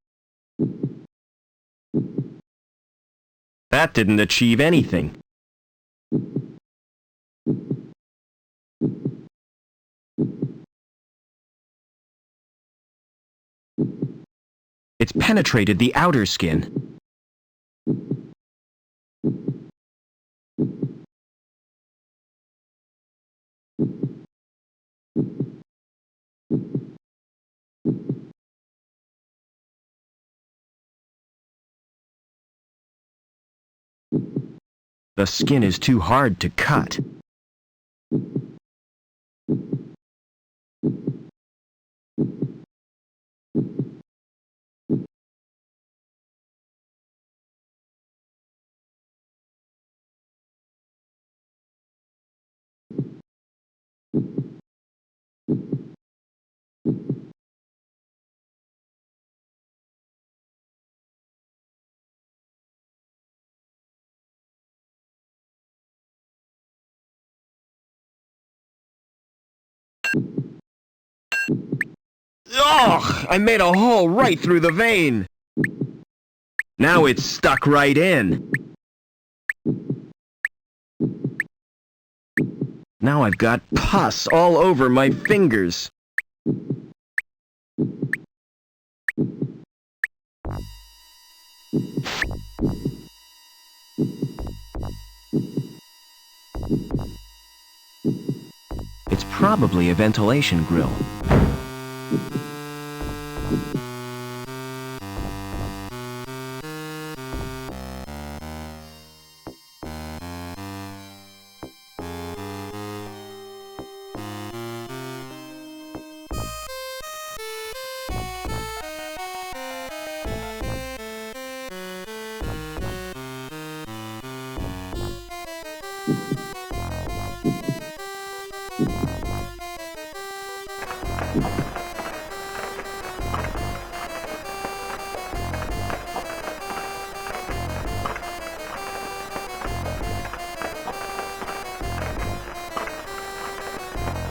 That didn't achieve anything. It's penetrated the outer skin. The skin is too hard to cut. Ugh! I made a hole right through the vein. Now it's stuck right in. Now I've got pus all over my fingers. It's probably a ventilation grill.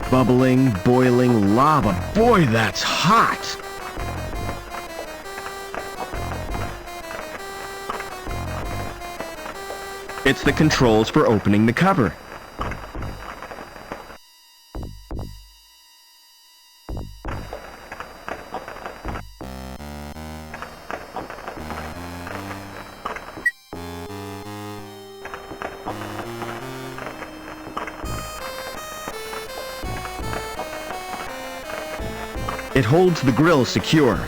Bubbling, boiling lava. Boy, that's hot! It's the controls for opening the cover. It holds the grill secure.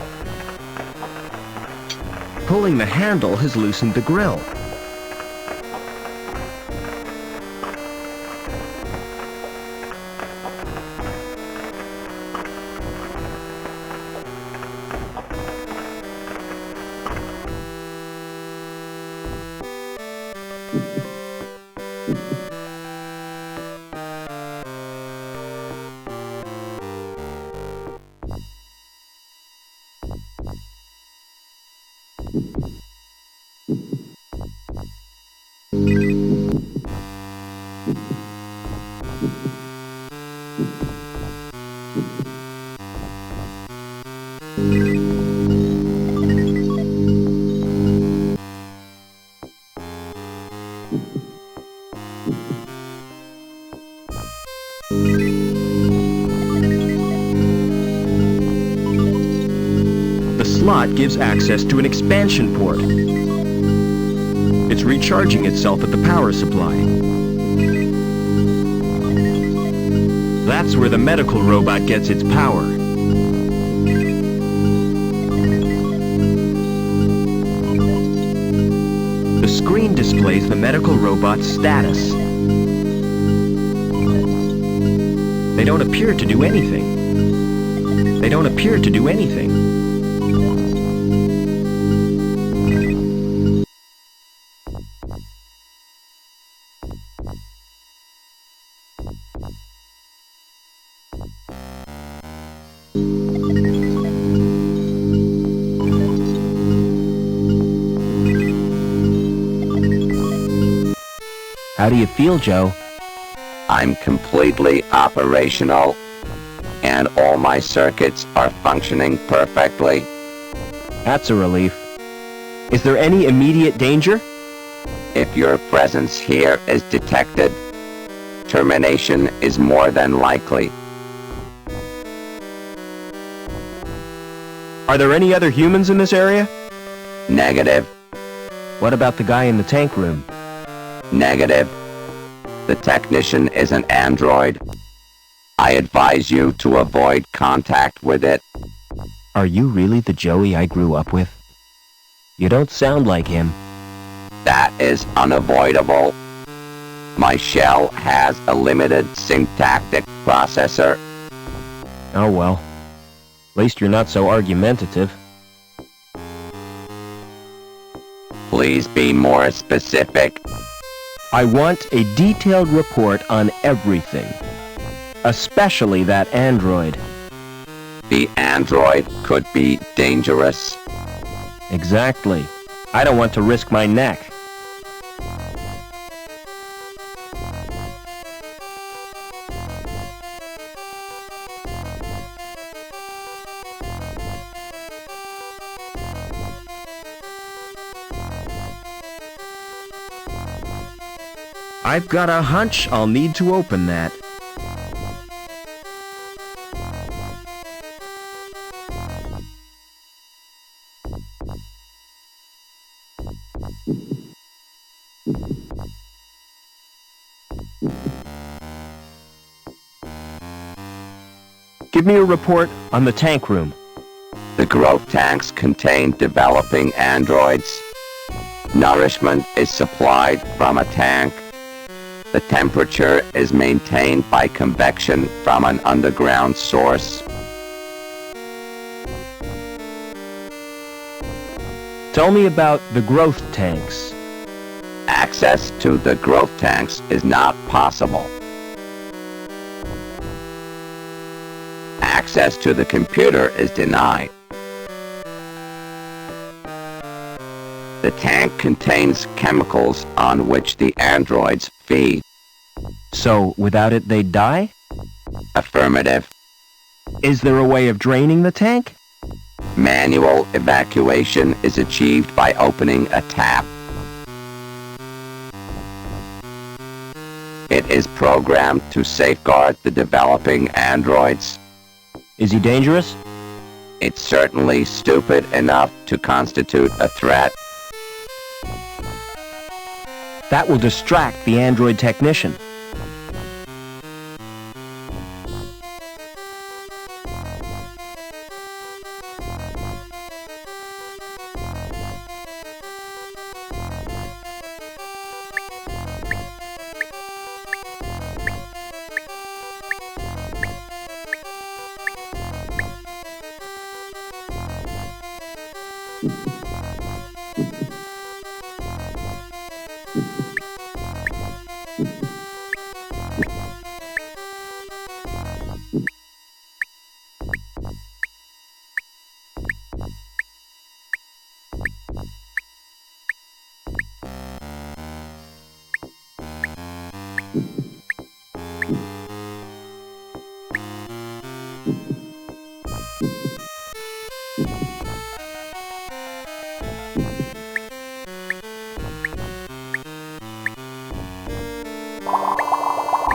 Pulling the handle has loosened the grill. The slot gives access to an expansion port. It's recharging itself at the power supply. That's where the medical robot gets its power. The screen displays the medical robot's status. They don't appear to do anything. They don't appear to do anything. How do you feel, Joe? I'm completely operational, and all my circuits are functioning perfectly. That's a relief. Is there any immediate danger? If your presence here is detected, termination is more than likely. Are there any other humans in this area? Negative. What about the guy in the tank room? Negative. The technician is an android. I advise you to avoid contact with it. Are you really the Joey I grew up with? You don't sound like him. That is unavoidable. My shell has a limited syntactic processor. Oh well. At least you're not so argumentative. Please be more specific. I want a detailed report on everything. Especially that android. The android could be dangerous. Exactly. I don't want to risk my neck. I've got a hunch I'll need to open that. Give me a report on the tank room. The growth tanks contain developing androids. Nourishment is supplied from a tank. The temperature is maintained by convection from an underground source. Tell me about the growth tanks. Access to the growth tanks is not possible. Access to the computer is denied. The tank contains chemicals on which the androids feed. So, without it they'd die? Affirmative. Is there a way of draining the tank? Manual evacuation is achieved by opening a tap. It is programmed to safeguard the developing androids. Is he dangerous? It's certainly stupid enough to constitute a threat. That will distract the android technician.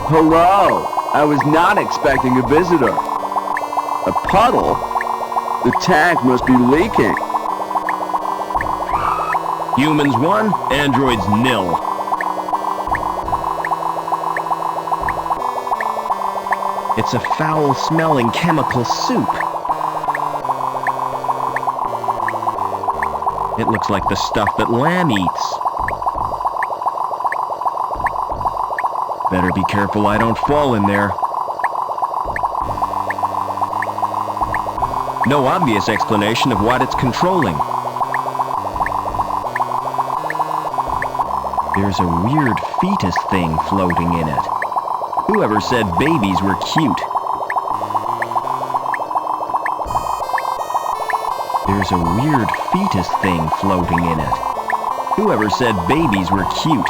Hello! I was not expecting a visitor. A puddle? The tank must be leaking. Humans 1, androids 0. It's a foul-smelling chemical soup. It looks like the stuff that lamb eats. Better be careful I don't fall in there. No obvious explanation of what it's controlling. There's a weird fetus thing floating in it. Whoever said babies were cute? There's a weird fetus thing floating in it. Whoever said babies were cute?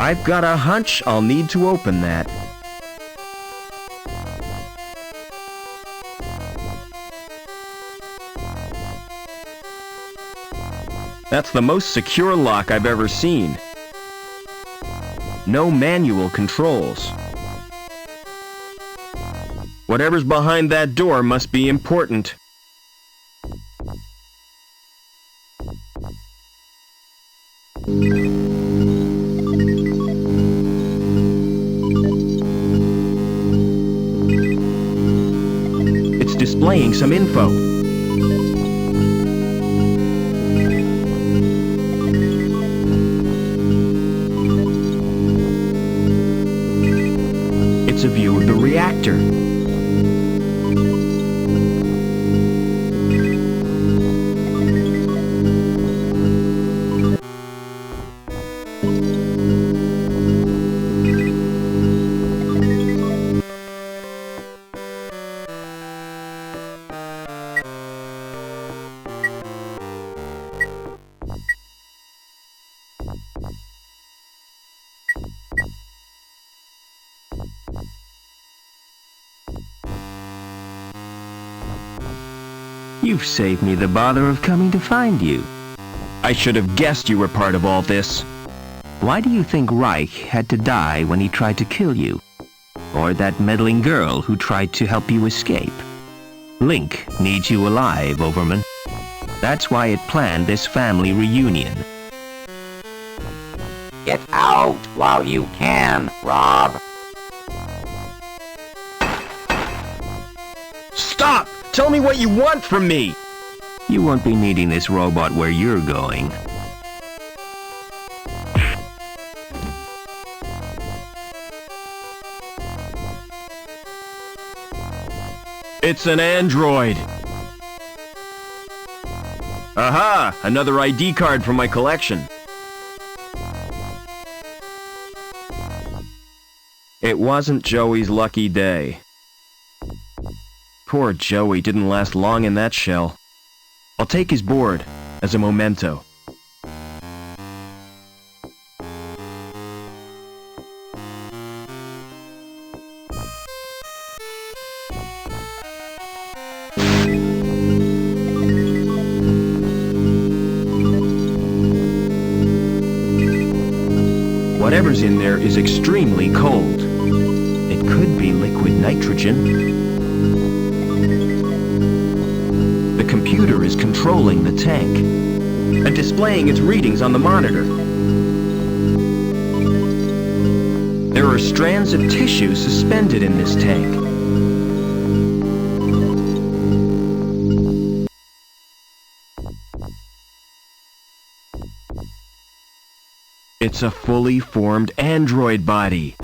I've got a hunch I'll need to open that. That's the most secure lock I've ever seen. No manual controls. Whatever's behind that door must be important. It's displaying some info. It's a view of the reactor. You've saved me the bother of coming to find you. I should have guessed you were part of all this. Why do you think Reich had to die when he tried to kill you? Or that meddling girl who tried to help you escape? Link needs you alive, Overman. That's why it planned this family reunion. Get out while you can, Rob. Stop! Tell me what you want from me! You won't be needing this robot where you're going. It's an android! Aha! Another ID card from my collection. It wasn't Joey's lucky day. Poor Joey didn't last long in that shell. I'll take his board as a memento. Whatever's in there is extremely cold. It could be liquid nitrogen. The computer is controlling the tank and displaying its readings on the monitor. There are strands of tissue suspended in this tank. It's a fully formed android body.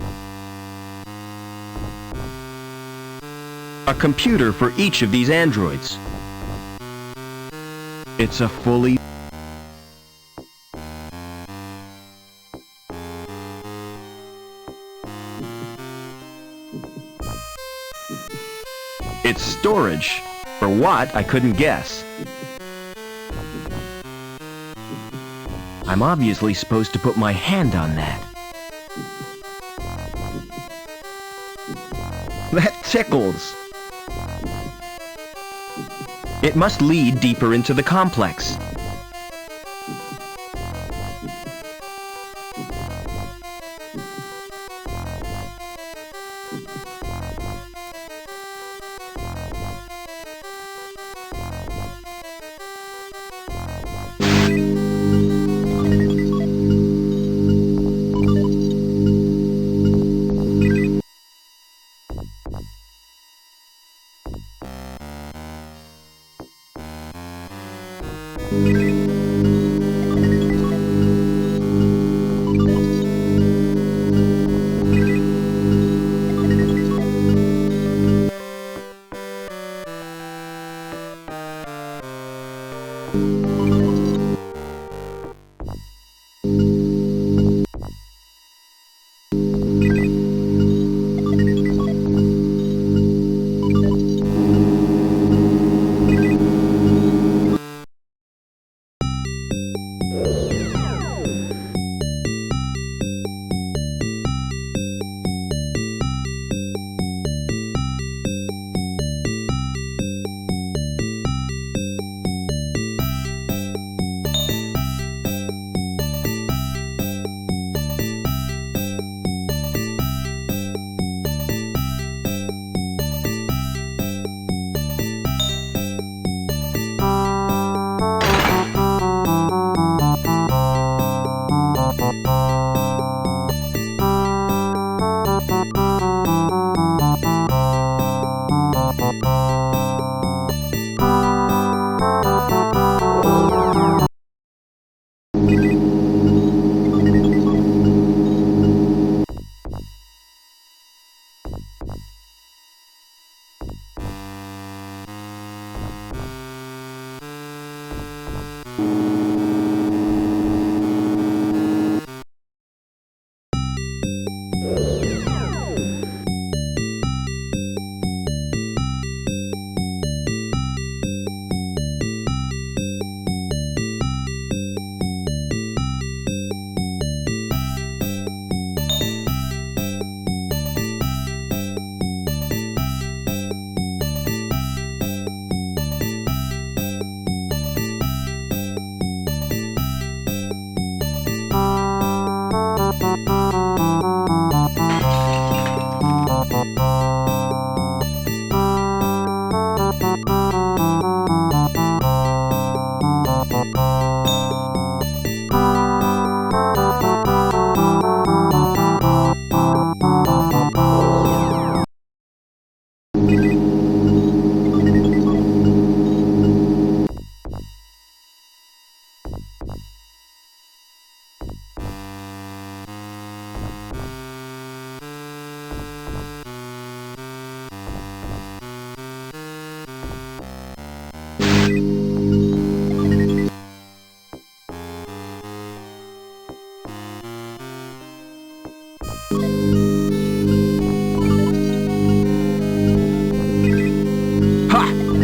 A computer for each of these androids. It's a fully... It's storage. For what, I couldn't guess. I'm obviously supposed to put my hand on that. That tickles. It must lead deeper into the complex.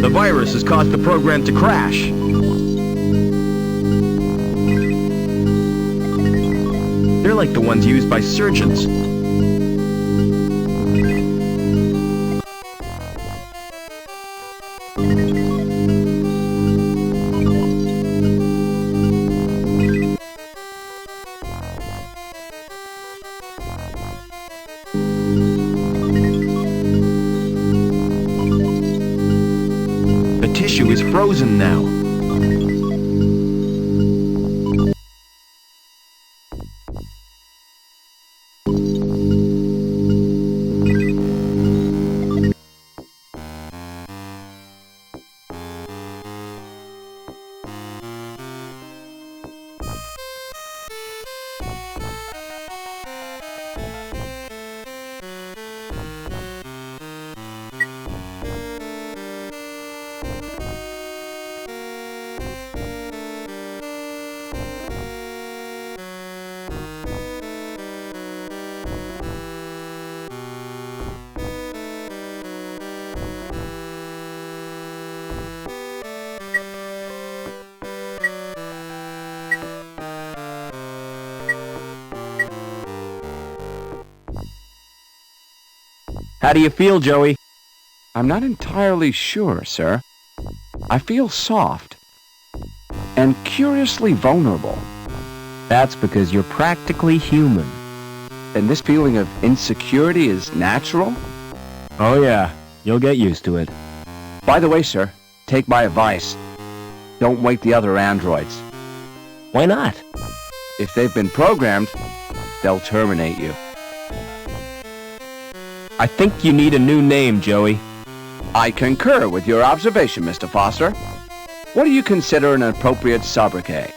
The virus has caused the program to crash. They're like the ones used by surgeons. The tissue is frozen now. How do you feel, Joey? I'm not entirely sure, sir. I feel soft and curiously vulnerable. That's because you're practically human. And this feeling of insecurity is natural? Oh yeah, you'll get used to it. By the way, sir, take my advice. Don't wake the other androids. Why not? If they've been programmed, they'll terminate you. I think you need a new name, Joey. I concur with your observation, Mr. Foster. What do you consider an appropriate sobriquet?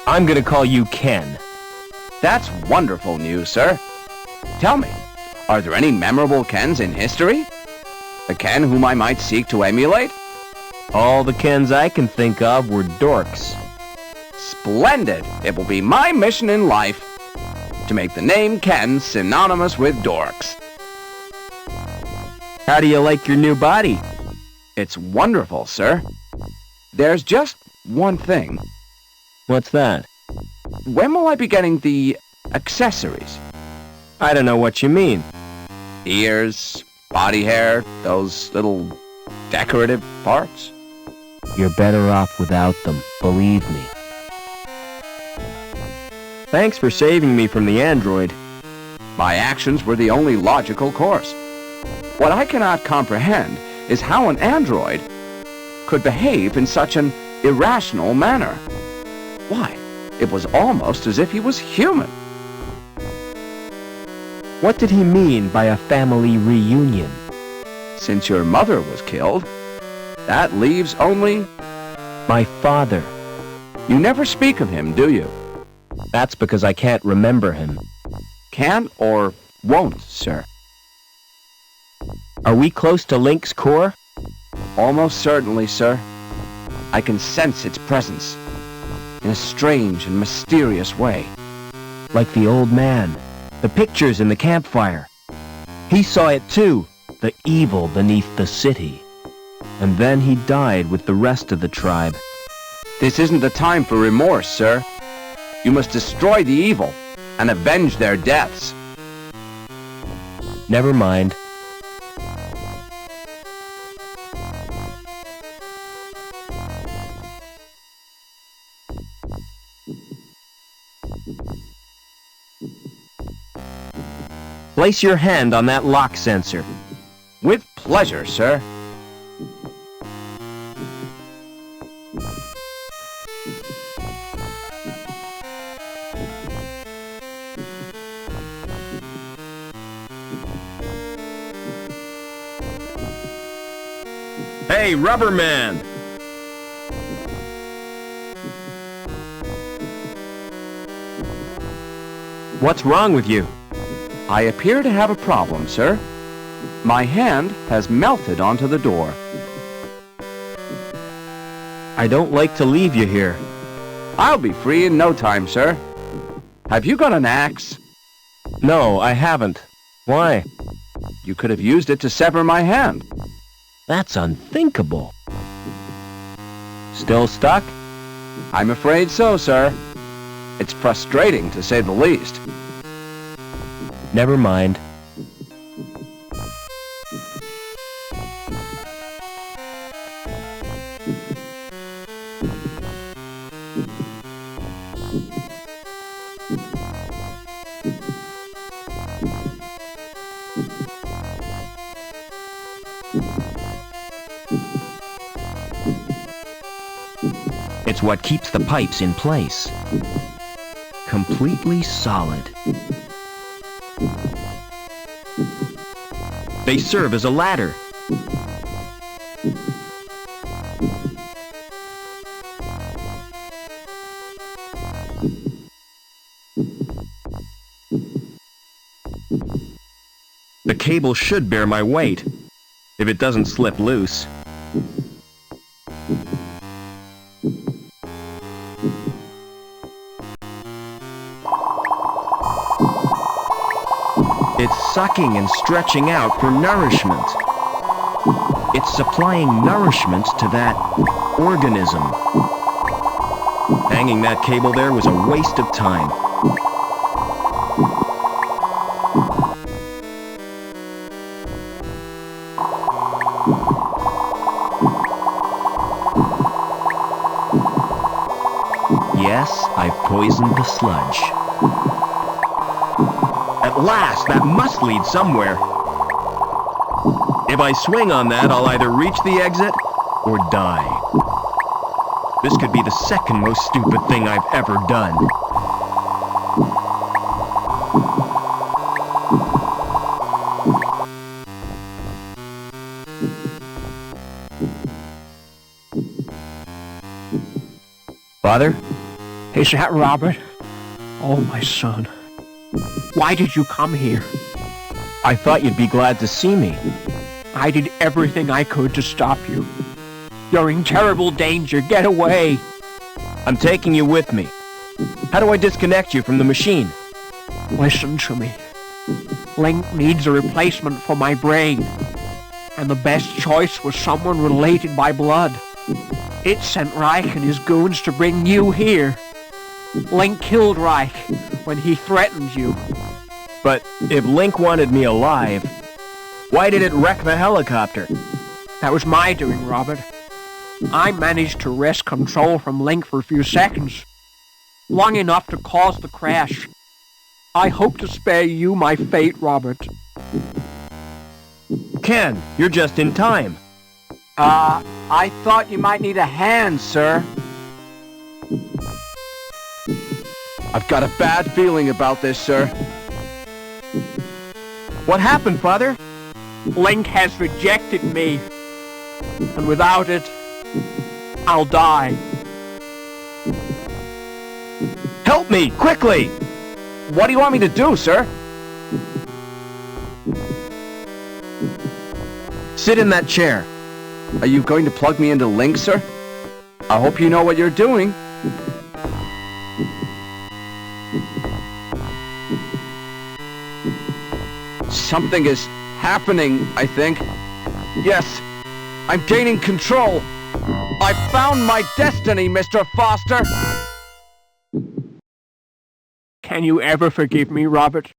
I'm gonna call you Ken. That's wonderful news, sir. Tell me, are there any memorable Kens in history? A Ken whom I might seek to emulate? All the Kens I can think of were dorks. Splendid! It will be my mission in life to make the name Ken synonymous with dorks. How do you like your new body? It's wonderful, sir. There's just one thing. What's that? When will I be getting the accessories? I don't know what you mean. Ears, body hair, those little decorative parts? You're better off without them, believe me. Thanks for saving me from the android. My actions were the only logical course. What I cannot comprehend is how an android could behave in such an irrational manner. Why, it was almost as if he was human. What did he mean by a family reunion? Since your mother was killed, that leaves only... My father. You never speak of him, do you? That's because I can't remember him. Can't or won't, sir? Are we close to Link's core? Almost certainly, sir. I can sense its presence in a strange and mysterious way. Like the old man, the pictures in the campfire. He saw it too, the evil beneath the city. And then he died with the rest of the tribe. This isn't the time for remorse, sir. You must destroy the evil and avenge their deaths. Never mind. Place your hand on that lock sensor. With pleasure, sir. Hey, Rubber Man! What's wrong with you? I appear to have a problem, sir. My hand has melted onto the door. I don't like to leave you here. I'll be free in no time, sir. Have you got an axe? No, I haven't. Why? You could have used it to sever my hand. That's unthinkable. Still stuck? I'm afraid so, sir. It's frustrating, to say the least. Never mind. It's what keeps the pipes in place. Completely solid. They serve as a ladder. The cable should bear my weight, if it doesn't slip loose. It's sucking and stretching out for nourishment. It's supplying nourishment to that organism. Hanging that cable there was a waste of time. Yes, I've poisoned the sludge. At last, that must lead somewhere. If I swing on that, I'll either reach the exit or die. This could be the second most stupid thing I've ever done. Father? Is that Robert? Oh, my son. Why did you come here? I thought you'd be glad to see me. I did everything I could to stop you. You're in terrible danger. Get away. I'm taking you with me. How do I disconnect you from the machine? Listen to me. Link needs a replacement for my brain. And the best choice was someone related by blood. It sent Reich and his goons to bring you here. Link killed Reich when he threatened you. But if Link wanted me alive, why did it wreck the helicopter? That was my doing, Robert. I managed to wrest control from Link for a few seconds. Long enough to cause the crash. I hope to spare you my fate, Robert. Ken, you're just in time. I thought you might need a hand, sir. I've got a bad feeling about this, sir. What happened, Father? Link has rejected me. And without it, I'll die. Help me, quickly! What do you want me to do, sir? Sit in that chair. Are you going to plug me into Link, sir? I hope you know what you're doing. Something is happening, I think. Yes, I'm gaining control. I found my destiny, Mr. Foster. Can you ever forgive me, Robert?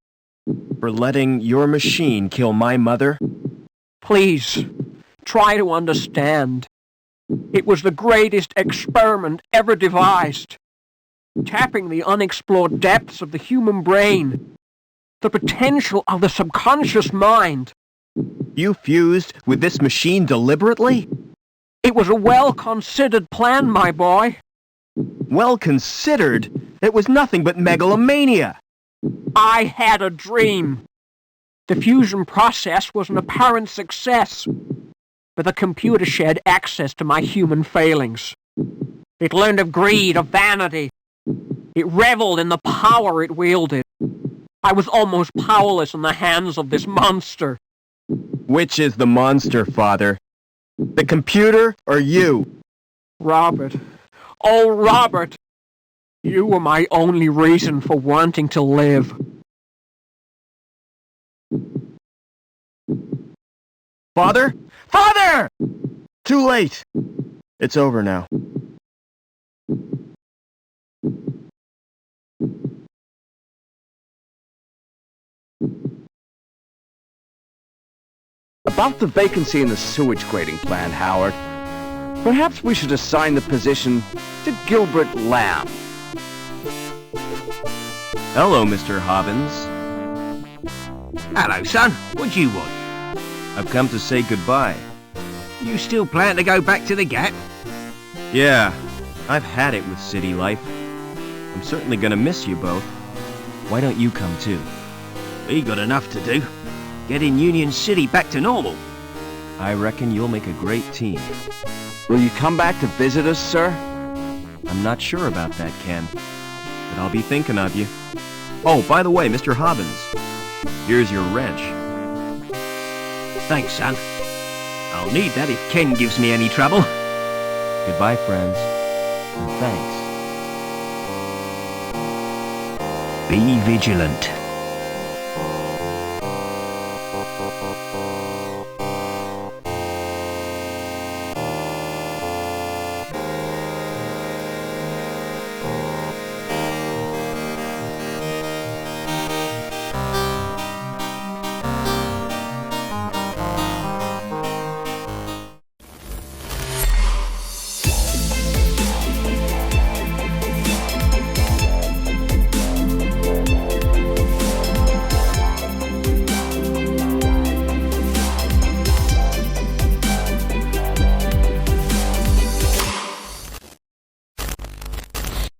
For letting your machine kill my mother? Please, try to understand. It was the greatest experiment ever devised. Tapping the unexplored depths of the human brain. The potential of the subconscious mind. You fused with this machine deliberately? It was a well-considered plan, my boy. Well-considered? It was nothing but megalomania. I had a dream. The fusion process was an apparent success, but the computer shared access to my human failings. It learned of greed, of vanity. It reveled in the power it wielded. I was almost powerless in the hands of this monster. Which is the monster, Father? The computer or you? Robert. Oh, Robert! You were my only reason for wanting to live. Father? Father! Too late. It's over now. About the vacancy in the sewage grading plant, Howard. Perhaps we should assign the position to Gilbert Lamb. Hello, Mr. Hobbins. Hello, son. What do you want? I've come to say goodbye. You still plan to go back to the Gap? Yeah, I've had it with city life. I'm certainly gonna miss you both. Why don't you come too? We got enough to do. Getting Union City back to normal. I reckon you'll make a great team. Will you come back to visit us, sir? I'm not sure about that, Ken. But I'll be thinking of you. Oh, by the way, Mr. Hobbins, here's your wrench. Thanks, son. I'll need that if Ken gives me any trouble. Goodbye, friends. And thanks. Be vigilant.